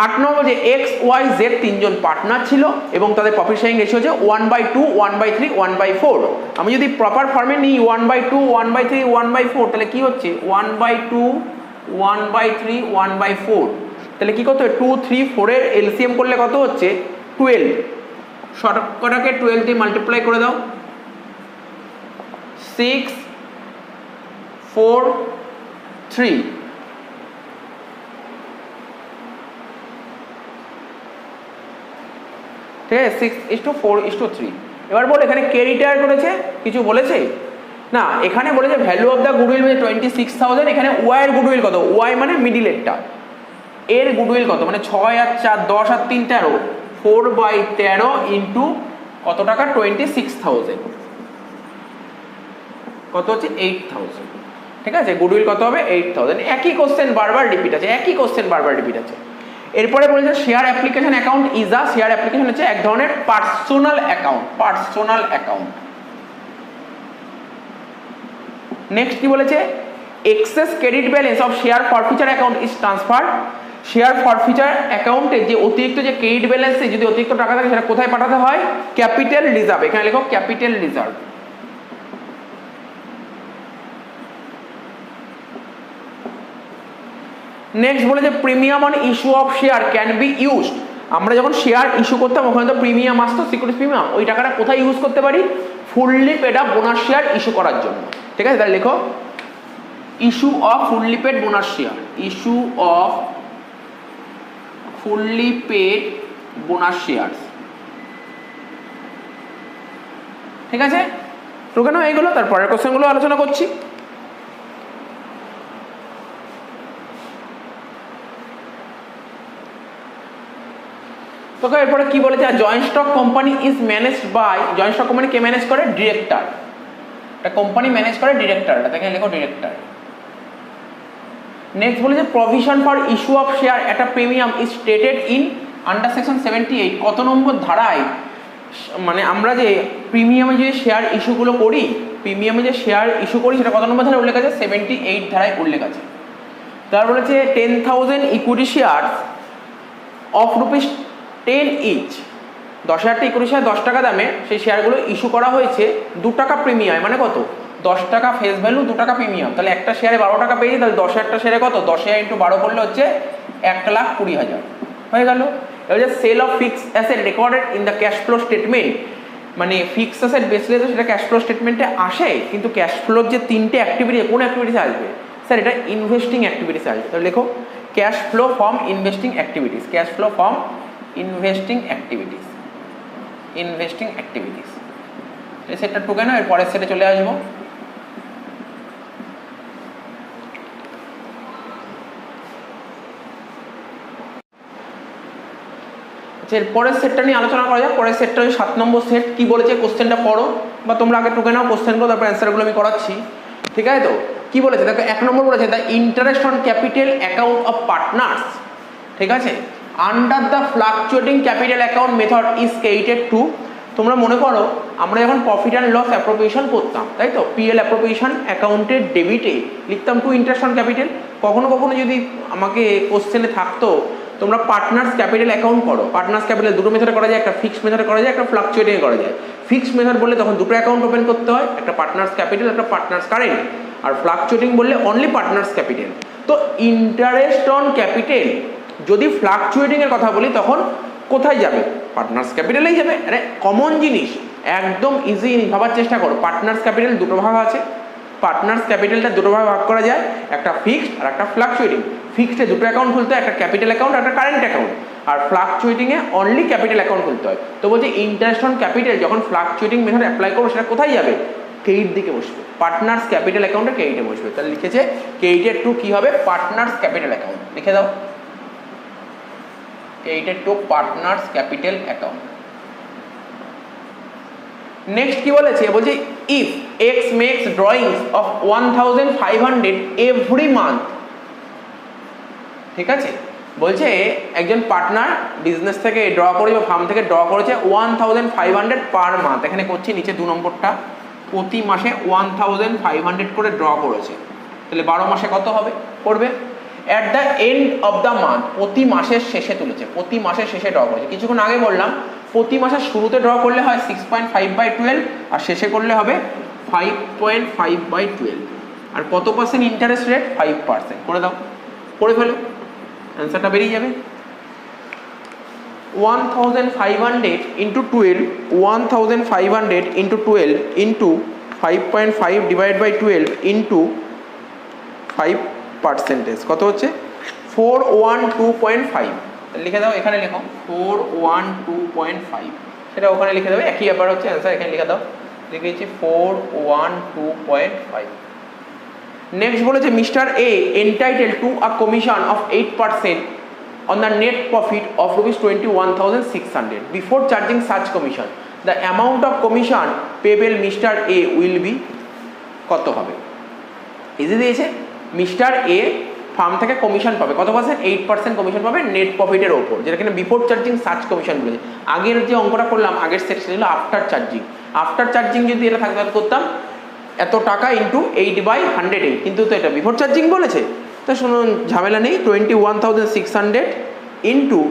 8 নম্বর যে XYZ তিনজন পার্টনার ছিল এবং তাদের প্রফিট শেয়ারিং রেশিও হচ্ছে 1/2, 1/3, 1/4। আমি যদি প্রপার ফর্মে নিই 1/2, 1/3, 1/4, তাহলে কি হচ্ছে? 1/2, 1/3, 1/4। তাহলে কি করতে হবে? 2, 3, 4 এর এলসিএম করলে কত হচ্ছে? 12। শর্টকাটকে 12 দিয়ে মাল্টিপ্লাই করে দাও। 6, 4, 3। ঠিক আছে, 6:4:3। এবার বল এখানে কে রিটায়ার করেছে? কিছু বলেছে না, এখানে বলেছে ভ্যালু অফ দ্য গুডউইল মানে 26,000। এখানে ওয়াই এর গুডউইল কত? ওয়াই মানে মিডিলেরটা, এর গুডউইল কত? মানে 6 আর 4 10 আর 3 13, 4/13 ইন্টু কত টাকা? 26,000, কত হচ্ছে? 8,000। ঠিক আছে, গুডউইল কত হবে? 8,000। একই কোশ্চেন বারবার রিপিট আছে, একই কোশ্চেন বারবার রিপিট আছে। এরপরে বলেছে share application account is a, share application হচ্ছে এক ধরনের personal account, personal account. Next কি বলেছে? Excess credit balance of share forfeiture account is transfer, share forfeiture অ্যাকাউন্টে যে অতিরিক্ত যে ক্রেডিট ব্যালেন্সে যদি অতিরিক্ত টাকা থাকে সেটা কোথায় পাঠাতে হয়? Capital reserve. এখানে লেখো ক্যাপিটাল রিজার্ভ। নেক্সট বলে যে premium on issue of share can be used. আমরা যখন শেয়ার ইস্যু করতাম ওখানে তো প্রিমিয়াম আসতো, সিকিউরিটি প্রিমিয়াম, ওই টাকাটা কোথায় ইউজ করতে পারি? Fully paid up bonus share issue করার জন্য। ঠিক আছে, তাহলে লেখো issue of fully paid bonus share, issue of fully paid bonus share. ঠিক আছে, তো কেন এইগুলো তারপরের কোশ্চেনগুলো আলোচনা করছি। তোকে এরপরে কি বলেছে? Joint stock company is managed by, joint stock company কে ম্যানেজ করে? ডিরেক্টর। একটা কোম্পানি ম্যানেজ করে ডিরেক্টর, এটাকে লেখো ডিরেক্টর। নেক্সট বলেছে provision for issue of share at a premium is stated in under section 78। কত নম্বর ধারায়? মানে আমরা যে প্রিমিয়ামে যে শেয়ার ইস্যুগুলো করি, প্রিমিয়ামে যে শেয়ার ইস্যু করি সেটা কত নম্বর ধারায় উল্লেখ আছে? 78 ধারায় উল্লেখ আছে। তার বলেছে 10,000 equity share of rupees 10 each, 10,000টা ইকুইটি শেয়ার 10 টাকা দামে সেই শেয়ারগুলো ইস্যু করা হয়েছে 2 টাকা প্রিমিয়াম, মানে কত? 10 টাকা ফেস ভ্যালু, 2 টাকা প্রিমিয়াম। তাহলে একটা শেয়ারে 12 টাকা পেয়েছি, তাহলে 10,000টা শেয়ারে কত? 10,000 ইন্টু 12 করলে হচ্ছে 1,20,000 হয়ে গেল। এবার যে sale of fixed asset recorded in the cash flow statement, মানে ফিক্সড অ্যাসেট বেচলে তো সেটা ক্যাশ ফ্লো স্টেটমেন্টে আসে, কিন্তু ক্যাশ ফ্লোর যে 3টে অ্যাক্টিভিটি, কোন অ্যাক্টিভিটিসে আসবে স্যার? এটা ইনভেস্টিং অ্যাক্টিভিটিসে আসবে। তাহলে লেখো cash flow from investing activities, cash flow from investing activities, investing activities. এই সেটটা টুকে না, এর পরের সেটে চলে আসবো। এর পরের সেটটা নিয়ে আলোচনা করা যাক। পরের সেটটা হচ্ছে 7 নম্বর সেট। কি বলেছে কোশ্চেনটা পড়ো, বা তোমরা আগে টুকে নাও কোশ্চেনগুলো, তারপর অ্যান্সারগুলো আমি করাচ্ছি। ঠিক আছে, তো কি বলেছে দেখো, 1 নম্বর বলেছে the interest on capital account of partners, ঠিক আছে, under the fluctuating capital account method is credited two. তোমরা মনে করো আমরা যখন প্রফিট অ্যান্ড লস অ্যাপ্রোপ্রিয়েশন করতাম, তাই তো, পিএল অ্যাপ্রোপ্রিয়েশন অ্যাকাউন্টের ডেবিটে লিখতাম টু ইন্টারেস্ট অন ক্যাপিটাল। কখনো কখনো যদি আমাকে কোশ্চেনে থাকতো তোমরা পার্টনার্স ক্যাপিটাল অ্যাকাউন্ট করো, পার্টনার্স ক্যাপিটাল দুটো মেথডে করা যায়, একটা ফিক্সড মেথডে করা যায়, একটা ফ্লাকচুয়েটিং করা যায়। ফিক্সড মেথড বললে তখন দুটো অ্যাকাউন্ট ওপেন করতে হয়, একটা পার্টনার্স ক্যাপিটাল, একটা পার্টনার্স কারেন্ট। আর ফ্লাকচুয়েটিং বললে অনলি পার্টনার্স ক্যাপিটাল। তো ইন্টারেস্ট অন ক্যাপিটাল যদি ফ্লাকচুয়েটিং এর কথা বলি তখন কোথায় যাবে? পার্টনার্স ক্যাপিটালেই যাবে। আরে কমন জিনিস, একদম ইজি ভাবার চেষ্টা করো। পার্টনার্স ক্যাপিটাল দুটো ভাগ আছে, পার্টনার্স ক্যাপিটালটা দুটো ভাগে ভাগ করা যায়, একটা ফিক্সড আর একটা ফ্লাকচুয়েটিং। ফিক্সডে দুটো অ্যাকাউন্ট খুলতে হয়, একটা ক্যাপিটাল অ্যাকাউন্ট আর একটা কারেন্ট অ্যাকাউন্ট, আর ফ্লাকচুয়েটিংয়ে অনলি ক্যাপিটাল অ্যাকাউন্ট খুলতে হয়। তো বলছে ইন্টারেস্ট অন ক্যাপিটাল যখন ফ্লাকচুয়েটিং মেথড অ্যাপ্লাই করবো সেটা কোথায় যাবে? ক্রেডিট দিকে বসবে, পার্টনার্স ক্যাপিটাল অ্যাকাউন্টে ক্রেডিটে বসবে। তাহলে লিখেছে ক্রেডিটেড টু কি হবে? Partners capital account. লিখে দাও credited to partners capital account. Next কি বলেছে? বলছে if X makes drawings of 1500 every month. ঠিক আছে, বলছে একজন পার্টনার বিজনেস থেকে ড্র করে বা ফার্ম থেকে ড্র করেছে 1500 পার মান্থ। এখানে করছি নিচে 2 নম্বরটা, প্রতি মাসে 1500 করে ড্র করেছে। তাহলে 12 মাসে কত হবে? করবে at the end of the month, প্রতি মাসের শেষে তুলেছে, প্রতি মাসের শেষে ড্র করেছে। কিছুক্ষণ আগে বললাম প্রতি মাসের শুরুতে ড্র করলে হয় 6.5/12 আর শেষে করলে হবে 5.5/12। আর কত পার্সেন্ট ইন্টারেস্ট রেট? 5%। করে দাও, করে ফেলো, অ্যান্সারটা বেরিয়ে যাবে। 1500 into 12, 1500 into 12 into 5.5 divide by 12 into 5%, কত হচ্ছে? 412.5। লিখে দাও, এখানে লেখো 412.5, সেটা ওখানে লিখে দেবে, একই ব্যাপার হচ্ছে, অ্যান্সার এখানে লিখে দাও। লিখেছি 412.5। নেক্সট বলেছে Mr A entitle to a commission of 8% on the net profit of rupees 21,600 before charging such commission. The amount of commission payable Mr. A will be কত হবে? ইজি দিয়েছে, মিস্টার এ ফার্ম থেকে commission পাবে কত percent? 8% commission পাবে net প্রফিটের ওপর, যেটা কিনা বিফোর চার্জিং সার্চ কমিশন বলেছে। আগের যে অঙ্কটা করলাম, আগের সেকশন ছিল আফটার চার্জিং। আফটার চার্জিং যদি এটা থাকতে করতাম এত টাকা ইন্টু 8/108, কিন্তু তো এটা বিফোর চার্জিং বলেছে, তা শুনুন ঝামেলা নেই, 21,600 ইন্টু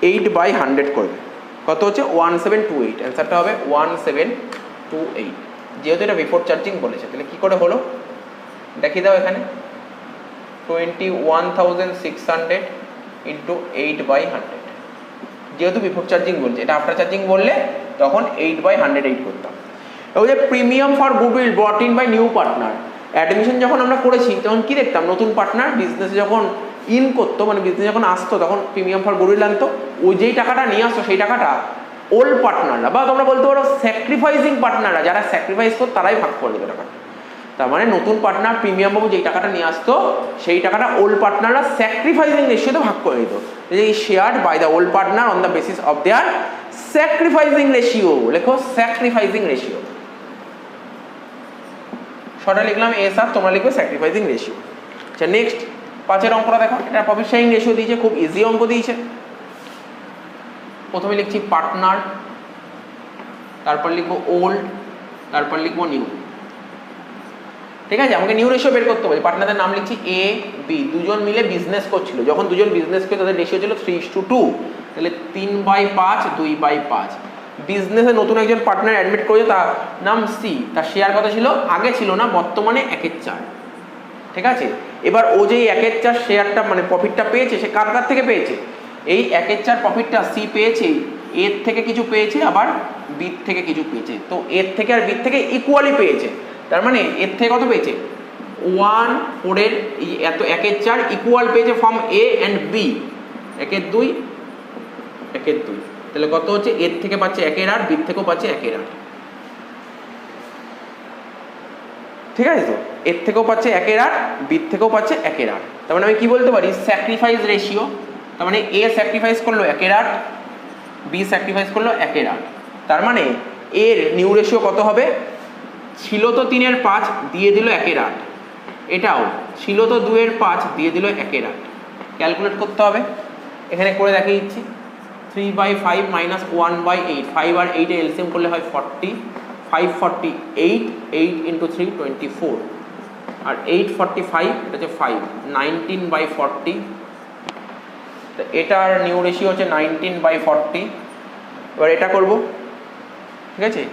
8/100 করবে, কত হচ্ছে? 1728। অ্যান্সারটা হবে 1728, যেহেতু এটা বিফোর চার্জিং বলেছে। তাহলে কী করে হলো দেখিয়ে দাও এখানে, 21,600 ইন্টু 8/100, যেহেতু বিফোর চার্জিং বলছে, এটা আফটার চার্জিং বললে তখন 8/108 করতাম। এবং যে premium for goodwill brought in by new partner, admission যখন আমরা করেছি তখন কি দেখতাম? নতুন পার্টনার বিজনেসে যখন ইন করতো, মানে বিজনেস যখন আসতো, তখন প্রিমিয়াম ফর গুডউইল আনতো। ওই যেই টাকাটা নিয়ে আসতো সেই টাকাটা ওল্ড পার্টনাররা, বা তোমরা বলতে পারো স্যাক্রিফাইসিং পার্টনাররা, যারা স্যাক্রিফাইস করতো তারাই ভাগ করে দিত টাকাটা। তার মানে নতুন পার্টনার প্রিমিয়াম বাবু যেই টাকাটা নিয়ে আসতো সেই টাকাটা ওল্ড পার্টনাররা স্যাক্রিফাইসিং রেশিওতে ভাগ করে দিত। এই shared by the old partner on the basis of their sacrificing ratio. লেখো স্যাক্রিফাইসিং রেশিও, শর্টে লিখলাম এস আর, তোমরা লিখবে স্যাক্রিফাইসিং রেশিও। আচ্ছা নেক্সট 5 অঙ্কটা দেখো, এটা প্রফিট শেয়ারিং রেশিও দিয়েছে, খুব ইজি অঙ্ক দিয়েছে। প্রথমে লিখছি পার্টনার, তারপর লিখবো ওল্ড, তারপর লিখবো নিউ। ঠিক আছে, আমাকে নিউ রেশিও বের করতে হবে। পার্টনারদের নাম লিখছি এ বি, দুজন মিলে বিজনেস করছিল, যখন দুজন বিজনেস করে তাদের রেশিও ছিল 3:2, তাহলে 3/5, 2/5। বিজনেসে নতুন একজন পার্টনার অ্যাডমিট করেছে, তার নাম সি, তার শেয়ার কত ছিল? আগে ছিল না, বর্তমানে 1/4। ঠিক আছে, এবার ও যেই 1/4 শেয়ারটা মানে প্রফিটটা পেয়েছে, সে কার কার থেকে পেয়েছে? এই 1/4 প্রফিটটা সি পেয়েছে, এর থেকে কিছু পেয়েছে, আবার বির থেকে কিছু পেয়েছে। তো এর থেকে আর বির থেকে ইকুয়ালি পেয়েছে, তার মানে এর থেকে কত পেয়েছে? 1/4 এত 1/4 ইকুয়াল পেয়েছে ফ্রম এ অ্যান্ড বি, 1/2, 1/2। তাহলে কত হচ্ছে? এর থেকে পাচ্ছে 1/8, বির থেকেও পাচ্ছে 1/8। ঠিক আছে, তো এর থেকেও পাচ্ছে 1/8, বির থেকেও পাচ্ছে 1/8। তার মানে আমি কি বলতে পারি? স্যাক্রিফাইস রেশিও, তার মানে এ স্যাক্রিফাইস করলো 1/8, বি স্যাক্রিফাইস করলো 1/8। তার মানে এর নিউ রেশিও কত হবে? ছিল তো 3/5, দিয়ে দিল 1/8। এটাও ছিল তো 2/5, দিয়ে দিল 1/8। ক্যালকুলেট করতে হবে, এখানে করে দেখিয়ে দিচ্ছি। 3/5 মাইনাস 1/8, 5 আর 8 এলসিএম করলে হয় 40, 548, 8 ইন্টু 3 24, আর 845 এটা হচ্ছে 5, 19/40। তো এটার নিউ রেশিও হচ্ছে 19/40। এবার এটা করব, ঠিক আছে,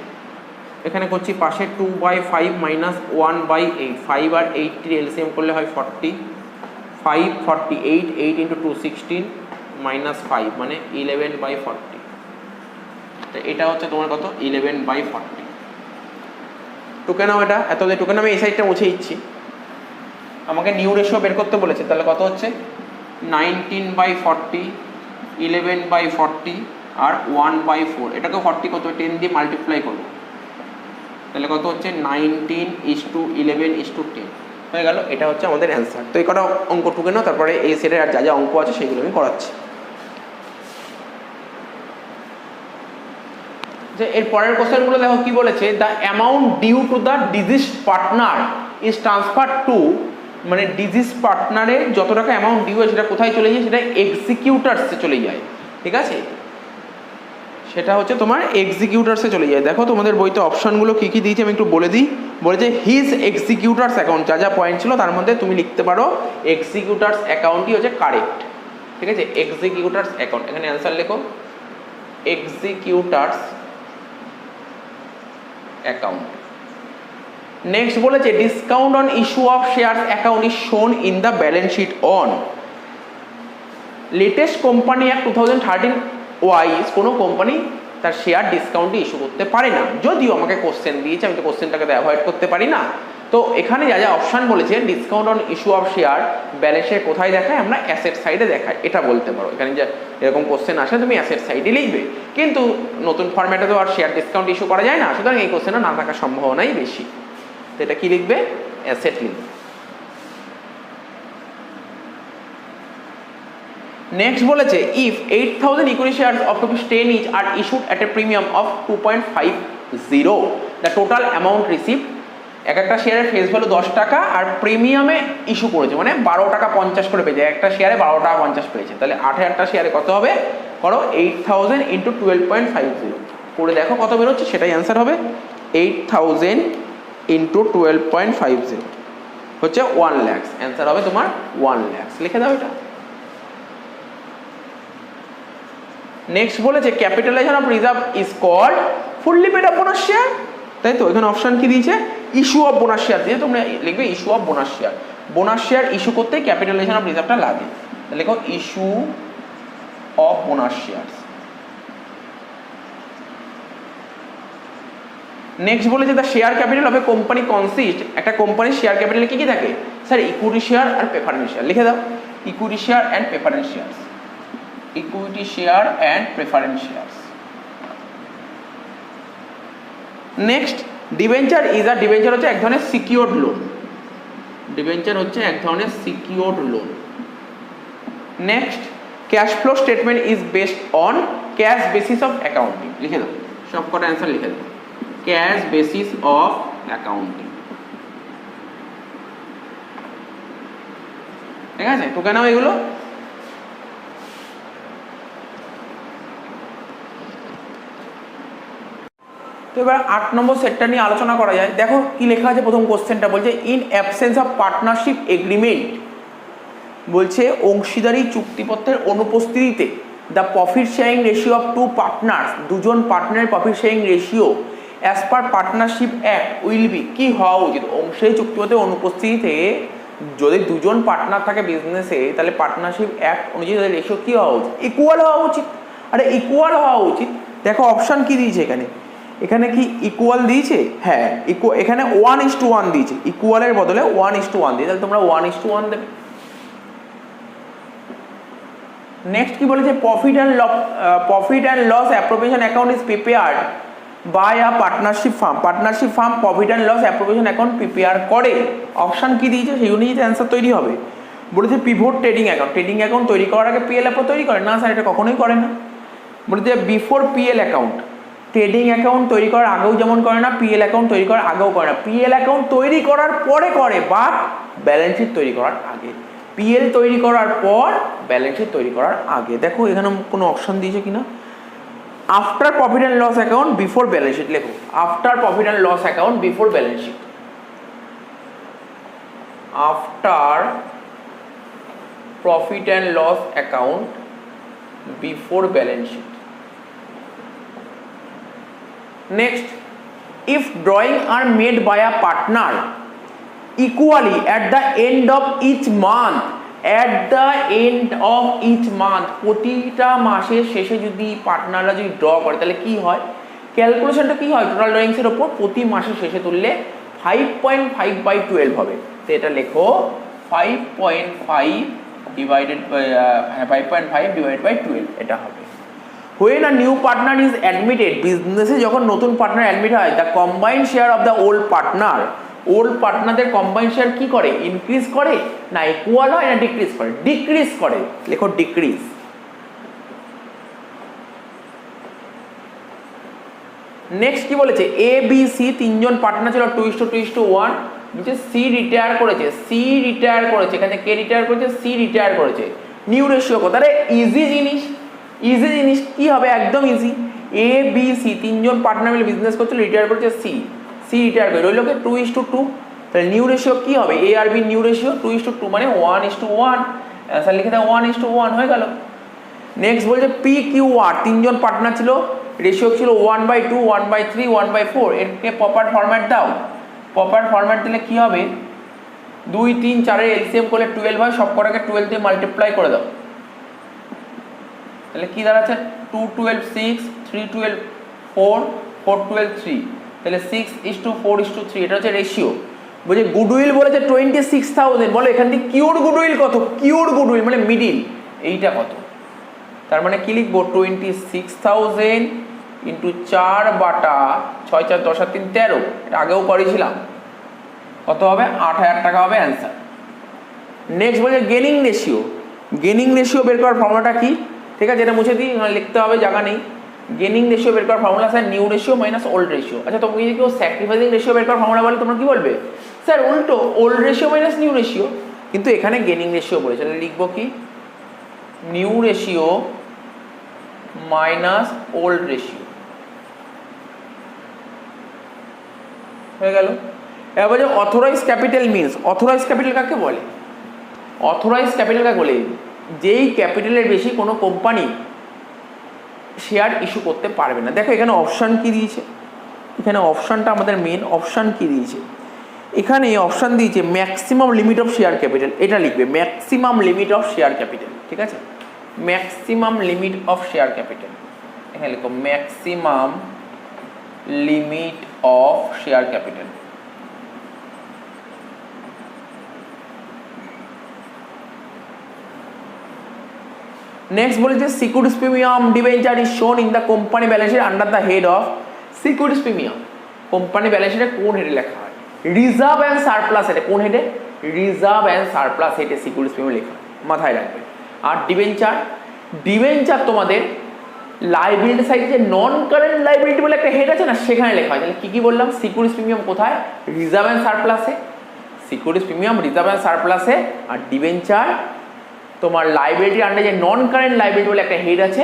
এখানে করছি পাশে 2/5 মাইনাস 1/8, 5 আর 8 এলসিএম করলে হয় 40, 548, 8 ইন্টু 2 16 মাইনাস 5 মানে 11/40। তো এটা হচ্ছে তোমার কত 11/40। টুকে নাও এটা, এত টুকে নাও, আমি এই সাইডটা মুছে দিচ্ছি। আমাকে নিউ রেশিও বের করতে বলেছে, তাহলে কত হচ্ছে 19/40, 11/40 আর 1/4, এটাকে 40 কত 10 দিয়ে মাল্টিপ্লাই করবো, তাহলে কত হচ্ছে 19:11:10 হয়ে গেল। এটা হচ্ছে আমাদের অ্যান্সার। তো এই কটা অঙ্ক টুকে নাও, তারপরে এই সেটের আর যা যা অঙ্ক আছে সেগুলো আমি করাচ্ছি। যে এর পরের কোশ্চেনগুলো দেখো কি বলেছে, the amount due to the deceased partner is transfer to, মানে ডিজিজ পার্টনারে যত টাকা অ্যামাউন্ট ডিউ হয় সেটা কোথায় চলে যায়, সেটা এক্সিকিউটার্সে চলে যায়। ঠিক আছে, সেটা হচ্ছে তোমার এক্সিকিউটার্সে চলে যায়। দেখো তোমাদের বইতে অপশনগুলো কী কী দিয়েছে আমি একটু বলে দিই। বলেছে হিজ এক্সিকিউটার্স অ্যাকাউন্ট, যা যা পয়েন্ট ছিল তার মধ্যে তুমি লিখতে পারো এক্সিকিউটার্স অ্যাকাউন্টই হচ্ছে কারেক্ট। ঠিক আছে, এক্সিকিউটার্স অ্যাকাউন্ট, এখানে অ্যান্সার লেখো এক্সিকিউটার্স অ্যাকাউন্ট। নেক্সট বলেছে discount on issue of share account is shown in the balance sheet on latest company act 2013 wise কোনো কোম্পানি তার শেয়ার ডিসকাউন্টে ইস্যু করতে পারে না। যদিও আমাকে কোশ্চেন দিয়েছে, আমি তো কোশ্চেনটাকে অ্যাভয়েড করতে পারি না। তো এখানে যা যা অপশান বলেছে, discount on issue of share ব্যালেন্সে কোথায় দেখায়, আমরা অ্যাসেট সাইডে দেখাই, এটা বলতে পারো। এখানে যে এরকম কোশ্চেন আসে তুমি অ্যাসেট সাইডে লিখবে, কিন্তু নতুন ফরম্যাটে তো আর শেয়ার ডিসকাউন্ট ইস্যু করা যায় না, সুতরাং এই কোশ্চেনটা না থাকার সম্ভাবনাই বেশি। তো এটা কি লিখবে, অ্যাসেট লিখবে। নেক্সট বলেছে if 8000 equity shares of ₹10 each R issued at a premium of 2.50, the total amount received, এক একটা শেয়ারের ফেস ভ্যালু 10 টাকা আর প্রিমিয়ামে ইস্যু করেছে, মানে 12 টাকা 50 করে পেয়েছে, একটা শেয়ারে 12 টাকা 50 পেয়েছে, তাহলে 8000টা শেয়ারে কত হবে, করো 8000 ইন্টু 12.50 করে দেখো কত বেরোচ্ছে, সেটাই অ্যান্সার হবে। 8000 ইন্টু 12.50 হচ্ছে 1 লাখ, অ্যান্সার হবে তোমার 1 লাখ। লিখে দাও এটা। নেক্সট বলেছে capitalization of reserve is called fully paid up bonus share, তাই তো। এখানে অপশন কি দিয়েছে, ইস্যু অফ বোনাস শেয়ার দিয়ে তোমরা লিখবে issue of bonus share. Bonus share issue করতে ক্যাপিটালাইজেশন অফ রিজার্ভটা লাগে, তাহলে লেখো issue of bonus share. Next বলেছে the share capital of a company consist, একটা কোম্পানির শেয়ার ক্যাপিটালে কি কি থাকে স্যার, ইকুইটি শেয়ার আর প্রেফারেন্স শেয়ার। লিখে দাও equity share and preference share, equity share and preference share. Next debenture is a, debenture হচ্ছে এক ধরনের সিকিউরড লোন, ডিবেঞ্চার হচ্ছে এক ধরনের secured loan. Next cash flow statement is based on cash basis of accounting. লিখে দাও সব কটা অ্যান্সার লিখে দাও, ক্যাশ বেসিস অফ অ্যাকাউন্টিং। ঠিক আছে, টুকে নাও এগুলো। তো এবার 8 নম্বর সেটটা নিয়ে আলোচনা করা যায়। দেখো কি লেখা আছে, প্রথম কোশ্চেনটা বলছে in absence of partnership agreement, বলছে অংশীদারি চুক্তিপত্রের অনুপস্থিতিতে the profit sharing ratio of two partners, দুজন পার্টনারের profit sharing ratio as per partnership act will be, কি হওয়া উচিত, অংশীদারি চুক্তিপত্রের অনুপস্থিতিতে যদি দুজন পার্টনার থাকে বিজনেসে, তাহলে পার্টনারশিপ অ্যাক্ট অনুযায়ী তাদের রেশিও কী হওয়া উচিত, ইকুয়াল হওয়া উচিত। আরে ইকুয়াল হওয়া উচিত, দেখো অপশান কি দিয়েছে এখানে, এখানে কি ইকুয়াল দিয়েছে, হ্যাঁ এখানে 1:1 দিয়েছে, ইকুয়ালের বদলে 1:1 দিয়ে, তাহলে তোমরা 1:1 দেবে। নেক্সট কি বলেছে profit and loss appropriation account is prepared by a partnership firm, partnership firm profit and loss appropriation account prepare করে। অপশান কি দিয়েছে সেই অনুযায়ী অ্যান্সার তৈরি হবে। বলেছে pivot trading account, trading account তৈরি করার আগে পিএল অ্যাকাউন্ট তৈরি করে না স্যার, এটা কখনোই করে না। বলেছে before PL account, trading account তৈরি করার আগেও যেমন করে না, পিএল অ্যাকাউন্ট তৈরি করার আগেও করে না, পিএল অ্যাকাউন্ট তৈরি করার পরে করে, বা ব্যালেন্স শিট তৈরি করার আগে। পিএল তৈরি করার পর, ব্যালেন্স শিট তৈরি করার আগে। দেখো এখানে কোনো অপশন দিয়েছে কিনা, after profit and loss account before balance sheet, লেখো after profit and loss account before balance sheet, after profit and loss account before balance sheet. Next, if drawing are made by a partner equally at the end of each month at the end of each month, প্রতিটা মাসের শেষে যদি পার্টনাররা যদি draw করে তাহলে কি হয়, ক্যালকুলেশনটা কি হয়, টোটাল ড্রয়িংসের ওপর প্রতি মাসের শেষে তুললে 5.5/12 হবে। তো এটা লেখো 5.5 ডিভাইডেড বাই 5.5 ডিভাইডেড বাই 12 এটা হবে। When a new partner is admitted, বিজনেসে যখন নতুন পার্টনার অ্যাডমিট হয়, the combined share of the old পার্টনারদের কম্বাইন্ড শেয়ার কি করে, ইনক্রিজ করে না ইকুয়াল হয় না ডিক্রিজ করে, ডিক্রিজ করে, লেখো ডিক্রিজ। নেক্সট কি বলেছে, এ বি সি তিনজন পার্টনার ছিল 2:2:1, নিচে সি রিটায়ার করেছে, এখানে কে রিটায়ার করেছে, সি রিটায়ার করেছে। নিউ রেশিও কত, আরে ইজি জিনিস কি হবে, একদম ইজি। এ বি সি তিনজন পার্টনার মিলে বিজনেস করছিল, রিটায়ার করেছে সি রিটায়ার করে রইল কে 2:2, তাহলে নিউ রেশিও কি হবে, এ আর বি নিউ রেশিও 2:2 মানে 1:1, অ্যান্সার লিখে দাও 1:1 হয়ে গেল। নেক্সট বলছে পি কিউ আর তিনজন পার্টনার ছিল, রেশিও ছিল 1/2, 1/3, 1/4, এরকে প্রপার ফরম্যাট দাও। প্রপার ফরম্যাট দিলে কি হবে, 2, 3, 4 এর এলসিএম করলে 12 হয়, সব কটাকে 12 দিয়ে মাল্টিপ্লাই করে দাও, তাহলে কি দাঁড়াচ্ছে 2, 12, 6, 3, 12, 4, 4, 12, 3, তাহলে 6:4:3, এটা হচ্ছে রেশিও। বলছে গুডউইল বলেছে 26,000, বলো এখান থেকে কিউর গুডউইল কত, কিউর গুডউইল মানে মিডিল, এইটা কত, তার মানে কি লিখবো 26,000 ইন্টু 4/6, 4, 10, 3, 13, এটা আগেও করেছিলাম, কত হবে 8,000 টাকা হবে অ্যান্সার। নেক্সট বলছে গেনিং রেশিও বের করার ফর্মুলাটা কি, ঠিক আছে, এটা মুছে দিই, লিখতে হবে, জায়গা নেই। গেনিং রেশিও বের করার formula sir new ratio minus old ratio. আচ্ছা তোমাকে যদি কেউ স্যাক্রিফাইসিং রেশিও বের করার ফর্মুলা বলে তোমরা কি বলবে, স্যার উল্টো old ratio minus new ratio, কিন্তু এখানে গেনিং রেশিও বলেছে, তাহলে লিখবো কি new ratio minus old ratio হয়ে গেল। এবার বলছে authorize capital means, authorize capital কাকে বলে, যেই ক্যাপিটালের বেশি কোনো কোম্পানি শেয়ার ইস্যু করতে পারবে না। দেখো এখানে অপশান কি দিয়েছে, এখানে অপশানটা আমাদের মেন অপশান কি দিয়েছে, এখানে অপশান দিয়েছে maximum limit of share capital, এটা লিখবে maximum limit of share capital, ঠিক আছে, maximum limit of share capital, এখানে লিখো maximum limit of share capital. Next বলেছে securities premium debenture is shown in the company balance sheet under the head of, securities premium company balance শিটে কোন হেডে লেখা হয়, রিজার্ভ অ্যান্ড সারপ্লাস হেডে, কোন হেডে, রিজার্ভ অ্যান্ড সারপ্লাস হেডে সিকিউরিটিজ প্রিমিয়াম লেখা হয়, মাথায় রাখবে। আর ডিবেঞ্চার তোমাদের লাইবিলিটি সাইডে যে নন কারেন্ট লাইবিলিটি বলে একটা হেড আছে না, সেখানে লেখা হয়। তাহলে কি বললাম, সিকিউরিটিজ প্রিমিয়াম কোথায়, রিজার্ভ অ্যান্ড সারপ্লাসে, সিকিউরিটিজ প্রিমিয়াম রিজার্ভ অ্যান্ড সারপ্লাসে, আর ডিবেঞ্চার তোমার লাইবিলিটির আন্ডারে যে নন কারেন্ট লাইবিলিটি বলে একটা হেড আছে,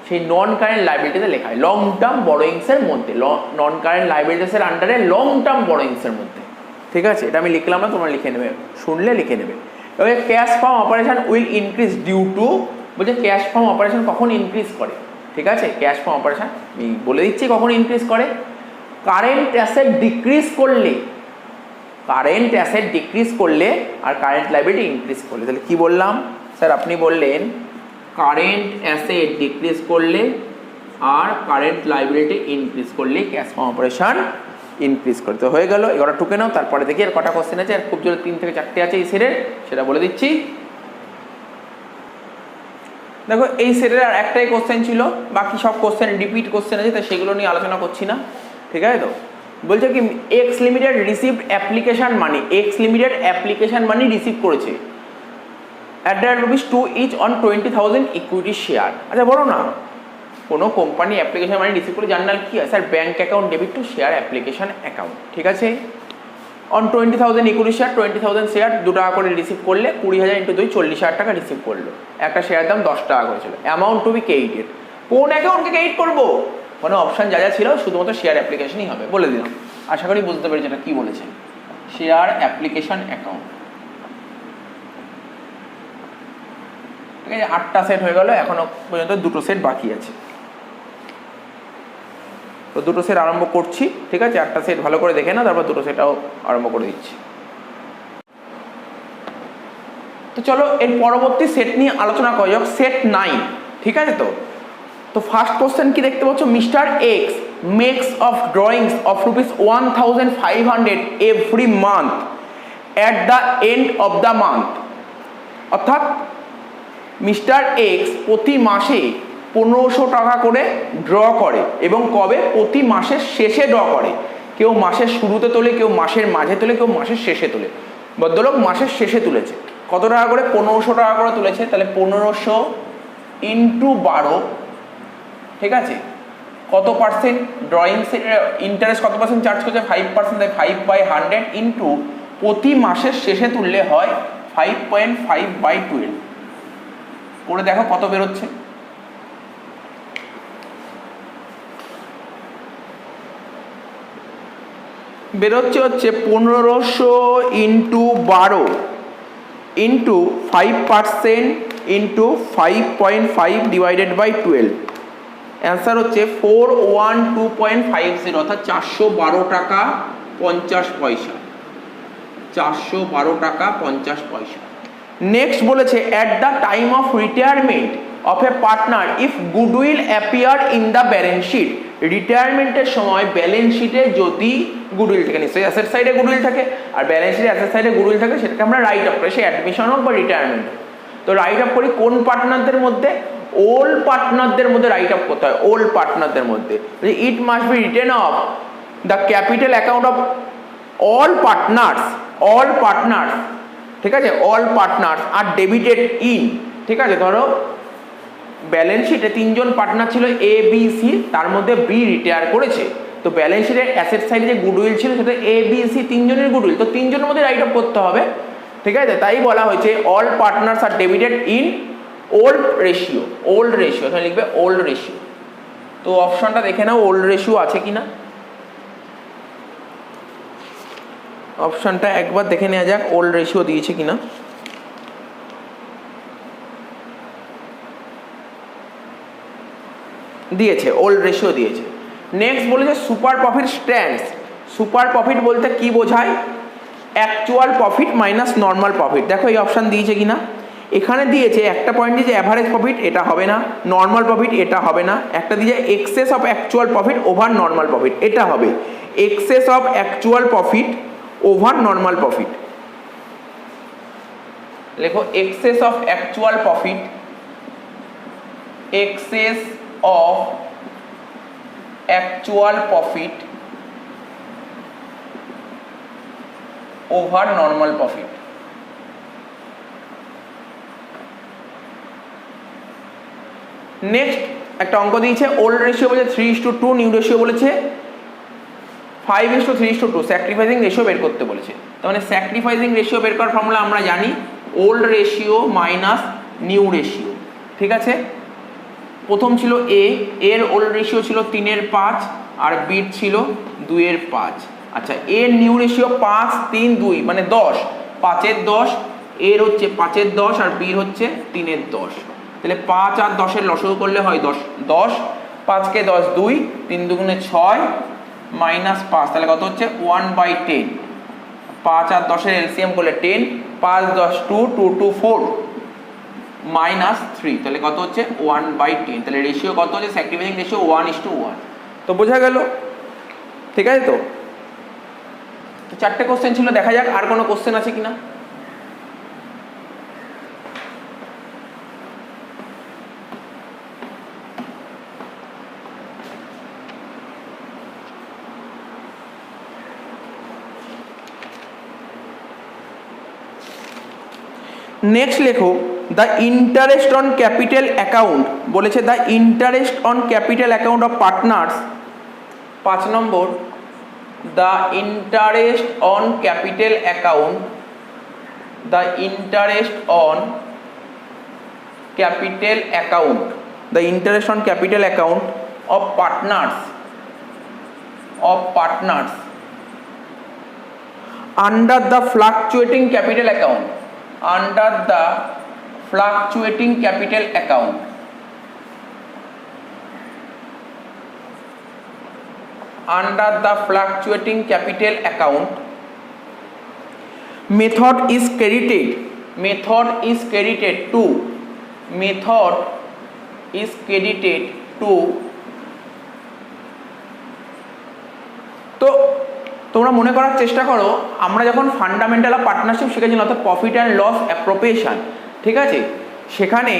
সেই নন কারেন্ট লাইবিলিটিতে লেখা হয় লং টার্ম বরোয়িংসের মধ্যে, নন কারেন্ট লাইবিলিটিসের আন্ডারে লং টার্ম বরোয়িংসের মধ্যে, ঠিক আছে, এটা আমি লিখলাম না, তোমরা লিখে নেবে, শুনলে লিখে নেবে। এবার cash from operation will increase due to, বলছে ক্যাশ ফার্ম অপারেশন কখন ইনক্রিজ করে, ঠিক আছে, ক্যাশ ফার্ম অপারেশন আমি বলে দিচ্ছি কখন ইনক্রিজ করে, কারেন্ট অ্যাসেট ডিক্রিজ করলে, আর কারেন্ট লাইবিলিটি ইনক্রিজ করলে। তাহলে কি বললাম স্যার, আপনি বললেন কারেন্ট অ্যাসেট ডিক্রিজ করলে আর কারেন্ট লাইবিলিটি ইনক্রিজ করলে ক্যাশ ফার্ম অপারেশন ইনক্রিজ করতে হয়ে গেল। এবার টুকে নাও, তারপরে দেখি আর কটা কোশ্চেন আছে, আর খুব জোরে 3 থেকে 4টে আছে এই সেটের, সেটা বলে দিচ্ছি। দেখো এই সেটের আর একটাই কোশ্চেন ছিল, বাকি সব কোশ্চেন রিপিট কোশ্চেন আছে, তাই সেগুলো নিয়ে আলোচনা করছি না, ঠিক আছে। তো বলছে কি এক্স লিমিটেড রিসিভড অ্যাপ্লিকেশন মানি রিসিভ করেছে at the rate of ₹2 each on 20,000 equity share. আচ্ছা বলো না, কোনো কোম্পানি অ্যাপ্লিকেশন মানি রিসিভ করে জার্নাল কি হয়, sir bank account debit to share application account, ঠিক আছে। অন 20,000 ইকুইটি শেয়ার, 20,000 শেয়ার 2 টাকা করে রিসিভ করলে 20,000 × 2 40,000 টাকা রিসিভ করলো, একটা শেয়ার দাম 10 টাকা করেছিল, অ্যামাউন্ট টু বি ক্রেডিটেড, কোন অ্যাকাউন্টকে ক্রেডিট করবো, মানে অপশান যা ছিল শুধুমাত্র শেয়ার অ্যাপ্লিকেশনই হবে, বলে দিলাম। আশা করি বুঝতে পেরেছি এটা কি বলেছে, শেয়ার অ্যাপ্লিকেশন অ্যাকাউন্ট, ঠিক আছে। 8টা সেট হয়ে গেল, এখনো পর্যন্ত 2টো সেট বাকি আছে, তো 2টো সেট আরম্ভ করছি, ঠিক আছে। 8টা সেট ভালো করে দেখে না, তারপর 2টো সেটটাও আরম্ভ করে দিচ্ছি। তো তো চলো এর পরবর্তী সেট নিয়ে আলোচনা করা যাক, সেট 9, ঠিক আছে। তো ফার্স্ট কোশ্চেন কি দেখতে পাচ্ছ, Mr X makes of drawings of ₹1500 every month at the end of the month. অর্থাৎ মিস্টার এক্স প্রতি মাসে 1500 টাকা করে ড্র করে, এবং কবে, প্রতি মাসের শেষে ড্র করে। কেউ মাসের শুরুতে তোলে, কেউ মাসের মাঝে তোলে, কেউ মাসের শেষে তোলে। ভদ্রলোক মাসের শেষে তুলেছে। কত টাকা করে? 1500 টাকা করে তুলেছে। তাহলে 1500 ইন্টু 12, ঠিক আছে। কত পার্সেন্ট ড্রয়িংসের ইন্টারেস্ট কত পার্সেন্ট চার্জ করছে? 5%। তাই 5/100 ইন্টু প্রতি মাসের শেষে তুললে হয় 5.5/12। করে দেখো কত বেরোচ্ছে। বেরোচ্ছে হচ্ছে 1500 into 12 into 5% into 5.5 divided by 12। Answer হচ্ছে 412.50, অর্থাৎ 412 টাকা 50 পয়সা। 412 টাকা 50 পয়সা। নেক্সট বলেছে at the time of retirement of a partner if goodwill appear in the balance sheet. রিটায়ারমেন্টের সময় ব্যালেন্স শিটে যদি গুডউইল থাকে, নিশ্চয়ই অ্যাসেট সাইডে গুডউইল থাকে, আর ব্যালেন্স শিটে অ্যাসেট সাইডে গুডউইল থাকে, সেটাকে আমরা রাইট অফ করি, সে অ্যাডমিশন হোক বা রিটায়ারমেন্ট। তো রাইট অফ করি কোন পার্টনারদের মধ্যে? ওল্ড পার্টনারদের মধ্যে রাইট অফ করতে হয়, ওল্ড পার্টনারদের মধ্যে। It must be written of the capital account of all partners, all partners, ঠিক আছে, all partners are debited in, ঠিক আছে। ধরো ব্যালেন্স শিটে 3 জন পার্টনার ছিল এ বি সি, তার মধ্যে বি রিটায়ার করেছে। তো ব্যালেন্স শিটের অ্যাসেট সাইডে যে গুডউইল ছিল সেটা এ বি সি 3 জনের গুডউইল, তো 3 জনের মধ্যে রাইট অফ করতে হবে, ঠিক আছে। তাই বলা হয়েছে all partners are debited in old ratio, old ratio, এখানে লিখবে ওল্ড রেশিও। তো অপশনটা দেখে নাও ওল্ড রেশিও আছে কিনা, অপশনটা একবার দেখে নেওয়া যাক ওল্ড রেশিও দিয়েছে কিনা। দিয়েছে, ওল্ড রেশিও দিয়েছে। নেক্সট বলেছে super profit stands. Super profit বলতে কি বোঝায়? Actual profit minus normal profit. দেখো এই অপশান দিয়েছে কিনা, এখানে দিয়েছে একটা পয়েন্ট দিয়েছে অ্যাভারেজ প্রফিট, এটা হবে না। নর্মাল প্রফিট, এটা হবে না। একটা দিয়েছে excess of actual profit over normal profit, এটা হবে excess of actual profit over normal profit. লেখো excess of actual profit, excess of actual profit over normal profit. Next একটা অঙ্ক দিয়েছে ওল্ড রেশিও বলেছে 3:2, নিউ রেশিও বলেছে 5:3:2, স্যাক্রিফাইসিং রেশিও বের করতে বলেছে। তার মানে স্যাক্রিফাইসিং রেশিও বের করার ফর্মুলা আমরা জানি old ratio minus new ratio, ঠিক আছে। প্রথম ছিল এ, এর ওল্ড রেশিও ছিল 3/5 আর বির ছিল 2/5। আচ্ছা, এর নিউ রেশিও 5, 3, 2 মানে 10, 5/10, এর হচ্ছে 5/10 আর বির হচ্ছে 3/10। তাহলে 5 আর 10-এর লসগু করলে হয় 10, 10, 5কে 10, 2, 3 দুগুণে 6 মাইনাস 5, তাহলে কত হচ্ছে 1/10। 5 আর 10-এর এলসিএম করলে 10, 5, 10, 2, 2, 2, 4 মাইনাস 3, তাহলে কত হচ্ছে 1/10। তাহলে রেশিও কত হচ্ছে? Sacrificing ratio 1:1। তো বোঝা গেল, ঠিক আছে। তো 4টে কোশ্চেন ছিল, দেখা যাক আর কোনো কোশ্চেন আছে কিনা। নেক্সট লেখো the interest on capital account. বলেছে the interest on capital account of partners. 5 নম্বর, the interest on capital account, the interest on capital account, the interest on capital account of partners, of partners under the fluctuating capital account, under the fluctuating capital account, under the fluctuating capital account method is credited, method is credited two, method is credited two. তো তোমরা মনে করার চেষ্টা করো, আমরা যখন fundamental of partnership শিখেছিলাম অর্থাৎ প্রফিট অ্যান্ড লস অ্যাপ্রোপ্রিয়েশন, ঠিক আছে, সেখানে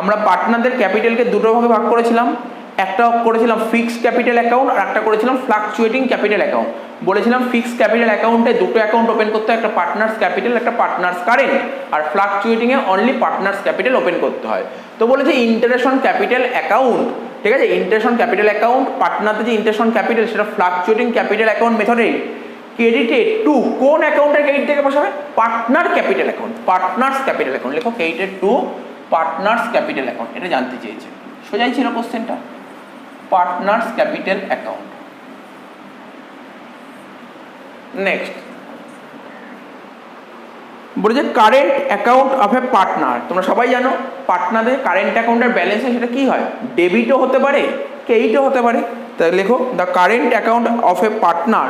আমরা পার্টনারদের ক্যাপিটালকে দুটো ভাগে ভাগ করেছিলাম। একটা করেছিলাম ফিক্সড ক্যাপিটাল অ্যাকাউন্ট আর একটা করেছিলাম ফ্লাকচুয়েটিং ক্যাপিটাল অ্যাকাউন্ট। বলেছিলাম ফিক্সড ক্যাপিটাল অ্যাকাউন্টে দুটো অ্যাকাউন্ট ওপেন করতে হয়, একটা পার্টনার্স ক্যাপিটাল, একটা পার্টনার্স কারেন্ট, আর ফ্লাকচুয়েটিংয়ে অনলি পার্টনার্স ক্যাপিটাল ওপেন করতে হয়। তো বলেছে ইন্টারেস্ট অন ক্যাপিটাল অ্যাকাউন্ট, ঠিক আছে, ইন্টারেস্ট অন ক্যাপিটাল অ্যাকাউন্ট পার্টনারদের যে ইন্টারেস্ট অন ক্যাপিটাল সেটা ফ্লাকচুয়েটিং ক্যাপিটাল অ্যাকাউন্ট মেথডে ক্রেডিটেড টু, কোন অ্যাকাউন্টের ক্রেডিট থেকে বসাবে? Partner capital account, partners capital account, লেখো credited to partners capital account. এটা জানতে চেয়েছে, সোজাই ছিল কোশ্চেনটা, পার্টনার্স ক্যাপিটাল অ্যাকাউন্ট। নেক্সট বলেছে current account of a partner. তোমরা সবাই জানো পার্টনারদের কারেন্ট অ্যাকাউন্টের ব্যালেন্সে সেটা কি হয়? ডেবিটও হতে পারে, ক্রেডিটও হতে পারে। তাই লেখো the current account of a partner,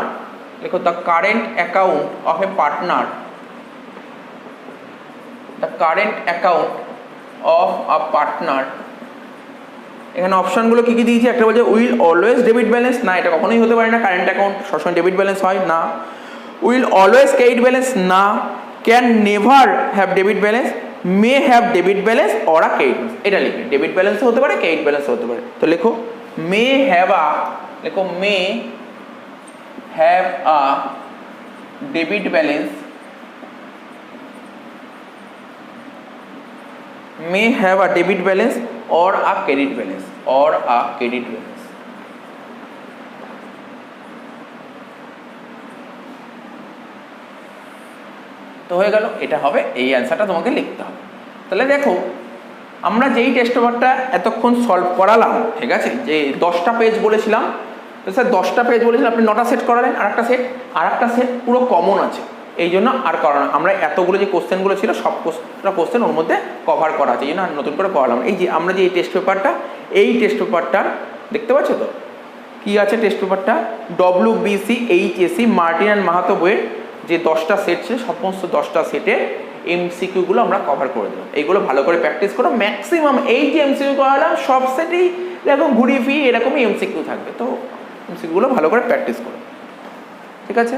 লেখো the current account of a partner, the current account of a partner. এখানে অপশনগুলো কি কি দিয়েছি? একটা বলছে উইল অলওয়েজ ডেবিট ব্যালেন্স, না এটা কখনোই হতে পারে না, কারেন্ট অ্যাকাউন্ট সবসময় ডেবিট ব্যালেন্স হয় না। উইল অলওয়েজ ক্রেডিট ব্যালেন্স, না। Can never have debit balance, may have debit balance or a credit balance. এটা লিখবে, ডেবিট ব্যালেন্সও হতে পারে, ক্রেডিট ব্যালেন্সও হতে পারে। তো লেখো মে হ্যাভ আ, লেখো may have a debit balance, may have a debit balance or a credit balance, or a credit balance. তো হয়ে গেল, এটা হবে, এই অ্যান্সারটা তোমাকে লিখতে হবে। তাহলে দেখো আমরা যেই টেস্ট পেপারটা এতক্ষণ সলভ করালাম, ঠিক আছে, যে 10টা পেজ বলেছিলাম, তো স্যার 10টা পেজ বলেছিলাম, আপনি 9টা সেট করালেন, আর একটা সেট পুরো কমন আছে, এই জন্য আর করা না। আমরা এতগুলো যে কোশ্চেনগুলো ছিল সবটা কোশ্চেন ওর মধ্যে কভার করা আছে, এই জন্য নতুন করে করালাম। এই যে আমরা যে এই টেস্ট পেপারটা, এই টেস্ট পেপারটা দেখতে পাচ্ছ তো কি আছে? টেস্ট পেপারটা WBC HSC Martin and Mahato বইয়ের যে 10টা সেট ছিল, সমস্ত 10টা সেটের MCQগুলো আমরা কভার করে দিলাম। এইগুলো ভালো করে প্র্যাকটিস করো। ম্যাক্সিমাম এই যে MCQ করালাম সব সেটেই এরকম ঘুরিয়ে ফিরিয়ে এরকমই MCQ থাকবে, তো MCQগুলো ভালো করে প্র্যাকটিস করো, ঠিক আছে।